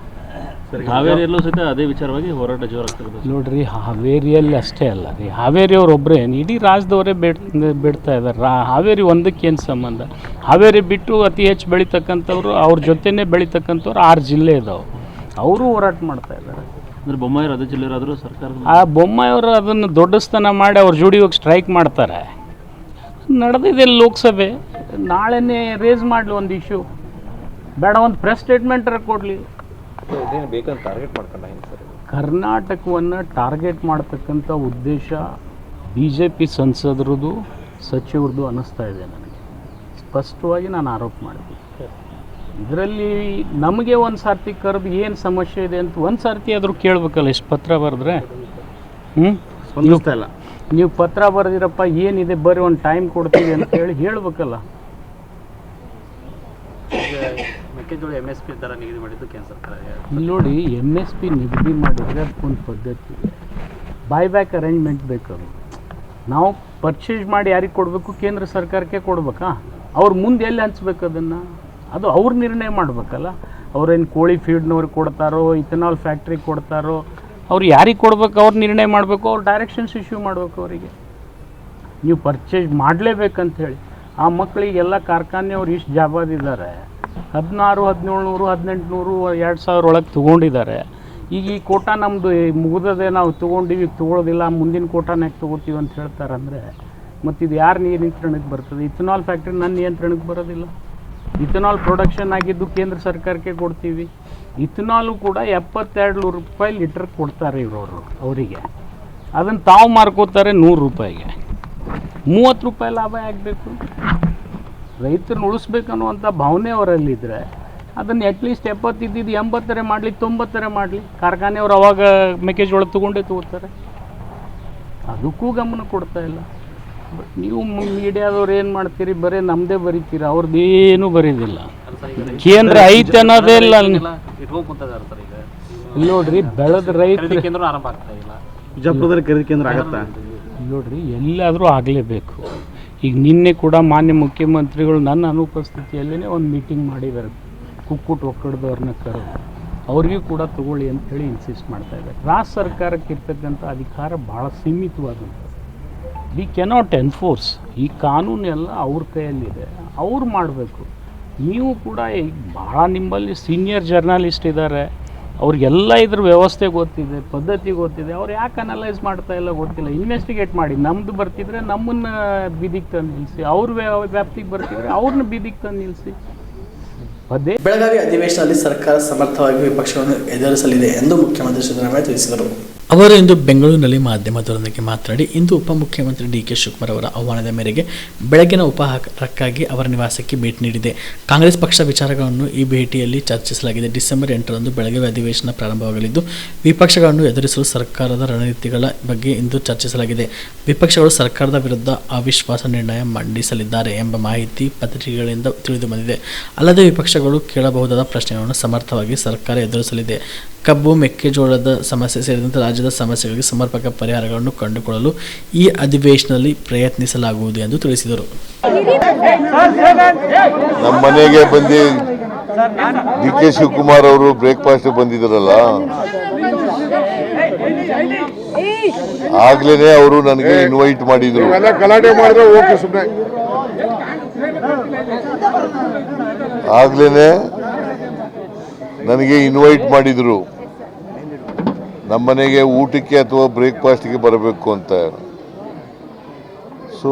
S14: ಹಾವೇರಿಯಲ್ಲೂ ಸಹಿತ ಅದೇ ವಿಚಾರವಾಗಿ ಹೋರಾಟ ಜೋರಾಗ್ತದೆ
S13: ನೋಡ್ರಿ. ಹಾವೇರಿಯಲ್ಲಿ ಅಷ್ಟೇ ಅಲ್ಲ ರೀ, ಹಾವೇರಿಯವ್ರೊಬ್ಬರೇ ಇಡೀ ರಾಜ್ಯದವರೇ ಬಿಡ್ತಾ ಇದ್ದಾರೆ. ಹಾವೇರಿ ಒಂದಕ್ಕೇನು ಸಂಬಂಧ? ಹಾವೇರಿ ಬಿಟ್ಟು ಅತಿ ಹೆಚ್ಚು ಬೆಳೀತಕ್ಕಂಥವ್ರು, ಅವ್ರ ಜೊತೆನೇ ಬೆಳೀತಕ್ಕಂಥವ್ರು 6 ಜಿಲ್ಲೆ ಇದ್ದಾವೆ, ಅವರು ಹೋರಾಟ ಮಾಡ್ತಾ ಇದ್ದಾರೆ.
S14: ಅಂದರೆ ಬೊಮ್ಮಾಯಿಯವರು ಅದೇ ಜಿಲ್ಲೆಯರಾದರೂ ಸರ್ಕಾರ
S13: ಆ ಬೊಮ್ಮಾಯಿಯವರು ಅದನ್ನು ದೊಡ್ಡಸ್ತನ ಮಾಡಿ ಅವ್ರ ಜೋಡಿ ಹೋಗಿ ಸ್ಟ್ರೈಕ್ ಮಾಡ್ತಾರೆ. ನಡೆದಿದೆ ಲೋಕಸಭೆ, ನಾಳೆನೇ ರೇಸ್ ಮಾಡಲಿ ಒಂದು ಇಶ್ಯೂ, ಬೇಡ ಒಂದು ಪ್ರೆಸ್ ಸ್ಟೇಟ್ಮೆಂಟರ ಕೊಡಲಿ.
S14: ಬೇಕಂತ ಟಾರ್ಗೆಟ್ ಮಾಡ್ಕೊಂಡ ಸರ್
S13: ಕರ್ನಾಟಕವನ್ನು ಟಾರ್ಗೆಟ್ ಮಾಡ್ತಕ್ಕಂಥ ಉದ್ದೇಶ BJP ಸಂಸದರದು ಸಚಿವರದು ಅನ್ನಿಸ್ತಾ ಇದೆ ನನಗೆ. ಸ್ಪಷ್ಟವಾಗಿ ನಾನು ಆರೋಪ ಮಾಡಿದೆ. ಇದರಲ್ಲಿ ನಮಗೆ ಒಂದು ಸರ್ತಿ ಕರೆದು ಏನು ಸಮಸ್ಯೆ ಇದೆ ಅಂತ ಒಂದು ಸರ್ತಿ ಆದರೂ ಕೇಳಬೇಕಲ್ಲ. ಎಷ್ಟು ಪತ್ರ ಬರೆದ್ರೆ
S14: ಸ್ಪಂದಿಸ್ತಾ ಇಲ್ಲ.
S13: ನೀವು ಪತ್ರ ಬರೆದಿರಪ್ಪ ಏನಿದೆ ಬರ್ರಿ ಒಂದು ಟೈಮ್ ಕೊಡ್ತೀವಿ ಅಂತ ಹೇಳಿ ಹೇಳಬೇಕಲ್ಲ.
S14: ಮೆಕ್ಕೆಜೋಳ MSP ದರ ನಿಗದಿ ಮಾಡಿದ್ದು ಕೇಂದ್ರ ಸರ್ಕಾರ.
S13: ನೋಡಿ, MSP ನಿಗದಿ ಮಾಡಿದರೆ ಅದಕ್ಕೊಂದು ಪದ್ಧತಿ ಇದೆ, ಬೈಬ್ಯಾಕ್ ಅರೇಂಜ್ಮೆಂಟ್ ಬೇಕದು. ನಾವು ಪರ್ಚೇಸ್ ಮಾಡಿ ಯಾರಿಗೆ ಕೊಡಬೇಕು? ಕೇಂದ್ರ ಸರ್ಕಾರಕ್ಕೆ ಕೊಡ್ಬೇಕಾ? ಅವ್ರು ಮುಂದೆ ಎಲ್ಲಿ ಹಂಚ್ಬೇಕು ಅದನ್ನು? ಅದು ಅವ್ರು ನಿರ್ಣಯ ಮಾಡಬೇಕಲ್ಲ. ಅವ್ರೇನು ಕೋಳಿ ಫೀಡ್ನವ್ರಿಗೆ ಕೊಡ್ತಾರೋ, ಇಥನಾಲ್ ಫ್ಯಾಕ್ಟ್ರಿಗೆ ಕೊಡ್ತಾರೋ, ಅವ್ರು ಯಾರಿಗೆ ಕೊಡ್ಬೇಕು ಅವ್ರು ನಿರ್ಣಯ ಮಾಡಬೇಕು. ಅವ್ರು ಡೈರೆಕ್ಷನ್ಸ್ ಇಶ್ಯೂ ಮಾಡಬೇಕು ಅವರಿಗೆ. ನೀವು ಪರ್ಚೇಸ್ ಮಾಡಲೇಬೇಕಂತ ಹೇಳಿ ಆ ಮಕ್ಕಳಿಗೆಲ್ಲ ಕಾರ್ಖಾನೆಯವ್ರು ಇಷ್ಟು ಜಾಬಾದಿದ್ದಾರೆ, 1600, 1700, 1800, 2000 ಒಳಗೆ ತೊಗೊಂಡಿದ್ದಾರೆ. ಈಗ ಈ ಕೋಟಾ ನಮ್ಮದು ಮುಗಿದದೆ, ನಾವು ತೊಗೊಂಡಿವಿ, ತೊಗೊಳೋದಿಲ್ಲ, ಮುಂದಿನ ಕೋಟಾನಾಗ ತೊಗೋತೀವಿ ಅಂತ ಹೇಳ್ತಾರಂದರೆ ಮತ್ತು ಇದು ಯಾರು ನಿಯಂತ್ರಣಕ್ಕೆ ಬರ್ತದೆ? ಇಥನಾಲ್ ಫ್ಯಾಕ್ಟ್ರಿ ನನ್ನ ನಿಯಂತ್ರಣಕ್ಕೆ ಬರೋದಿಲ್ಲ. ಇಥನಾಲ್ ಪ್ರೊಡಕ್ಷನ್ ಆಗಿದ್ದು ಕೇಂದ್ರ ಸರ್ಕಾರಕ್ಕೆ ಕೊಡ್ತೀವಿ. ಇಥನಾಲು ಕೂಡ 72 ರೂಪಾಯಿ ಲೀಟರ್ ಕೊಡ್ತಾರೆ ಇವರು ಅವರಿಗೆ. ಅದನ್ನು ತಾವು ಮಾರ್ಕೋತಾರೆ 100 ರೂಪಾಯಿಗೆ. 30 ರೂಪಾಯಿ ಲಾಭ ಆಗಬೇಕು. ರೈತರನ್ನ ಉಳಿಸ್ಬೇಕನ್ನುವಂಥ ಭಾವನೆ ಅವರಲ್ಲಿದ್ದರೆ ಅದನ್ನು ಅಟ್ಲೀಸ್ಟ್ 70 ಇದ್ದಿದ್ದು 80 ಮಾಡಲಿ, 90 ಮಾಡಲಿ. ಕಾರ್ಖಾನೆಯವರು ಅವಾಗ ಮೆಕ್ಕೆಜೋಳ ತೊಗೊಂಡೇ ತೊಗೋತಾರೆ. ಅದಕ್ಕೂ ಗಮನ ಕೊಡ್ತಾ ಇಲ್ಲ. ಬಟ್ ನೀವು ಮೀಡಿಯಾದವ್ರು ಏನು ಮಾಡ್ತೀರಿ? ಬರೀ ನಮ್ಮದೇ ಬರೀತೀರಿ, ಅವ್ರದ್ದೇನು ಬರೀದಿಲ್ಲ. ಕೇಂದ್ರ ಐತೆ ಅನ್ನೋದೇ ಇಲ್ಲ. ನೋಡ್ರಿ, ಬೆಳೆದ ರೈತರು
S14: ಆರಂಭ ಆಗ್ತಾ ಇಲ್ಲ.
S6: ಬಿಜಾಪುರದಲ್ಲಿ ಖರೀದಿ ಕೇಂದ್ರ ಆಗತ್ತಾ?
S13: ನೋಡ್ರಿ, ಎಲ್ಲಾದರೂ ಆಗಲೇಬೇಕು. ಈಗ ನಿನ್ನೆ ಕೂಡ ಮಾನ್ಯ ಮುಖ್ಯಮಂತ್ರಿಗಳು ನನ್ನ ಅನುಪಸ್ಥಿತಿಯಲ್ಲೇ ಒಂದು ಮೀಟಿಂಗ್ ಮಾಡಿದ್ದಾರೆ. ಕುಕ್ಕುಟ್ ಒಕ್ಕಡದವ್ರನ್ನ ಕರೆದು ಅವ್ರಿಗೂ ಕೂಡ ತಗೊಳ್ಳಿ ಅಂಥೇಳಿ ಇನ್ಸಿಸ್ಟ್ ಮಾಡ್ತಾ ಇದ್ದಾರೆ. ರಾಜ್ಯ ಸರ್ಕಾರಕ್ಕೆ ಇರ್ತಕ್ಕಂಥ ಅಧಿಕಾರ ಭಾಳ ಸೀಮಿತವಾದಂಥದ್ದು. We cannot enforce. ಈ ಕಾನೂನು ಎಲ್ಲ ಅವ್ರ ಕೈಯಲ್ಲಿದೆ, ಅವ್ರು ಮಾಡಬೇಕು. ನೀವು ಕೂಡ ಈಗ ಭಾಳ ನಿಮ್ಮಲ್ಲಿ ಸೀನಿಯರ್ ಜರ್ನಲಿಸ್ಟ್ ಇದ್ದಾರೆ, ಅವ್ರಿಗೆಲ್ಲ ಇದ್ರ ವ್ಯವಸ್ಥೆ ಗೊತ್ತಿದೆ, ಪದ್ಧತಿ ಗೊತ್ತಿದೆ. ಅವ್ರು ಯಾಕೆ ಅನಲೈಸ್ ಮಾಡ್ತಾ ಇಲ್ಲ ಗೊತ್ತಿಲ್ಲ. ಇನ್ವೆಸ್ಟಿಗೇಟ್ ಮಾಡಿ. ನಮ್ಮದು ಬರ್ತಿದ್ರೆ ನಮ್ಮನ್ನು ಬೀದಿಗೆ ತಂದು ನಿಲ್ಲಿಸಿ, ಅವ್ರ ವ್ಯಾಪ್ತಿಗೆ ಬರ್ತಿದ್ರೆ ಅವ್ರನ್ನ ಬೀದಿಗೆ ತಂದು ನಿಲ್ಲಿಸಿ.
S5: ಬೆಳಗಾವಿ ಅಧಿವೇಶನದಲ್ಲಿ ಸರ್ಕಾರ ಸಮರ್ಥವಾಗಿ ವಿಪಕ್ಷಗಳನ್ನು ಎದುರಿಸಲಿದೆ ಎಂದು ಮುಖ್ಯಮಂತ್ರಿ ಸಿದ್ದರಾಮಯ್ಯ ತಿಳಿಸಿದರು.
S8: ಅವರು ಇಂದು ಬೆಂಗಳೂರಿನಲ್ಲಿ ಮಾಧ್ಯಮದವರೊಂದಿಗೆ ಮಾತನಾಡಿ, ಇಂದು ಉಪಮುಖ್ಯಮಂತ್ರಿ DK ಶಿವಕುಮಾರ್ ಅವರ ಆಹ್ವಾನದ ಮೇರೆಗೆ ಬೆಳಗಿನ ಉಪಹಾರಕ್ಕಾಗಿ ಅವರ ನಿವಾಸಕ್ಕೆ ಭೇಟಿ ನೀಡಿದೆ. ಕಾಂಗ್ರೆಸ್ ಪಕ್ಷ ವಿಚಾರಗಳನ್ನು ಈ ಭೇಟಿಯಲ್ಲಿ ಚರ್ಚಿಸಲಾಗಿದೆ. ಡಿಸೆಂಬರ್ 8ರಂದು ಬೆಳಗಾವಿ ಅಧಿವೇಶನ ಪ್ರಾರಂಭವಾಗಲಿದ್ದು, ವಿಪಕ್ಷಗಳನ್ನು ಎದುರಿಸಲು ಸರ್ಕಾರದ ರಣನೀತಿಗಳ ಬಗ್ಗೆ ಇಂದು ಚರ್ಚಿಸಲಾಗಿದೆ. ವಿಪಕ್ಷಗಳು ಸರ್ಕಾರದ ವಿರುದ್ಧ ಅವಿಶ್ವಾಸ ನಿರ್ಣಯ ಮಂಡಿಸಲಿದ್ದಾರೆ ಎಂಬ ಮಾಹಿತಿ ಪತ್ರಿಕೆಗಳಿಂದ ತಿಳಿದು ಬಂದಿದೆ. ಅಲ್ಲದೆ ವಿಪಕ್ಷಗಳು ಕೇಳಬಹುದಾದ ಪ್ರಶ್ನೆಗಳನ್ನು ಸಮರ್ಥವಾಗಿ ಸರ್ಕಾರ ಎದುರಿಸಲಿದೆ. ಕಬ್ಬು, ಮೆಕ್ಕೆಜೋಳದ ಸಮಸ್ಯೆ ಸೇರಿದಂತೆ ರಾಜ್ಯದ ಸಮಸ್ಯೆಗಳಿಗೆ ಸಮರ್ಪಕ ಪರಿಹಾರಗಳನ್ನು ಕಂಡುಕೊಳ್ಳಲು ಈ ಅಧಿವೇಶನದಲ್ಲಿ ಪ್ರಯತ್ನಿಸಲಾಗುವುದು ಎಂದು ತಿಳಿಸಿದರು.
S15: ನಮ್ಮ ಮನೆಗೆ ಬಂದು DK ಶಿವಕುಮಾರ್ ಅವರು ಬ್ರೇಕ್ಫಾಸ್ಟ್ ಬಂದಿದ್ದಾರಲ್ಲ, ಆಗ್ಲೇನೆ ಅವರು ನನಗೆ ಇನ್ವೈಟ್ ಮಾಡಿದ್ರು. ಆಗ್ಲೇನೆ ನನಗೆ ಇನ್ವೈಟ್ ಮಾಡಿದ್ರು ನಮ್ಮನೆಗೆ ಊಟಕ್ಕೆ ಅಥವಾ ಬ್ರೇಕ್ಫಾಸ್ಟ್ಗೆ ಬರಬೇಕು ಅಂತ. ಸೊ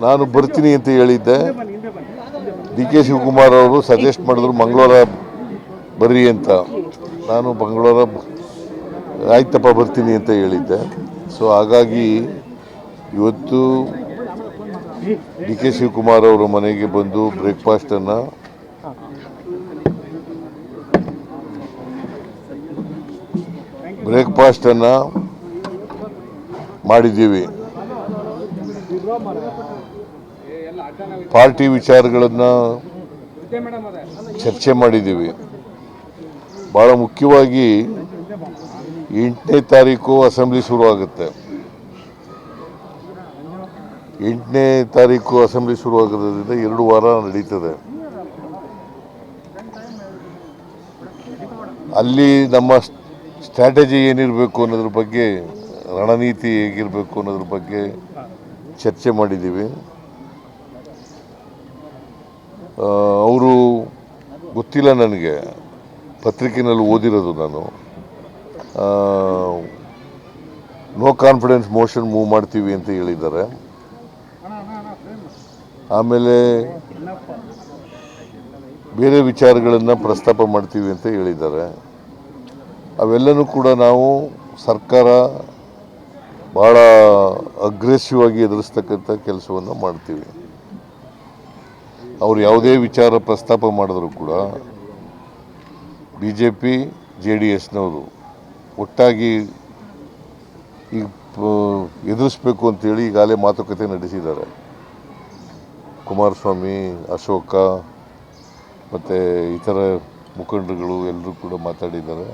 S15: ನಾನು ಬರ್ತೀನಿ ಅಂತ ಹೇಳಿದ್ದೆ. ಡಿ ಕೆ ಶಿವಕುಮಾರ್ ಅವರು ಸಜೆಸ್ಟ್ ಮಾಡಿದ್ರು ಮಂಗಳವಾರ ಬರ್ರಿ ಅಂತ. ನಾನು ಮಂಗಳವಾರ ಆಯ್ತಪ್ಪ ಬರ್ತೀನಿ ಅಂತ ಹೇಳಿದ್ದೆ. ಸೊ ಹಾಗಾಗಿ ಇವತ್ತು ಡಿ ಕೆ ಶಿವಕುಮಾರ್ ಅವರ ಮನೆಗೆ ಬಂದು ಬ್ರೇಕ್ಫಾಸ್ಟನ್ನು ಮಾಡಿದ್ದೀವಿ. ಪಾರ್ಟಿ ವಿಚಾರಗಳನ್ನು ಚರ್ಚೆ ಮಾಡಿದ್ದೀವಿ. ಭಾಳ ಮುಖ್ಯವಾಗಿ 8ನೇ ತಾರೀಕು ಅಸೆಂಬ್ಲಿ ಶುರುವಾಗುತ್ತೆ. 8ನೇ ತಾರೀಕು ಅಸೆಂಬ್ಲಿ ಶುರುವಾಗೋದ್ರಿಂದ 2 ವಾರ ನಡೀತದೆ. ಅಲ್ಲಿ ನಮ್ಮ ಸ್ಟ್ರಾಟಜಿ ಏನಿರಬೇಕು ಅನ್ನೋದ್ರ ಬಗ್ಗೆ, ರಣನೀತಿ ಹೇಗಿರಬೇಕು ಅನ್ನೋದ್ರ ಬಗ್ಗೆ ಚರ್ಚೆ ಮಾಡಿದ್ದೀವಿ. ಅವರು ಗೊತ್ತಿಲ್ಲ ನನಗೆ, ಪತ್ರಿಕೆಯಲ್ಲಿ ಓದಿರೋದು ನಾನು. ನೋ ಕಾನ್ಫಿಡೆನ್ಸ್ ಮೋಷನ್ ಮೂವ್ ಮಾಡ್ತೀವಿ ಅಂತ ಹೇಳಿದ್ದಾರೆ. ಆಮೇಲೆ ಬೇರೆ ವಿಚಾರಗಳನ್ನು ಪ್ರಸ್ತಾಪ ಮಾಡ್ತೀವಿ ಅಂತ ಹೇಳಿದ್ದಾರೆ. ಅವೆಲ್ಲನೂ ಕೂಡ ನಾವು ಸರ್ಕಾರ ಭಾಳ ಅಗ್ರೆಸಿವ್ ಆಗಿ ಎದುರಿಸ್ತಕ್ಕಂಥ ಕೆಲಸವನ್ನು ಮಾಡ್ತೀವಿ. ಅವರು ಯಾವುದೇ ವಿಚಾರ ಪ್ರಸ್ತಾಪ ಮಾಡಿದ್ರು ಕೂಡ BJP JDSನವರು ಒಟ್ಟಾಗಿ ಈಗ ಎದುರಿಸ್ಬೇಕು ಅಂತೇಳಿ ಈಗಾಗಲೇ ಮಾತುಕತೆ ನಡೆಸಿದ್ದಾರೆ. ಕುಮಾರಸ್ವಾಮಿ, ಅಶೋಕ ಮತ್ತು ಇತರ ಮುಖಂಡರುಗಳು ಎಲ್ಲರೂ ಕೂಡ ಮಾತಾಡಿದ್ದಾರೆ.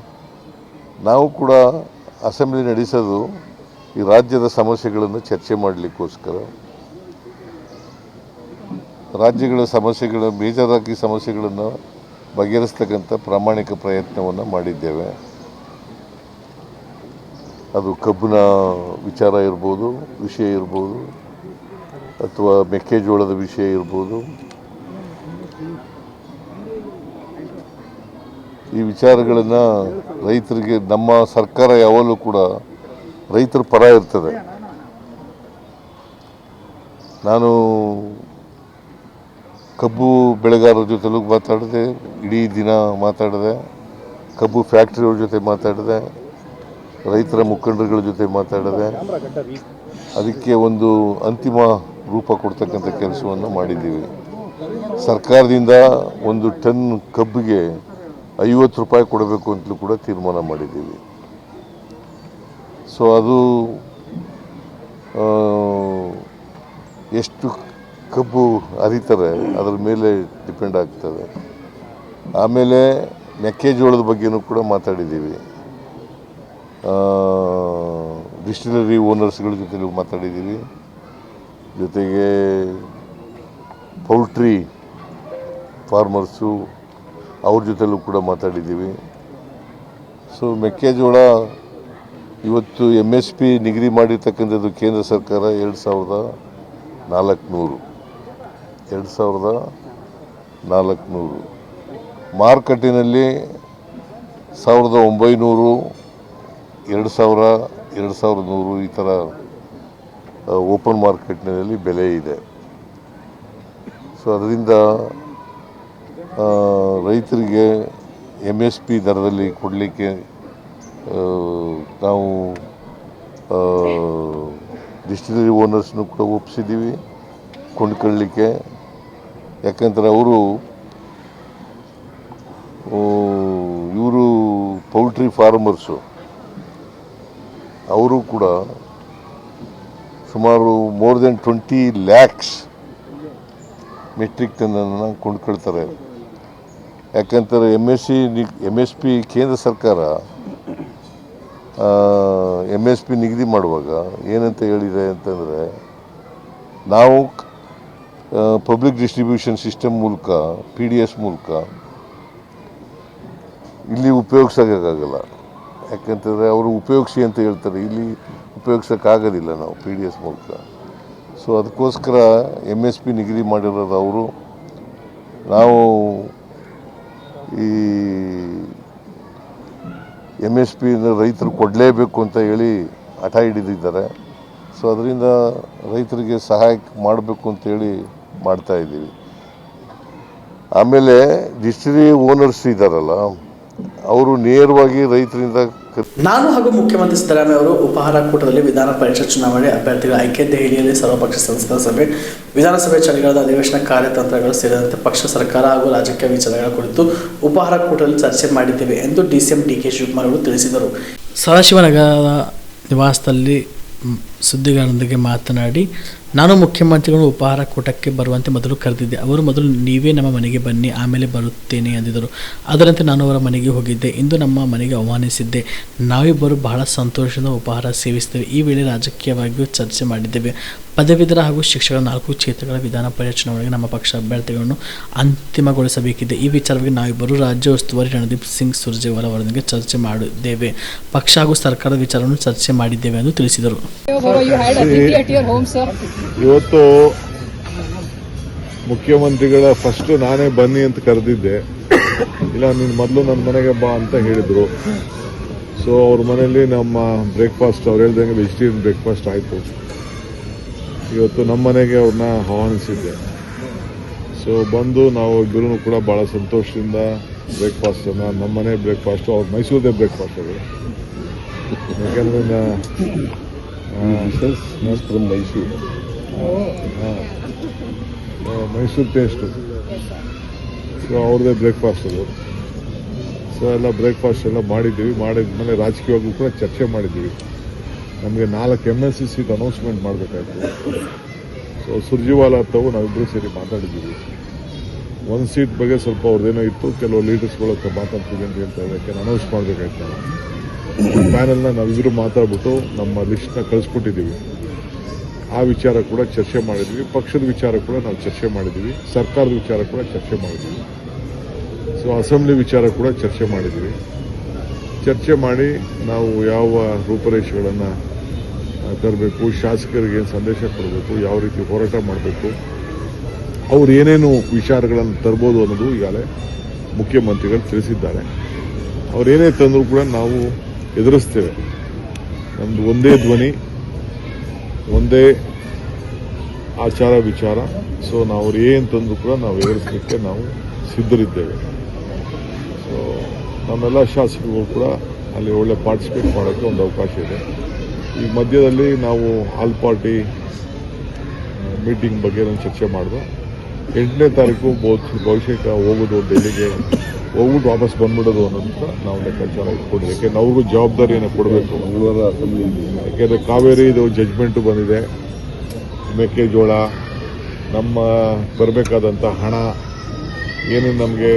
S15: ನಾವು ಕೂಡ ಅಸೆಂಬ್ಲಿ ನಡೆಸೋದು ಈ ರಾಜ್ಯದ ಸಮಸ್ಯೆಗಳನ್ನು ಚರ್ಚೆ ಮಾಡಲಿಕ್ಕೋಸ್ಕರ. ರಾಜ್ಯಗಳ ಬೇಜಾರಾಗಿ ಸಮಸ್ಯೆಗಳನ್ನು ಬಗೆಹರಿಸ್ತಕ್ಕಂಥ ಪ್ರಾಮಾಣಿಕ ಪ್ರಯತ್ನವನ್ನು ಮಾಡಿದ್ದೇವೆ. ಅದು ಕಬ್ಬಿನ ವಿಷಯ ಇರ್ಬೋದು ಅಥವಾ ಮೆಕ್ಕೆಜೋಳದ ವಿಷಯ ಇರ್ಬೋದು. ಈ ವಿಚಾರಗಳನ್ನು ರೈತರಿಗೆ ನಮ್ಮ ಸರ್ಕಾರ ಯಾವಾಗಲೂ ಕೂಡ ರೈತರ ಪರ ಇರ್ತದೆ. ನಾನು ಕಬ್ಬು ಬೆಳೆಗಾರರ ಜೊತೆಲೂ ಮಾತಾಡಿದೆ, ಇಡೀ ದಿನ ಮಾತಾಡಿದೆ. ಕಬ್ಬು ಫ್ಯಾಕ್ಟ್ರಿಯವ್ರ ಜೊತೆ ಮಾತಾಡಿದೆ, ರೈತರ ಮುಖಂಡರುಗಳ ಜೊತೆ ಮಾತಾಡಿದೆ. ಅದಕ್ಕೆ ಒಂದು ಅಂತಿಮ ರೂಪ ಕೊಡ್ತಕ್ಕಂಥ ಕೆಲಸವನ್ನು ಮಾಡಿದ್ದೀವಿ. ಸರ್ಕಾರದಿಂದ 1 ಟನ್ ಕಬ್ಬಿಗೆ 50 ರೂಪಾಯಿ ಕೊಡಬೇಕು ಅಂತಲೂ ಕೂಡ ತೀರ್ಮಾನ ಮಾಡಿದ್ದೀವಿ. ಸೊ ಅದು ಎಷ್ಟು ಕಬ್ಬು ಹರಿತಾರೆ ಅದರ ಮೇಲೆ ಡಿಪೆಂಡ್ ಆಗ್ತದೆ. ಆಮೇಲೆ ಮೆಕ್ಕೆಜೋಳದ ಬಗ್ಗೆನೂ ಕೂಡ ಮಾತಾಡಿದ್ದೀವಿ. ಡಿಸ್ಟಿಲರಿ ಓನರ್ಸ್ಗಳ ಜೊತೆ ಮಾತಾಡಿದ್ದೀವಿ. ಜೊತೆಗೆ ಪೌಲ್ಟ್ರಿ ಫಾರ್ಮರ್ಸು ಅವ್ರ ಜೊತೆಲೂ ಕೂಡ ಮಾತಾಡಿದ್ದೀವಿ. ಸೊ ಮೆಕ್ಕೆಜೋಳ ಇವತ್ತು MSP ನಿಗದಿ ಮಾಡಿರ್ತಕ್ಕಂಥದ್ದು ಕೇಂದ್ರ ಸರ್ಕಾರ 2400 ಮಾರುಕಟ್ಟೆಯಲ್ಲಿ 1900, 2000, 2100 ಈ ಥರ ಓಪನ್ ಮಾರ್ಕೆಟ್ನಲ್ಲಿ ಬೆಲೆ ಇದೆ. ಸೊ ಅದರಿಂದ ರೈತರಿಗೆ MSP ದರದಲ್ಲಿ ಕೊಡಲಿಕ್ಕೆ ನಾವು ಡಿಸ್ಟಿಲರಿ ಓನರ್ಸ್ನು ಕೂಡ ಒಪ್ಪಿಸಿದ್ದೀವಿ ಕೊಂಡ್ಕೊಳ್ಳಲಿಕ್ಕೆ. ಯಾಕಂದರೆ ಇವರು ಪೌಲ್ಟ್ರಿ ಫಾರ್ಮರ್ಸು, ಅವರು ಕೂಡ ಸುಮಾರು ಮೋರ್ ದೆನ್ 20 lakhs ಮೆಟ್ರಿಕ್ ಟನ್ನನ್ನು ಕೊಂಡ್ಕೊಳ್ತಾರೆ. ಯಾಕಂತಾರೆ MSP ಕೇಂದ್ರ ಸರ್ಕಾರ MSP ನಿಗದಿ ಮಾಡುವಾಗ ಏನಂತ ಹೇಳಿದೆ ಅಂತಂದರೆ, ನಾವು ಪಬ್ಲಿಕ್ ಡಿಸ್ಟ್ರಿಬ್ಯೂಷನ್ ಸಿಸ್ಟಮ್ ಮೂಲಕ PDS ಮೂಲಕ ಇಲ್ಲಿ ಉಪಯೋಗಿಸೋಕ್ಕಾಗಲ್ಲ. ಯಾಕಂತಂದರೆ ಅವರು ಉಪಯೋಗಿಸಿ ಅಂತ ಹೇಳ್ತಾರೆ, ಇಲ್ಲಿ ಉಪಯೋಗಿಸೋಕ್ಕಾಗೋದಿಲ್ಲ ನಾವು PDS ಮೂಲಕ. ಸೊ ಅದಕ್ಕೋಸ್ಕರ MSP ನಿಗದಿ ಮಾಡಿರೋದು ಅವರು. ನಾವು ಈ MSP ರೈತರು ಕೊಡಲೇಬೇಕು ಅಂತ ಹೇಳಿ ಹಠ ಹಿಡಿದಿದ್ದಾರೆ. ಸೊ ಅದರಿಂದ ರೈತರಿಗೆ ಸಹಾಯ ಮಾಡಬೇಕು ಅಂತೇಳಿ ಮಾಡ್ತಾ ಇದ್ದೀವಿ. ಆಮೇಲೆ ಡಿಸ್ಟಿಲರಿ ಓನರ್ಸ್ ಇದ್ದಾರಲ್ಲ, ಅವರು ನೇರವಾಗಿ ರೈತರಿಂದ
S5: ನಾನು ಹಾಗೂ ಮುಖ್ಯಮಂತ್ರಿ ಸಿದ್ದರಾಮಯ್ಯ ಅವರು ಉಪಹಾರ ಕೂಟದಲ್ಲಿ ವಿಧಾನ ಪರಿಷತ್ ಚುನಾವಣೆ ಅಭ್ಯರ್ಥಿಗಳ ಆಯ್ಕೆ, ದೆಹಲಿಯಲ್ಲಿ ಸರ್ವಪಕ್ಷ ಸಂಸದರ ಸಭೆ, ವಿಧಾನಸಭೆ ಚಳಿಗಾಲದ ಅಧಿವೇಶನ ಕಾರ್ಯತಂತ್ರಗಳು ಸೇರಿದಂತೆ ಪಕ್ಷ, ಸರ್ಕಾರ ಹಾಗೂ ರಾಜಕೀಯ ವಿಚಾರಗಳ ಕುರಿತು ಉಪಹಾರ ಕೂಟದಲ್ಲಿ ಚರ್ಚೆ ಮಾಡಿದ್ದೇವೆ ಎಂದು ಡಿಸಿಎಂ ಡಿಕೆ ಶಿವಕುಮಾರ್ ಅವರು ತಿಳಿಸಿದರು.
S8: ಸದಾಶಿವನಗರದ ನಿವಾಸದಲ್ಲಿ ಸುದ್ದಿಗಾರರೊಂದಿಗೆ ಮಾತನಾಡಿ, ನಾನು ಮುಖ್ಯಮಂತ್ರಿಗಳು ಉಪಹಾರ ಕೂಟಕ್ಕೆ ಬರುವಂತೆ ಮೊದಲು ಕರೆದಿದ್ದೆ. ಅವರು ಮೊದಲು ನೀವೇ ನಮ್ಮ ಮನೆಗೆ ಬನ್ನಿ, ಆಮೇಲೆ ಬರುತ್ತೇನೆ ಎಂದಿದ್ದರು. ಅದರಂತೆ ನಾನು ಅವರ ಮನೆಗೆ ಹೋಗಿದ್ದೆ. ಇಂದು ನಮ್ಮ ಮನೆಗೆ ಆಹ್ವಾನಿಸಿದ್ದೆ. ನಾವಿಬ್ಬರು ಬಹಳ ಸಂತೋಷದಿಂದ ಉಪಹಾರ ಸೇವಿಸಿದ್ದೇವೆ. ಈ ವೇಳೆ ರಾಜಕೀಯವಾಗಿಯೂ ಚರ್ಚೆ ಮಾಡಿದ್ದೇವೆ. ಪದವೀಧರ ಹಾಗೂ ಶಿಕ್ಷಕರ 4 ಕ್ಷೇತ್ರಗಳ ವಿಧಾನ ಪರಿಷತ್ ಚುನಾವಣೆಗೆ ನಮ್ಮ ಪಕ್ಷ ಅಭ್ಯರ್ಥಿಗಳನ್ನು ಅಂತಿಮಗೊಳಿಸಬೇಕಿದೆ. ಈ ವಿಚಾರವಾಗಿ ನಾವಿಬ್ಬರು ರಾಜ್ಯ ಉಸ್ತುವಾರಿ ರಣದೀಪ್ ಸಿಂಗ್ ಸುರ್ಜೇವಾಲಾ ಅವರೊಂದಿಗೆ ಚರ್ಚೆ ಮಾಡಿದ್ದೇವೆ. ಪಕ್ಷ ಹಾಗೂ ಸರ್ಕಾರದ ವಿಚಾರವನ್ನು ಚರ್ಚೆ ಮಾಡಿದ್ದೇವೆ ಎಂದು ತಿಳಿಸಿದರು.
S16: ಇವತ್ತು ಮುಖ್ಯಮಂತ್ರಿಗಳ ಫಸ್ಟ್ ನಾನೇ ಬನ್ನಿ ಅಂತ ಕರೆದಿದ್ದೆ. ಇಲ್ಲ, ನೀನು ಮೊದಲು ನನ್ನ ಮನೆಗೆ ಬಾ ಅಂತ ಹೇಳಿದರು. ಸೊ ಅವ್ರ ಮನೆಯಲ್ಲಿ ನಮ್ಮ ಬ್ರೇಕ್ಫಾಸ್ಟ್, ಅವ್ರು ಹೇಳ್ದಂಗೆ ವೆಜಿಟೇರಿಯನ್ ಬ್ರೇಕ್ಫಾಸ್ಟ್ ಆಯಿತು. ಇವತ್ತು ನಮ್ಮ ಮನೆಗೆ ಅವ್ರನ್ನ ಆಹ್ವಾನಿಸಿದ್ದೆ. ಸೊ ಬಂದು ನಾವು ಇಬ್ಬರೂ ಕೂಡ ಭಾಳ ಸಂತೋಷದಿಂದ ಬ್ರೇಕ್ಫಾಸ್ಟನ್ನು, ನಮ್ಮ ಮನೆ ಬ್ರೇಕ್ಫಾಸ್ಟು, ಅವ್ರು ಮೈಸೂರದೇ ಬ್ರೇಕ್ಫಾಸ್ಟ್ ಅದು. ಯಾಕೆಂದರೆ ಮೈಸೂರು ಟೇಸ್ಟು. ಸೊ ಅವ್ರದ್ದೇ ಬ್ರೇಕ್ಫಾಸ್ಟ್ ಅದು. ಸೊ ಎಲ್ಲ ಬ್ರೇಕ್ಫಾಸ್ಟ್ ಎಲ್ಲ ಮಾಡಿದ್ದೀವಿ. ಮಾಡಿದ್ಮೇಲೆ ರಾಜಕೀಯವಾಗೂ ಕೂಡ ಚರ್ಚೆ ಮಾಡಿದ್ದೀವಿ. ನಮಗೆ 4 MLC ಸೀಟ್ ಅನೌನ್ಸ್ಮೆಂಟ್ ಮಾಡಬೇಕಾಯ್ತು. ಸೊ ಸುರ್ಜೇವಾಲಾ ತಾವು ನಾವಿಬ್ಬರು ಸೇರಿ ಮಾತಾಡಿದ್ದೀವಿ. 1 ಸೀಟ್ ಬಗ್ಗೆ ಸ್ವಲ್ಪ ಅವ್ರದ್ದೇನೋ ಇತ್ತು, ಕೆಲವು ಲೀಡರ್ಸ್ಗಳ ಹತ್ರ ಮಾತಾಡ್ತೀವಿ ಅಂತ ಹೇಳ್ತಾರೆ. ಯಾಕೆಂದ್ರೆ ಅನೌನ್ಸ್ ಮಾಡಬೇಕಾಯ್ತು. ನಾವು ಪ್ಯಾನಲ್ನ ನಾವಿಬ್ಬರು ಮಾತಾಡ್ಬಿಟ್ಟು ನಮ್ಮ ಲಿಸ್ಟ್ನ ಕಳಿಸ್ಬಿಟ್ಟಿದ್ದೀವಿ. ಆ ವಿಚಾರ ಕೂಡ ಚರ್ಚೆ ಮಾಡಿದ್ವಿ. ಪಕ್ಷದ ವಿಚಾರ ಕೂಡ ನಾವು ಚರ್ಚೆ ಮಾಡಿದ್ದೀವಿ. ಸರ್ಕಾರದ ವಿಚಾರ ಕೂಡ ಚರ್ಚೆ ಮಾಡಿದ್ದೀವಿ. ಸೊ ಅಸೆಂಬ್ಲಿ ವಿಚಾರ ಕೂಡ ಚರ್ಚೆ ಮಾಡಿದ್ದೀವಿ. ಚರ್ಚೆ ಮಾಡಿ ನಾವು ಯಾವ ರೂಪರೇಷೆಗಳನ್ನು ತರಬೇಕು, ಶಾಸಕರಿಗೆ ಏನು ಸಂದೇಶ ಕೊಡಬೇಕು, ಯಾವ ರೀತಿ ಹೋರಾಟ ಮಾಡಬೇಕು, ಅವ್ರು ಏನೇನು ವಿಚಾರಗಳನ್ನು ತರ್ಬೋದು ಅನ್ನೋದು ಈಗಾಗಲೇ ಮುಖ್ಯಮಂತ್ರಿಗಳು ತಿಳಿಸಿದ್ದಾರೆ. ಅವರೇನೇ ತಂದರೂ ಕೂಡ ನಾವು ಎದುರಿಸ್ತೇವೆ. ನಮ್ಮದು ಒಂದೇ ಧ್ವನಿ, ಒಂದೇ ಆಚಾರ ವಿಚಾರ. ಸೊ ನಾವು ಅವ್ರು ಏನು ತಂದರೂ ಕೂಡ ನಾವು ಎದುರಿಸಲಿಕ್ಕೆ ನಾವು ಸಿದ್ಧರಿದ್ದೇವೆ. ಸೊ ನಮ್ಮೆಲ್ಲ ಶಾಸಕರು ಕೂಡ ಅಲ್ಲಿ ಒಳ್ಳೆ ಪಾರ್ಟಿಸಿಪೇಟ್ ಮಾಡೋಕ್ಕೆ ಒಂದು ಅವಕಾಶ ಇದೆ. ಈ ಮಧ್ಯದಲ್ಲಿ ನಾವು ಆಲ್ ಪಾರ್ಟಿ ಮೀಟಿಂಗ್ ಬಗ್ಗೆ ನಾನು ಚರ್ಚೆ ಮಾಡಿದೆ. 8ನೇ ತಾರೀಕು ಬಹುಶಃ ಹೋಗೋದು, ಡೆಲ್ಲಿಗೆ ಹೋಗ್ಬಿಟ್ಟು ವಾಪಸ್ ಬಂದ್ಬಿಡೋದು ಅನ್ನೋದನ್ನ ನಾವು ಲೆಕ್ಕಾಚಾರ ಇಟ್ಕೊಂಡಿದ್ದೀವಿ. ಯಾಕೆಂದ್ರೆ ಅವ್ರಿಗೂ ಜವಾಬ್ದಾರಿಯನ್ನು ಕೊಡಬೇಕು. ಯಾಕೆಂದರೆ ಕಾವೇರಿದು ಜಡ್ಜ್ಮೆಂಟು ಬಂದಿದೆ. ಮೆಕ್ಕೆಜೋಳ, ನಮ್ಮ ಬರಬೇಕಾದಂಥ ಹಣ ಏನು ನಮಗೆ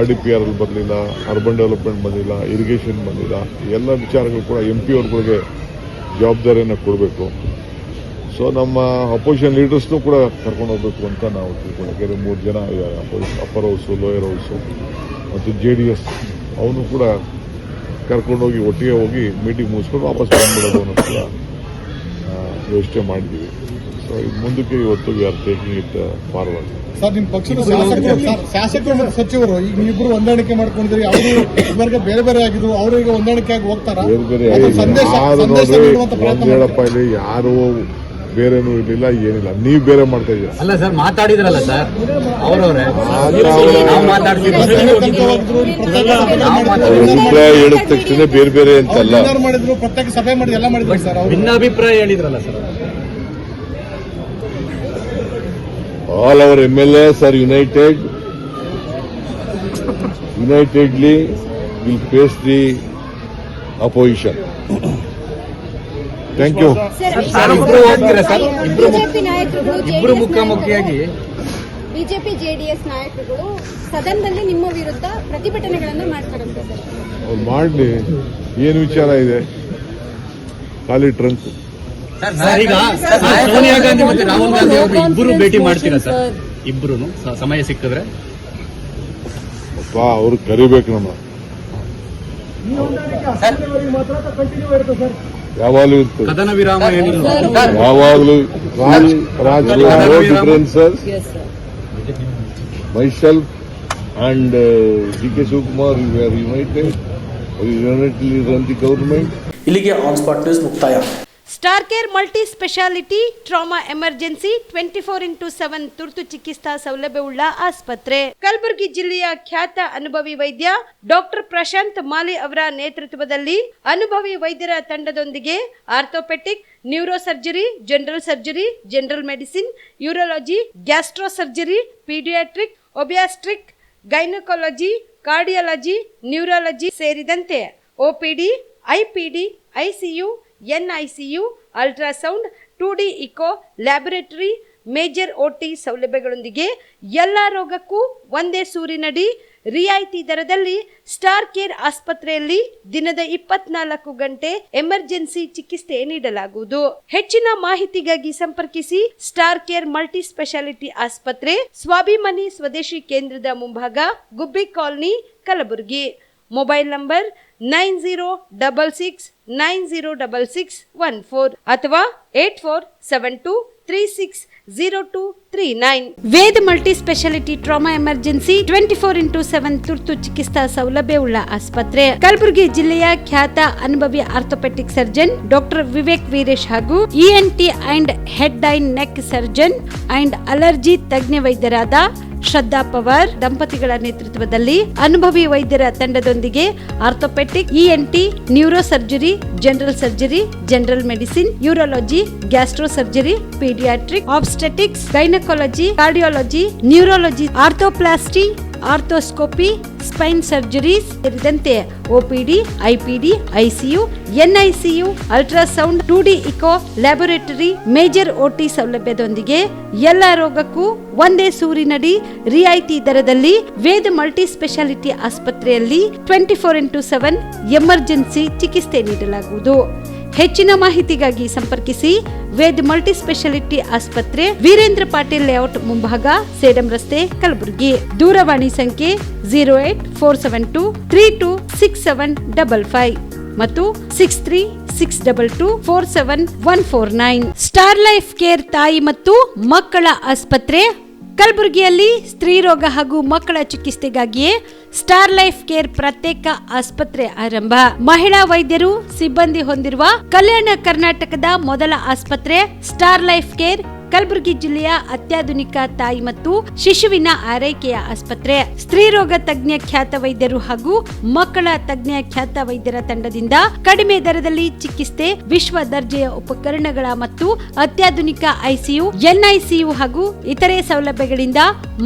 S16: RDPR ಅಲ್ಲಿ ಬರಲಿಲ್ಲ, ಅರ್ಬನ್ ಡೆವಲಪ್ಮೆಂಟ್ ಬಂದಿಲ್ಲ, ಇರಿಗೇಷನ್ ಬಂದಿಲ್ಲ, ಎಲ್ಲ ವಿಚಾರಗಳು ಕೂಡ MP ಅವ್ರಗಳಿಗೆ ಜವಾಬ್ದಾರಿಯನ್ನು ಕೊಡಬೇಕು. ಸೊ ನಮ್ಮ ಅಪೋಸಿಷನ್ ಲೀಡರ್ಸ್ನೂ ಕೂಡ ಕರ್ಕೊಂಡು ಹೋಗ್ಬೇಕು ಅಂತ ನಾವು ತಿಳ್ಕೊಂಡು. ಯಾಕೆಂದರೆ 3 ಜನ ಇದ್ದಾರೆ, ಅಪ್ಪರ್ ಹೌಸು, ಲೋಯರ್ ಹೌಸು ಮತ್ತು JDS. ಅವನು ಕೂಡ ಕರ್ಕೊಂಡೋಗಿ ಒಟ್ಟಿಗೆ ಹೋಗಿ ಮೀಟಿಂಗ್ ಮುಗಿಸ್ಕೊಂಡು ವಾಪಸ್ ಬಂದ್ಬಿಡೋದು ಅನ್ನೋದು ಕೂಡ ಯೋಚನೆ ಮಾಡಿದ್ದೀವಿ. ಸೊ ಇದು ಮುಂದಕ್ಕೆ ಇವತ್ತು we are taking it forward.
S10: Sir, ನಿಮ್ಮ ಪಕ್ಷದ ಶಾಸಕರು ಮತ್ತು ಸಚಿವರು ಈಗ ನೀವಿಬ್ಬರು ಹೊಂದಾಣಿಕೆ ಮಾಡ್ಕೊಂಡಿದ್ದೀರಿ. ಅವರು ಇಬ್ಬರಿಗೆ ಬೇರೆ ಬೇರೆ ಆಗಿದ್ರು, ಅವರು ಈಗ ಹೊಂದಾಣಿಕೆ ಆಗಿ ಹೋಗ್ತಾರ.
S16: ಬೇರೆ ಯಾರು ನೋಡ್ರಿ, ಒಂದು ಹೇಳಪ್ಪ, ಇಲ್ಲಿ ಯಾರು ಬೇರೆನೂ ಇರಲಿಲ್ಲ, ಏನಿಲ್ಲ. ನೀವು ಬೇರೆ ಮಾಡ್ತಾ ಇದ್ದೀರಾ.
S14: ಅಲ್ಲ ಸರ್, ಮಾತಾಡಿದ್ರಲ್ಲ ಸರ್ ಅವರವರೇ,
S16: ಅಭಿಪ್ರಾಯ ಹೇಳಿದ ತಕ್ಷಣ ಬೇರೆ ಬೇರೆ ಅಂತಲ್ಲ,
S10: ಮಾಡಿದ್ರು, ಪ್ರತ್ಯೇಕ ಸಭೆ ಮಾಡಿ ಎಲ್ಲ ಮಾಡಿದ್ರು ಸರ್.
S14: ಭಿನ್ನಾಭಿಪ್ರಾಯ ಹೇಳಿದ್ರಲ್ಲ sir.
S15: all our MLAs are unitedly will face the opposition. Thank you.
S14: ಇಬ್ರು ಮುಖಾಮುಖಿಯಾಗಿ
S17: ಬಿಜೆಪಿ JDS ನಾಯಕರುಗಳು ಸದನದಲ್ಲಿ ನಿಮ್ಮ ವಿರುದ್ಧ ಪ್ರತಿಭಟನೆಗಳನ್ನು ಮಾಡ್ತಾರಂತೆ ಸರ್.
S16: ಅವ್ರು ಮಾಡಲಿ, ಏನು ವಿಚಾರ ಇದೆ, ಖಾಲಿ ಟ್ರಂಕ್.
S14: ಈಗ ಸೋನಿಯಾ ಗಾಂಧಿ ಮತ್ತೆ ರಾಹುಲ್ ಗಾಂಧಿ ಅವರು ಇಬ್ಬರು ಭೇಟಿ ಮಾಡ್ತೀರಾ ಸರ್? ಇಬ್ರು ಸಮಯ ಸಿಕ್ಕಿದ್ರೆ
S16: ಅಪ್ಪ ಅವ್ರು ಕರಿಬೇಕು. ನಮ್ಮ ಯಾವಾಗಲೂ ಇರ್ತದೆ,
S14: ಕದನ ವಿರಾಮ ಏನಿಲ್ಲ.
S16: ಯಾವಾಗಲೂ differences. myself and DK Shivakumar, we are united. We unitedly run the government.
S5: ಇಲ್ಲಿಗೆ ಆನ್ ಸ್ಪಾಟ್ ನ್ಯೂಸ್ ಮುಕ್ತಾಯ.
S2: Star care multi speciality trauma emergency 24x7 ತುರ್ತು ಚಿಕಿತ್ಸಾ ಸೌಲಭ್ಯವುಳ್ಳ ಆಸ್ಪತ್ರೆ. ಕಲಬುರಗಿ ಜಿಲ್ಲೆಯ ಖ್ಯಾತ ಅನುಭವಿ ವೈದ್ಯ ಡಾಕ್ಟರ್ ಪ್ರಶಾಂತ್ ಮಾಲಿ ಅವರ ನೇತೃತ್ವದಲ್ಲಿ ಅನುಭವಿ ವೈದ್ಯರ ತಂಡದೊಂದಿಗೆ orthopaedic, neuro surgery, general surgery, general medicine, urology, gastro surgery, paediatric, obstetric, gynaecology, cardiology, neurology ಸೇರಿದಂತೆ OPD, IPD, ICU, NICU, ultrasound, 2D echo, laboratory, major OT ಸೌಲಭ್ಯಗಳೊಂದಿಗೆ ಎಲ್ಲ ರೋಗಕ್ಕೂ ಒಂದೇ ಸೂರಿನಡಿ ರಿಯಾಯಿತಿ ದರದಲ್ಲಿ ಸ್ಟಾರ್ ಕೇರ್ ಆಸ್ಪತ್ರೆಯಲ್ಲಿ ದಿನದ 24 ಗಂಟೆ ಎಮರ್ಜೆನ್ಸಿ ಚಿಕಿತ್ಸೆ ನೀಡಲಾಗುವುದು. ಹೆಚ್ಚಿನ ಮಾಹಿತಿಗಾಗಿ ಸಂಪರ್ಕಿಸಿ ಸ್ಟಾರ್ ಕೇರ್ ಮಲ್ಟಿ ಸ್ಪೆಷಾಲಿಟಿ ಆಸ್ಪತ್ರೆ, ಸ್ವಾಭಿಮಾನಿ ಸ್ವದೇಶಿ ಕೇಂದ್ರದ ಮುಂಭಾಗ, Gubbi colony, Kalaburagi. Mobile number 9066906614 ಅಥವಾ 8472360239. Veda multi speciality trauma emergency 24x7 ತುರ್ತು ಚಿಕಿತ್ಸಾ ಸೌಲಭ್ಯವುಳ್ಳ ಆಸ್ಪತ್ರೆ. ಕಲಬುರಗಿ ಜಿಲ್ಲೆಯ ಖ್ಯಾತ ಅನುಭವಿ orthopaedic surgeon doctor Vivek Veeresh ಹಾಗೂ ENT and head and neck surgeon and allergy ತಜ್ಞ ವೈದ್ಯರಾದ ಶ್ರದ್ಧಾ ಪವಾರ್ ದಂಪತಿಗಳ ನೇತೃತ್ವದಲ್ಲಿ ಅನುಭವಿ ವೈದ್ಯರ ತಂಡದೊಂದಿಗೆ orthopaedic, ENT, neuro surgery, general surgery, general medicine, urology, gastro surgery, paediatric, obstetrics, gynaecology, cardiology, neurology, arthroplasty, arthroscopy, spine surgeries ಸೇರಿದಂತೆ OPD, IPD, ICU, NICU, ultrasound, 2D echo, laboratory, major OT ಸೌಲಭ್ಯದೊಂದಿಗೆ ಎಲ್ಲ ರೋಗಕ್ಕೂ ಒಂದೇ ಸೂರಿನಡಿ ರಿಯಾಯಿತಿ ದರದಲ್ಲಿ ವೇದ ಮಲ್ಟಿ ಸ್ಪೆಷಾಲಿಟಿ ಆಸ್ಪತ್ರೆಯಲ್ಲಿ 24x7 ಎಮರ್ಜೆನ್ಸಿ ಚಿಕಿತ್ಸೆ ನೀಡಲಾಗುವುದು. ಹೆಚ್ಚಿನ ಮಾಹಿತಿಗಾಗಿ ಸಂಪರ್ಕಿಸಿ ವೇದ್ ಮಲ್ಟಿ ಸ್ಪೆಷಾಲಿಟಿ ಆಸ್ಪತ್ರೆ, ವೀರೇಂದ್ರ ಪಾಟೀಲ್ ಲೇಔಟ್ ಮುಂಭಾಗ, ಸೇಡಂ ರಸ್ತೆ, ಕಲಬುರಗಿ. ದೂರವಾಣಿ ಸಂಖ್ಯೆ 08472326755 ಮತ್ತು 6362247149. ಸ್ಟಾರ್ ಲೈಫ್ ಕೇರ್ ತಾಯಿ ಮತ್ತು ಮಕ್ಕಳ ಆಸ್ಪತ್ರೆ ಕಲಬುರಗಿಯಲ್ಲಿ ಸ್ತ್ರೀ ರೋಗ ಹಾಗೂ ಮಕ್ಕಳ ಚಿಕಿತ್ಸೆಗಾಗಿಯೇ ಸ್ಟಾರ್ ಲೈಫ್ ಕೇರ್ ಪ್ರತ್ಯೇಕ ಆಸ್ಪತ್ರೆ ಆರಂಭ. ಮಹಿಳಾ ವೈದ್ಯರು ಸಿಬ್ಬಂದಿ ಹೊಂದಿರುವ ಕಲ್ಯಾಣ ಕರ್ನಾಟಕದ ಮೊದಲ ಆಸ್ಪತ್ರೆ ಸ್ಟಾರ್ ಲೈಫ್ ಕೇರ್ ಕಲಬುರಗಿ ಜಿಲ್ಲೆಯ ಅತ್ಯಾಧುನಿಕ ತಾಯಿ ಮತ್ತು ಶಿಶುವಿನ ಆರೈಕೆಯ ಆಸ್ಪತ್ರೆ. ಸ್ತ್ರೀ ರೋಗ ತಜ್ಞ ಖ್ಯಾತ ವೈದ್ಯರು ಹಾಗೂ ಮಕ್ಕಳ ತಜ್ಞ ಖ್ಯಾತ ವೈದ್ಯರ ತಂಡದಿಂದ ಕಡಿಮೆ ದರದಲ್ಲಿ ಚಿಕಿತ್ಸೆ, ವಿಶ್ವ ದರ್ಜೆಯ ಉಪಕರಣಗಳ ಮತ್ತು ಅತ್ಯಾಧುನಿಕ ICU, NICU ಹಾಗೂ ಇತರೆ ಸೌಲಭ್ಯಗಳಿಂದ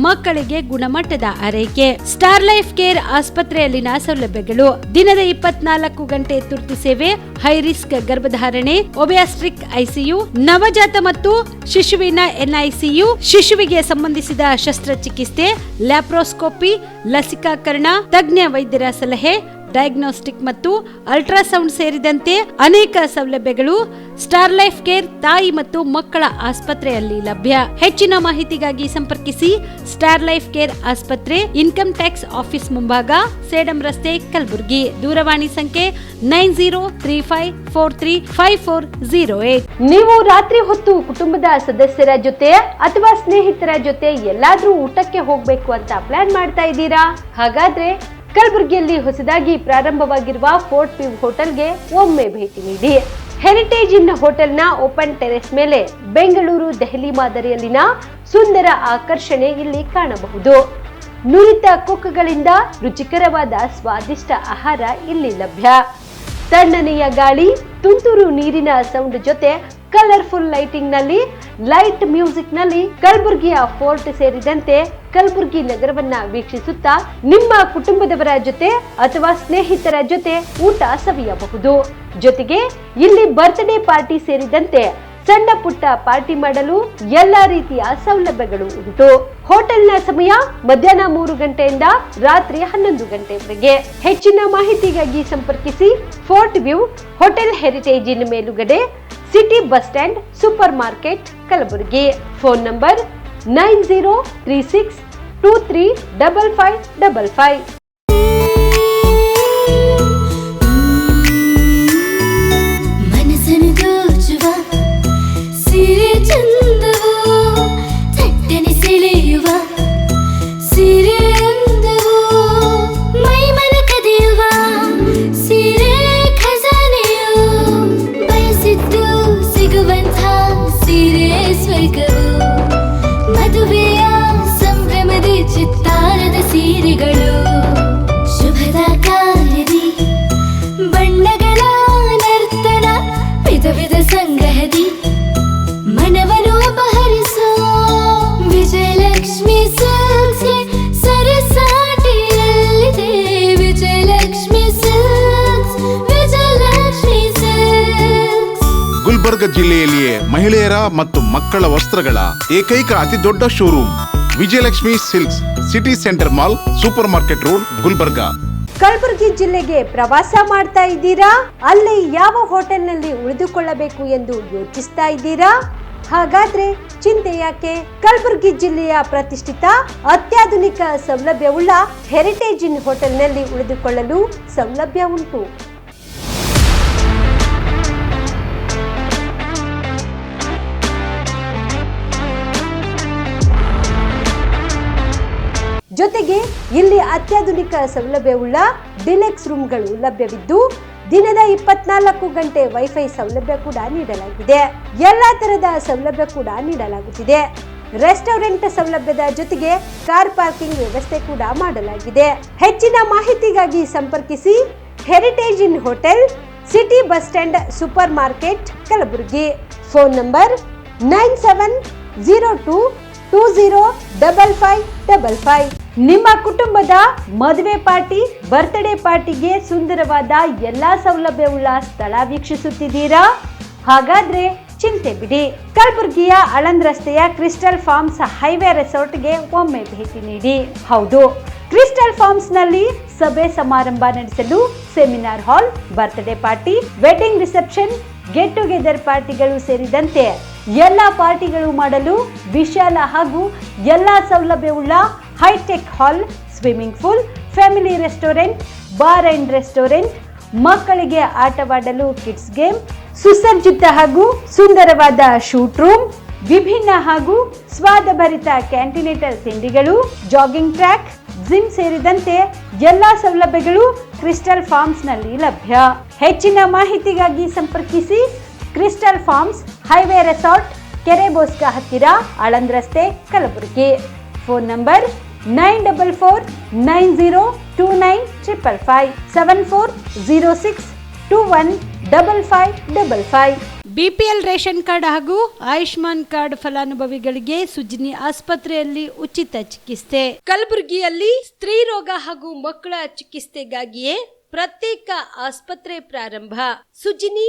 S2: ಮಕ್ಕಳಿಗೆ ಗುಣಮಟ್ಟದ ಆರೈಕೆ. ಸ್ಟಾರ್ ಲೈಫ್ ಕೇರ್ ಆಸ್ಪತ್ರೆಯಲ್ಲಿನ ಸೌಲಭ್ಯಗಳು: ದಿನದ 24 ಗಂಟೆ ತುರ್ತು ಸೇವೆ, ಹೈ ರಿಸ್ಕ್ ಗರ್ಭಧಾರಣೆ, ಒಬಿಯಾಸ್ಟ್ರಿಕ್ ICU, ನವಜಾತ ಮತ್ತು ಶಿಶುವಿನ NICU, ಶಿಶುವಿಗೆ ಸಂಬಂಧಿಸಿದ ಶಸ್ತ್ರಚಿಕಿತ್ಸೆ, ಲ್ಯಾಪ್ರೋಸ್ಕೋಪಿ, ಲಸಿಕಾಕರಣ, ತಜ್ಞ ವೈದ್ಯರ ಸಲಹೆ, ಡಯಾಗ್ನೋಸ್ಟಿಕ್ ಮತ್ತು ಅಲ್ಟ್ರಾಸೌಂಡ್ ಸೇರಿದಂತೆ ಅನೇಕ ಸೌಲಭ್ಯಗಳು ಸ್ಟಾರ್ ಲೈಫ್ ಕೇರ್ ತಾಯಿ ಮತ್ತು ಮಕ್ಕಳ ಆಸ್ಪತ್ರೆಯಲ್ಲಿ ಲಭ್ಯ. ಹೆಚ್ಚಿನ ಮಾಹಿತಿಗಾಗಿ ಸಂಪರ್ಕಿಸಿ ಸ್ಟಾರ್ ಲೈಫ್ ಕೇರ್ ಆಸ್ಪತ್ರೆ, ಇನ್ಕಮ್ ಟ್ಯಾಕ್ಸ್ ಆಫೀಸ್ ಮುಂಭಾಗ, ಸೇಡಂ ರಸ್ತೆ, ಕಲಬುರಗಿ. ದೂರವಾಣಿ ಸಂಖ್ಯೆ 9035435408.
S1: ನೀವು ರಾತ್ರಿ ಹೊತ್ತು ಕುಟುಂಬದ ಸದಸ್ಯರ ಜೊತೆ ಅಥವಾ ಸ್ನೇಹಿತರ ಜೊತೆ ಎಲ್ಲಾದ್ರೂ ಊಟಕ್ಕೆ ಹೋಗ್ಬೇಕು ಅಂತ ಪ್ಲಾನ್ ಮಾಡ್ತಾ ಇದ್ದೀರಾ? ಹಾಗಾದ್ರೆ ಕಲಬುರಗಿಯಲ್ಲಿ ಹೊಸದಾಗಿ ಪ್ರಾರಂಭವಾಗಿರುವ ಫೋರ್ಟ್ ವ್ಯೂ ಹೋಟೆಲ್ಗೆ ಒಮ್ಮೆ ಭೇಟಿ ನೀಡಿ. ಹೆರಿಟೇಜ್ ಇನ್ ಹೋಟೆಲ್ನ ಓಪನ್ ಟೆರೆಸ್ ಮೇಲೆ ಬೆಂಗಳೂರು, ದೆಹಲಿ ಮಾದರಿಯಲ್ಲಿನ ಸುಂದರ ಆಕರ್ಷಣೆ ಇಲ್ಲಿ ಕಾಣಬಹುದು. ನುರಿತ ಕುಕ್ಗಳಿಂದ ರುಚಿಕರವಾದ ಸ್ವಾದಿಷ್ಟ ಆಹಾರ ಇಲ್ಲಿ ಲಭ್ಯ. ತಣ್ಣನೆಯ ಗಾಳಿ, ತುಂತುರು ನೀರಿನ ಸೌಂಡ್ ಜೊತೆ ಕಲರ್ಫುಲ್ ಲೈಟಿಂಗ್ ನಲ್ಲಿ, ಲೈಟ್ ಮ್ಯೂಸಿಕ್ ನಲ್ಲಿ ಕಲಬುರಗಿಯ ಫೋರ್ಟ್ ಸೇರಿದಂತೆ ಕಲಬುರಗಿ ನಗರವನ್ನ ವೀಕ್ಷಿಸುತ್ತಾ ನಿಮ್ಮ ಕುಟುಂಬದವರ ಜೊತೆ ಅಥವಾ ಸ್ನೇಹಿತರ ಜೊತೆ ಊಟ ಸವಿಯಬಹುದು. ಜೊತೆಗೆ ಇಲ್ಲಿ ಬರ್ತ್ಡೇ ಪಾರ್ಟಿ ಸೇರಿದಂತೆ ಸಣ್ಣ ಪುಟ್ಟ ಪಾರ್ಟಿ ಮಾಡಲು ಎಲ್ಲಾ ರೀತಿಯ ಸೌಲಭ್ಯಗಳು ಉಂಟು. ಹೋಟೆಲ್ನ ಸಮಯ ಮಧ್ಯಾಹ್ನ 3 ಗಂಟೆಯಿಂದ ರಾತ್ರಿ 11 ಗಂಟೆವರೆಗೆ. ಹೆಚ್ಚಿನ ಮಾಹಿತಿಗಾಗಿ ಸಂಪರ್ಕಿಸಿ ಫೋರ್ಟ್ ವ್ಯೂ ಹೋಟೆಲ್, ಹೆರಿಟೇಜ್ ಇನ್ ಮೇಲುಗಡೆ, city bus stand, super market, Kalaburagi. Phone number 9036235555.
S3: ಮನಸ್ಸನ್ನು ದೋಚುವ ಸಿರೆ ಚಂದವೋ, ಥಟ್ಟನೆ ಸೆಳೆಯುವ ಸಿರೆ ಅಂದವೋ, ಮೈಮನ ಕದಿಯುವ ಸಿರೆ ಖಜಾನೆಯೋ, ಬಯಸಿದ್ದು
S4: ಗುಲ್ಬರ್ಗ ಜಿಲ್ಲೆಯಲ್ಲಿಯೇ ಮಹಿಳೆಯರ ಮತ್ತು ಮಕ್ಕಳ ವಸ್ತ್ರಗಳ ಏಕೈಕ ಅತಿ ದೊಡ್ಡ showroom Vijayalakshmi silks, city centre mall, super market road, Gulbarga.
S1: Kalaburagi ಜಿಲ್ಲೆಗೆ ಪ್ರವಾಸ ಮಾಡ್ತಾ ಇದ್ದೀರಾ? ಅಲ್ಲಿ ಯಾವ ಹೋಟೆಲ್ನಲ್ಲಿ ಉಳಿದುಕೊಳ್ಳಬೇಕು ಎಂದು ಯೋಚಿಸ್ತಾ ಇದ್ದೀರಾ? ಹಾಗಾದ್ರೆ ಚಿಂತೆ ಯಾಕೆ? ಕಲಬುರಗಿ ಜಿಲ್ಲೆಯ ಪ್ರತಿಷ್ಠಿತ ಅತ್ಯಾಧುನಿಕ ಸೌಲಭ್ಯವುಳ್ಳ ಹೆರಿಟೇಜ್ ಇನ್ ಹೋಟೆಲ್ನಲ್ಲಿ ಉಳಿದುಕೊಳ್ಳಲು ಸೌಲಭ್ಯ ಉಂಟು. ಜೊತೆಗೆ ಇಲ್ಲಿ ಅತ್ಯಾಧುನಿಕ ಸೌಲಭ್ಯವುಳ್ಳ ಡಿಲೆಕ್ಸ್ ರೂಮ್ಗಳು ಲಭ್ಯವಿದ್ದು ದಿನದ 24 ಗಂಟೆ ವೈಫೈ ಸೌಲಭ್ಯ ಕೂಡ ನೀಡಲಾಗಿದೆ. ಎಲ್ಲಾ ತರಹದ ಸೌಲಭ್ಯ ಕೂಡ ನೀಡಲಾಗುತ್ತಿದೆ. ರೆಸ್ಟೋರೆಂಟ್ ಸೌಲಭ್ಯದ ಜೊತೆಗೆ ಕಾರ್ ಪಾರ್ಕಿಂಗ್ ವ್ಯವಸ್ಥೆ ಕೂಡ ಮಾಡಲಾಗಿದೆ. ಹೆಚ್ಚಿನ ಮಾಹಿತಿಗಾಗಿ ಸಂಪರ್ಕಿಸಿ heritage inn hotel, city bus stand, super market, Kalaburagi. Phone number 9702205555. ನಿಮ್ಮ ಕುಟುಂಬದ ಮದುವೆ ಪಾರ್ಟಿ, ಬರ್ತ್ಡೇ ಪಾರ್ಟಿಗೆ ಸುಂದರವಾದ ಎಲ್ಲಾ ಸೌಲಭ್ಯವುಳ್ಳ ಸ್ಥಳ ವೀಕ್ಷಿಸುತ್ತಿದ್ದೀರಾ? ಹಾಗಾದ್ರೆ ಚಿಂತೆ ಬಿಡಿ. ಕಲಬುರಗಿಯ ಆಳಂದ್ ರಸ್ತೆಯ ಕ್ರಿಸ್ಟಲ್ ಫಾರ್ಮ್ಸ್ ಹೈವೇ ರೆಸಾರ್ಟ್ಗೆ ಒಮ್ಮೆ ಭೇಟಿ ನೀಡಿ. ಹೌದು, ಕ್ರಿಸ್ಟಲ್ ಫಾರ್ಮ್ಸ್ ನಲ್ಲಿ ಸಭೆ ಸಮಾರಂಭ ನಡೆಸಲು seminar hall, birthday party, wedding reception, get together ಪಾರ್ಟಿಗಳು ಸೇರಿದಂತೆ ಎಲ್ಲಾ ಪಾರ್ಟಿಗಳು ಮಾಡಲು ವಿಶಾಲ ಹಾಗೂ ಎಲ್ಲಾ ಸೌಲಭ್ಯವುಳ್ಳ hi tech hall, swimming pool, family restaurant, bar and restaurant, ಮಕ್ಕಳಿಗೆ ಆಟವಾಡಲು ಕಿಡ್ಸ್ ಗೇಮ್, ಸುಸಜ್ಜಿತ ಹಾಗೂ ಸುಂದರವಾದ ಶೂಟ್ ರೂಮ್, ವಿಭಿನ್ನ ಹಾಗೂ ಸ್ವಾದಭರಿತ ಕ್ಯಾಂಟಿನೇಟಲ್ ತಿಂಡಿಗಳು, ಜಾಗಿಂಗ್ ಟ್ರ್ಯಾಕ್, ಜಿಮ್ ಸೇರಿದಂತೆ ಎಲ್ಲಾ ಸೌಲಭ್ಯಗಳು ಕ್ರಿಸ್ಟಲ್ ಫಾರ್ಮ್ಸ್ ನಲ್ಲಿ ಲಭ್ಯ. ಹೆಚ್ಚಿನ ಮಾಹಿತಿಗಾಗಿ ಸಂಪರ್ಕಿಸಿ ಕ್ರಿಸ್ಟಲ್ ಫಾರ್ಮ್ಸ್ ಹೈವೇ ರೆಸಾರ್ಟ್, ಕೆರೆ ಬೋಸ್ಕ ಹತ್ತಿರ, ಆಳಂದ್ ರಸ್ತೆ, Kalaburagi. Phone number 9490295555 7406215555.
S2: BPL ration card ಹಾಗೂ ಆಯುಷ್ಮಾನ್ ಕಾರ್ಡ್ ಫಲಾನುಭವಿಗಳಿಗೆ ಸುಜಿನಿ ಆಸ್ಪತ್ರೆಯಲ್ಲಿ ಉಚಿತ ಚಿಕಿತ್ಸೆ. ಕಲಬುರಗಿಯಲ್ಲಿ ಸ್ತ್ರೀ ರೋಗ ಹಾಗೂ ಮಕ್ಕಳ ಚಿಕಿತ್ಸೆಗಾಗಿಯೇ ಪ್ರತ್ಯೇಕ ಆಸ್ಪತ್ರೆ ಪ್ರಾರಂಭ. ಸುಜಿನಿ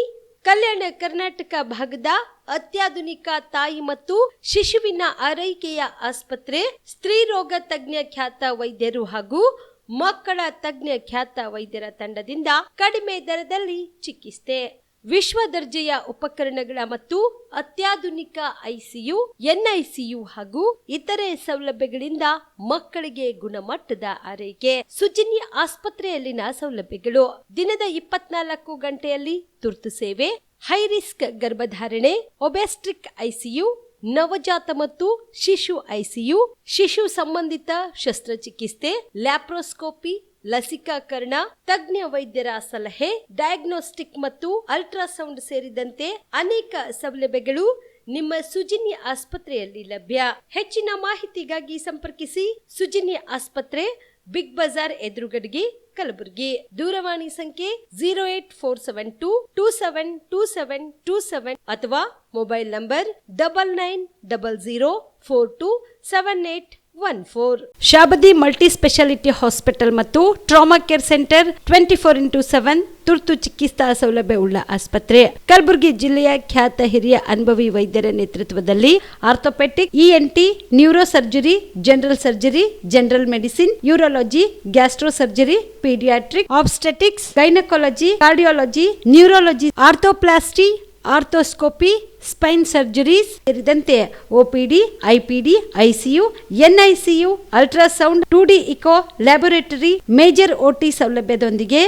S2: ಕಲ್ಯಾಣ ಕರ್ನಾಟಕ ಭಾಗದ ಅತ್ಯಾಧುನಿಕ ತಾಯಿ ಮತ್ತು ಶಿಶುವಿನ ಆರೈಕೆಯ ಆಸ್ಪತ್ರೆ. ಸ್ತ್ರೀ ರೋಗ ತಜ್ಞ ಖ್ಯಾತ ವೈದ್ಯರು ಹಾಗೂ ಮಕ್ಕಳ ತಜ್ಞ ಖ್ಯಾತ ವೈದ್ಯರ ತಂಡದಿಂದ ಕಡಿಮೆ ದರದಲ್ಲಿ ಚಿಕಿತ್ಸೆ. ವಿಶ್ವ ದರ್ಜೆಯ ಉಪಕರಣಗಳ ಮತ್ತು ಅತ್ಯಾಧುನಿಕ ಐಸಿಯು, ಎನ್ಐಸಿಯು ಹಾಗೂ ಇತರೆ ಸೌಲಭ್ಯಗಳಿಂದ ಮಕ್ಕಳಿಗೆ ಗುಣಮಟ್ಟದ ಆರೈಕೆ. ಸುಜಿನಿ ಆಸ್ಪತ್ರೆಯಲ್ಲಿನ ಸೌಲಭ್ಯಗಳು: ದಿನದ 24 ಗಂಟೆಯಲ್ಲಿ ತುರ್ತು ಸೇವೆ, ಹೈ ರಿಸ್ಕ್ ಗರ್ಭಧಾರಣೆ, ಒಬೆಸ್ಟ್ರಿಕ್ ಐಸಿಯು, ನವಜಾತ ಮತ್ತು ಶಿಶು ಐಸಿಯು, ಶಿಶು ಸಂಬಂಧಿತ ಶಸ್ತ್ರಚಿಕಿತ್ಸೆ, ಲ್ಯಾಪ್ರೋಸ್ಕೋಪಿ, ಲಸಿಕಾಕರಣ, ತಜ್ಞ ವೈದ್ಯರ ಸಲಹೆ, ಡಯಾಗ್ನೋಸ್ಟಿಕ್ ಮತ್ತು ಅಲ್ಟ್ರಾಸೌಂಡ್ ಸೇರಿದಂತೆ ಅನೇಕ ಸೌಲಭ್ಯಗಳು ನಿಮ್ಮ ಸುಜಿನಿ ಆಸ್ಪತ್ರೆಯಲ್ಲಿ ಲಭ್ಯ. ಹೆಚ್ಚಿನ ಮಾಹಿತಿಗಾಗಿ ಸಂಪರ್ಕಿಸಿ ಸುಜಿನಿ ಆಸ್ಪತ್ರೆ, ಬಿಗ್ ಬಜಾರ್ ಎದುರುಗಡೆಗೆ, ಕಲಬುರಗಿ. ದೂರವಾಣಿ ಸಂಖ್ಯೆ 08472272727 ಅಥವಾ mobile number 9900427814. Shabadi multi speciality hospital ಮತ್ತು ಟ್ರಾಮಾ ಕೇರ್ ಸೆಂಟರ್ 24x7 ತುರ್ತು ಚಿಕಿತ್ಸಾ ಸೌಲಭ್ಯ ಉಳ್ಳ ಆಸ್ಪತ್ರೆ. ಕಲಬುರಗಿ ಜಿಲ್ಲೆಯ ಖ್ಯಾತ ಹಿರಿಯ ಅನುಭವಿ ವೈದ್ಯರ ನೇತೃತ್ವದಲ್ಲಿ orthopaedic, ENT, neuro surgery, general surgery, general medicine, urology, gastro surgery, paediatric, obstetrics, gynaecology, cardiology, neurology, arthroplasty, arthroscopy, spine surgeries ಸೇರಿದಂತೆ OPD, IPD, ICU, NICU, ultrasound, 2D echo, laboratory, major OT ಸೌಲಭ್ಯದೊಂದಿಗೆ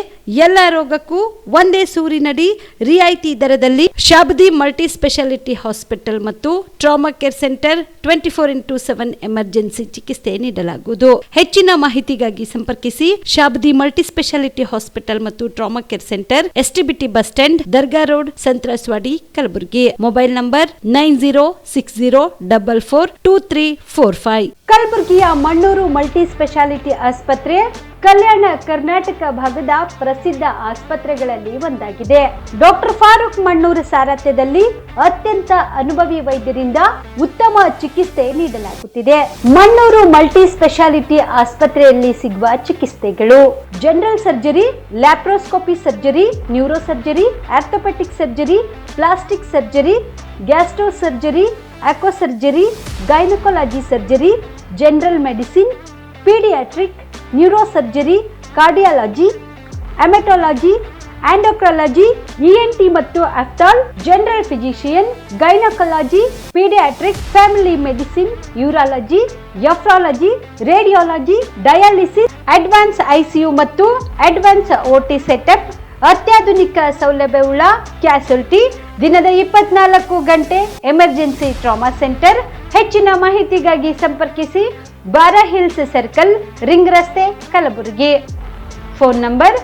S2: ಎಲ್ಲ ರೋಗಕ್ಕೂ ಒಂದೇ ಸೂರಿನಡಿ ರಿಯಾಯಿತಿ ದರದಲ್ಲಿ ಶಾಬದಿ ಮಲ್ಟಿ ಸ್ಪೆಷಾಲಿಟಿ ಹಾಸ್ಪಿಟಲ್ ಮತ್ತು trauma care centre 24x7 emergency ಚಿಕಿತ್ಸೆ ನೀಡಲಾಗುವುದು. ಹೆಚ್ಚಿನ ಮಾಹಿತಿಗಾಗಿ ಸಂಪರ್ಕಿಸಿ ಶಾಬದಿ ಮಲ್ಟಿ ಸ್ಪೆಷಾಲಿಟಿ ಹಾಸ್ಪಿಟಲ್ ಮತ್ತು trauma care centre, STBT bus stand, Dargah road, ಸಂತ್ರಸ್ವಾಡಿ, Kalaburagi. Mobile number 9060442345.
S1: ಕಲಬುರಗಿಯ ಮಣ್ಣೂರು ಮಲ್ಟಿ ಸ್ಪೆಷಾಲಿಟಿ ಆಸ್ಪತ್ರೆ ಕಲ್ಯಾಣ ಕರ್ನಾಟಕ ಭಾಗದ ಪ್ರಸಿದ್ಧ ಆಸ್ಪತ್ರೆಗಳಲ್ಲಿ ಒಂದಾಗಿದೆ. ಡಾಕ್ಟರ್ ಫಾರೂಕ್ ಮಣ್ಣೂರ್ ಸಾರಥ್ಯದಲ್ಲಿ ಅತ್ಯಂತ ಅನುಭವಿ ವೈದ್ಯರಿಂದ ಉತ್ತಮ ಚಿಕಿತ್ಸೆ ನೀಡಲಾಗುತ್ತಿದೆ. ಮಣ್ಣೂರು ಮಲ್ಟಿ ಸ್ಪೆಷಾಲಿಟಿ ಆಸ್ಪತ್ರೆಯಲ್ಲಿ ಸಿಗುವ ಚಿಕಿತ್ಸೆಗಳು: general surgery, laparoscopy surgery, neuro surgery, orthopaedic surgery, plastic surgery, gastro surgery, aqua surgery, gynaecology surgery, general medicine, paediatric, neuro surgery, cardiology, haematology, endocrinology, ENT ಮತ್ತು ophthal, general physician, gynaecology, paediatric, family medicine, urology, nephrology, radiology, dialysis, advance ICU ಮತ್ತು ಅಡ್ವಾನ್ಸ್ OT ಸೆಟಪ್, ಅತ್ಯಾಧುನಿಕ ಸೌಲಭ್ಯವುಳ್ಳ ಕ್ಯಾಸುಲಿಟಿ, ದಿನದ 24 ಗಂಟೆ ಎಮರ್ಜೆನ್ಸಿ ಟ್ರಾಮಾ ಸೆಂಟರ್. ಹೆಚ್ಚಿನ ಮಾಹಿತಿಗಾಗಿ ಸಂಪರ್ಕಿಸಿ ಬಾರಾ ಹಿಲ್ಸ್ ಸರ್ಕಲ್, ರಿಂಗ್ ರಸ್ತೆ, Kalaburagi. Phone number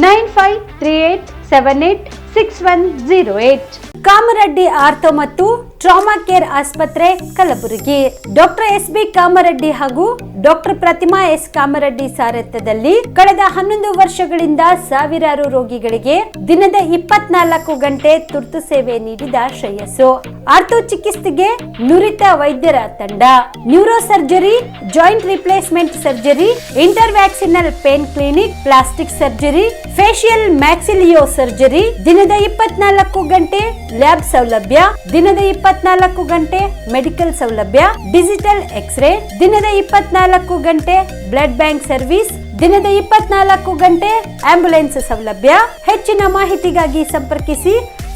S1: 9538786108. Kamareddy ortho ಮತ್ತು ಟ್ರಾಮಾ ಕೇರ್ ಆಸ್ಪತ್ರೆ, ಕಲಬುರಗಿ. ಡಾಕ್ಟರ್ SB ಕಾಮರೆಡ್ಡಿ ಹಾಗೂ ಡಾಕ್ಟರ್ ಪ್ರತಿಮಾ S ಕಾಮರೆಡ್ಡಿ ಸಾರಥ್ಯದಲ್ಲಿ ಕಳೆದ 11 ವರ್ಷಗಳಿಂದ ಸಾವಿರಾರು ರೋಗಿಗಳಿಗೆ ದಿನದ 24 ಗಂಟೆ ತುರ್ತು ಸೇವೆ ನೀಡಿದ ಶ್ರೇಯಸ್ಸು. ಆರ್ಥೋ ಚಿಕಿತ್ಸೆಗೆ ನುರಿತ ವೈದ್ಯರ ತಂಡ, neuro surgery, joint replacement surgery, interventional pain clinic, plastic surgery, facial maxillo surgery, ದಿನದ 24 ಗಂಟೆ ಲ್ಯಾಬ್ ಸೌಲಭ್ಯ, ದಿನದ 24 ಗಂಟೆ ಮೆಡಿಕಲ್ ಸೌಲಭ್ಯ, ಡಿಜಿಟಲ್ ಎಕ್ಸ್ರೇ, ದಿನದ 24 ಗಂಟೆ ಬ್ಲಡ್ ಬ್ಯಾಂಕ್ ಸರ್ವಿಸ್, ದಿನದ 24 ಗಂಟೆ ಆಂಬ್ಯುಲೆನ್ಸ್ ಸೌಲಭ್ಯ. ಹೆಚ್ಚಿನ ಮಾಹಿತಿಗಾಗಿ ಸಂಪರ್ಕಿಸಿ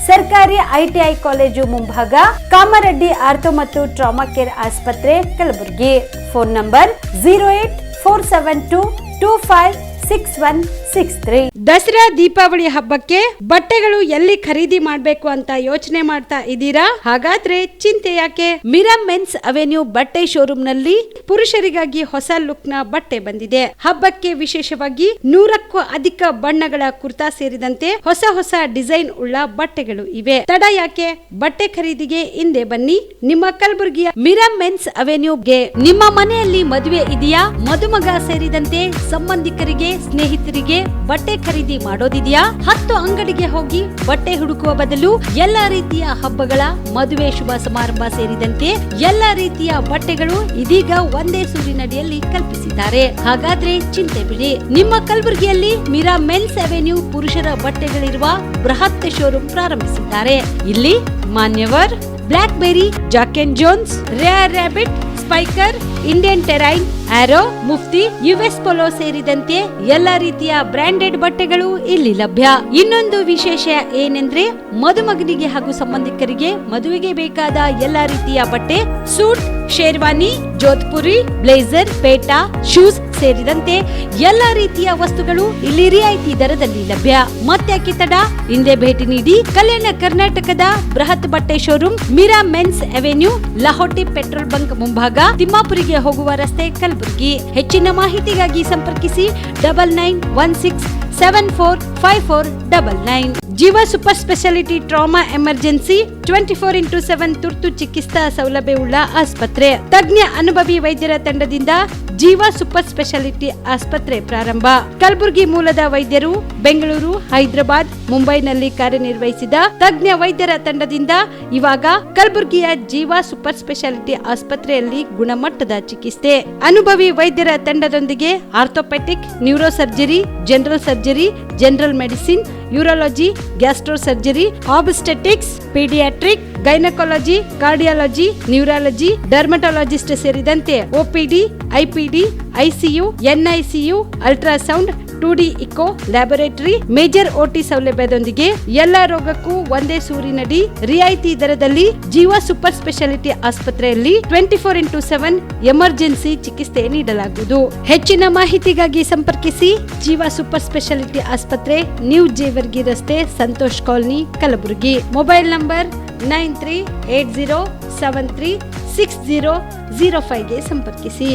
S1: ಸರ್ಕಾರಿ ITI ಕಾಲೇಜು ಮುಂಭಾಗ, ಕಾಮರೆಡ್ಡಿ ಆರ್ಥೋ ಮತ್ತು ಟ್ರಾಮಾ ಕೇರ್ ಆಸ್ಪತ್ರೆ, ಕಲಬುರಗಿ. Phone number 08472256163.
S2: ದಸರಾ ದೀಪಾವಳಿ ಹಬ್ಬಕ್ಕೆ ಬಟ್ಟೆಗಳು ಎಲ್ಲಿ ಖರೀದಿ ಮಾಡಬೇಕು ಅಂತ ಯೋಚನೆ ಮಾಡ್ತಾ ಇದ್ದೀರಾ? ಹಾಗಾದ್ರೆ ಚಿಂತೆ ಯಾಕೆ? ಮಿರಾ ಮೆನ್ಸ್ ಅವೆನ್ಯೂ ಬಟ್ಟೆ ಶೋರೂಮ್ ನಲ್ಲಿ ಪುರುಷರಿಗಾಗಿ ಹೊಸ ಲುಕ್ ನ ಬಟ್ಟೆ ಬಂದಿದೆ. ಹಬ್ಬಕ್ಕೆ ವಿಶೇಷವಾಗಿ 100ಕ್ಕೂ ಅಧಿಕ ಬಣ್ಣಗಳ ಕುರ್ತಾ ಸೇರಿದಂತೆ ಹೊಸ ಹೊಸ ಡಿಸೈನ್ ಉಳ್ಳ ಬಟ್ಟೆಗಳು ಇವೆ. ತಡ ಯಾಕೆ? ಬಟ್ಟೆ ಖರೀದಿಗೆ ಹಿಂದೆ ಬನ್ನಿ ನಿಮ್ಮ ಕಲಬುರಗಿಯ ಮಿರಾ ಮೆನ್ಸ್ ಅವೆನ್ಯೂಗೆ. ನಿಮ್ಮ ಮನೆಯಲ್ಲಿ ಮದುವೆ ಇದೆಯಾ? ಮದುಮಗ ಸೇರಿದಂತೆ ಸಂಬಂಧಿಕರಿಗೆ, ಸ್ನೇಹಿತರಿಗೆ ಬಟ್ಟೆ ಖರೀದಿ ಮಾಡೋದಿದೆಯಾ? 10 ಅಂಗಡಿಗೆ ಹೋಗಿ ಬಟ್ಟೆ ಹುಡುಕುವ ಬದಲು ಎಲ್ಲಾ ರೀತಿಯ ಹಬ್ಬಗಳ, ಮದುವೆ, ಶುಭ ಸಮಾರಂಭ ಸೇರಿದಂತೆ ಎಲ್ಲಾ ರೀತಿಯ ಬಟ್ಟೆಗಳು ಇದೀಗ ಒಂದೇ ಸೂರಿನಡಿಯಲ್ಲಿ ಕಲ್ಪಿಸಿದ್ದಾರೆ. ಹಾಗಾದ್ರೆ ಚಿಂತೆ ಬಿಡಿ, ನಿಮ್ಮ ಕಲಬುರಗಿಯಲ್ಲಿ ಮಿರಾ ಮೆನ್ಸ್ ಅವೆನ್ಯೂ ಪುರುಷರ ಬಟ್ಟೆಗಳಿರುವ ಬೃಹತ್ ಶೋರೂಮ್ ಪ್ರಾರಂಭಿಸಿದ್ದಾರೆ. ಇಲ್ಲಿ Manyavar, Blackberrys, Jack and Jones, Rare Rabbit, Spykar, Indian Terrain, Arrow, Mufti, US Polo ಸೇರಿದಂತೆ ಎಲ್ಲಾ ರೀತಿಯ ಬ್ರಾಂಡೆಡ್ ಬಟ್ಟೆಗಳು ಇಲ್ಲಿ ಲಭ್ಯ. ಇನ್ನೊಂದು ವಿಶೇಷ ಏನೆಂದ್ರೆ ಮದುಮಗನಿಗೆ ಹಾಗೂ ಸಂಬಂಧಿಕರಿಗೆ ಮದುವೆಗೆ ಬೇಕಾದ ಎಲ್ಲಾ ರೀತಿಯ ಬಟ್ಟೆ, ಸೂಟ್, ಶೇರ್ವಾನಿ, ಜೋಧ್ಪುರಿ, ಬ್ಲೇಸರ್, ಪೇಟಾ, ಶೂಸ್ ಸೇರಿದಂತೆ ಎಲ್ಲಾ ರೀತಿಯ ವಸ್ತುಗಳು ಇಲ್ಲಿ ರಿಯಾಯಿತಿ ದರದಲ್ಲಿ ಲಭ್ಯ. ಮತ್ತ್ಯಾಕೆ ತಡ? ಹಿಂದೆ ಭೇಟಿ ನೀಡಿ ಕಲ್ಯಾಣ ಕರ್ನಾಟಕದ ಬೃಹತ್ ಬಟ್ಟೆ showroom Mira men's avenue, Lahoti petrol bunk ಮುಂಭಾಗ, ತಿಮ್ಮಾಪುರಿಗೆ ಹೋಗುವ ರಸ್ತೆ, ಕಲಬುರಗಿ. ಹೆಚ್ಚಿನ ಮಾಹಿತಿಗಾಗಿ ಸಂಪರ್ಕಿಸಿ 9916745499. ಜೀವ super speciality trauma emergency 24x7 ತುರ್ತು ಚಿಕಿತ್ಸಾ ಸೌಲಭ್ಯವುಳ್ಳ ಆಸ್ಪತ್ರೆ. ತಜ್ಞ ಅನುಭವಿ ವೈದ್ಯರ ತಂಡದಿಂದ ಜೀವ ಸೂಪರ್ ಸ್ಪೆಷಾಲಿಟಿ ಆಸ್ಪತ್ರೆ ಪ್ರಾರಂಭ. ಕಲಬುರಗಿ ಮೂಲದ ವೈದ್ಯರು ಬೆಂಗಳೂರು, ಹೈದರಾಬಾದ್, ಮುಂಬೈನಲ್ಲಿ ಕಾರ್ಯನಿರ್ವಹಿಸಿದ ತಜ್ಞ ವೈದ್ಯರ ತಂಡದಿಂದ ಇವಾಗ ಕಲಬುರಗಿಯ ಜೀವ ಸೂಪರ್ ಸ್ಪೆಷಾಲಿಟಿ ಆಸ್ಪತ್ರೆಯಲ್ಲಿ ಗುಣಮಟ್ಟದ ಚಿಕಿತ್ಸೆ. ಅನುಭವಿ ವೈದ್ಯರ ತಂಡದೊಂದಿಗೆ orthopaedic, neuro surgery, general surgery, general medicine, urology, gastro surgery, obstetrics, paediatric, gynaecology, cardiology, neurology, dermatologist ಸೇರಿದಂತೆ OPD, IPD, ICU, NICU, ultrasound, 2D echo, laboratory, major OT ಸೌಲಭ್ಯದೊಂದಿಗೆ ಎಲ್ಲಾ ರೋಗಕ್ಕೂ ಒಂದೇ ಸೂರಿನಡಿ ರಿಯಾಯಿತಿ ದರದಲ್ಲಿ ಜೀವ ಸೂಪರ್ ಸ್ಪೆಷಾಲಿಟಿ ಆಸ್ಪತ್ರೆಯಲ್ಲಿ 24x7 ಎಮರ್ಜೆನ್ಸಿ ಚಿಕಿತ್ಸೆ ನೀಡಲಾಗುವುದು. ಹೆಚ್ಚಿನ ಮಾಹಿತಿಗಾಗಿ ಸಂಪರ್ಕಿಸಿ ಜೀವ ಸೂಪರ್ ಸ್ಪೆಷಾಲಿಟಿ ಆಸ್ಪತ್ರೆ, ನ್ಯೂ ಜೇವರ್ಗಿ ರಸ್ತೆ, Santosh colony, Kalaburagi. Mobile number 9380736005ಗೆ ಸಂಪರ್ಕಿಸಿ.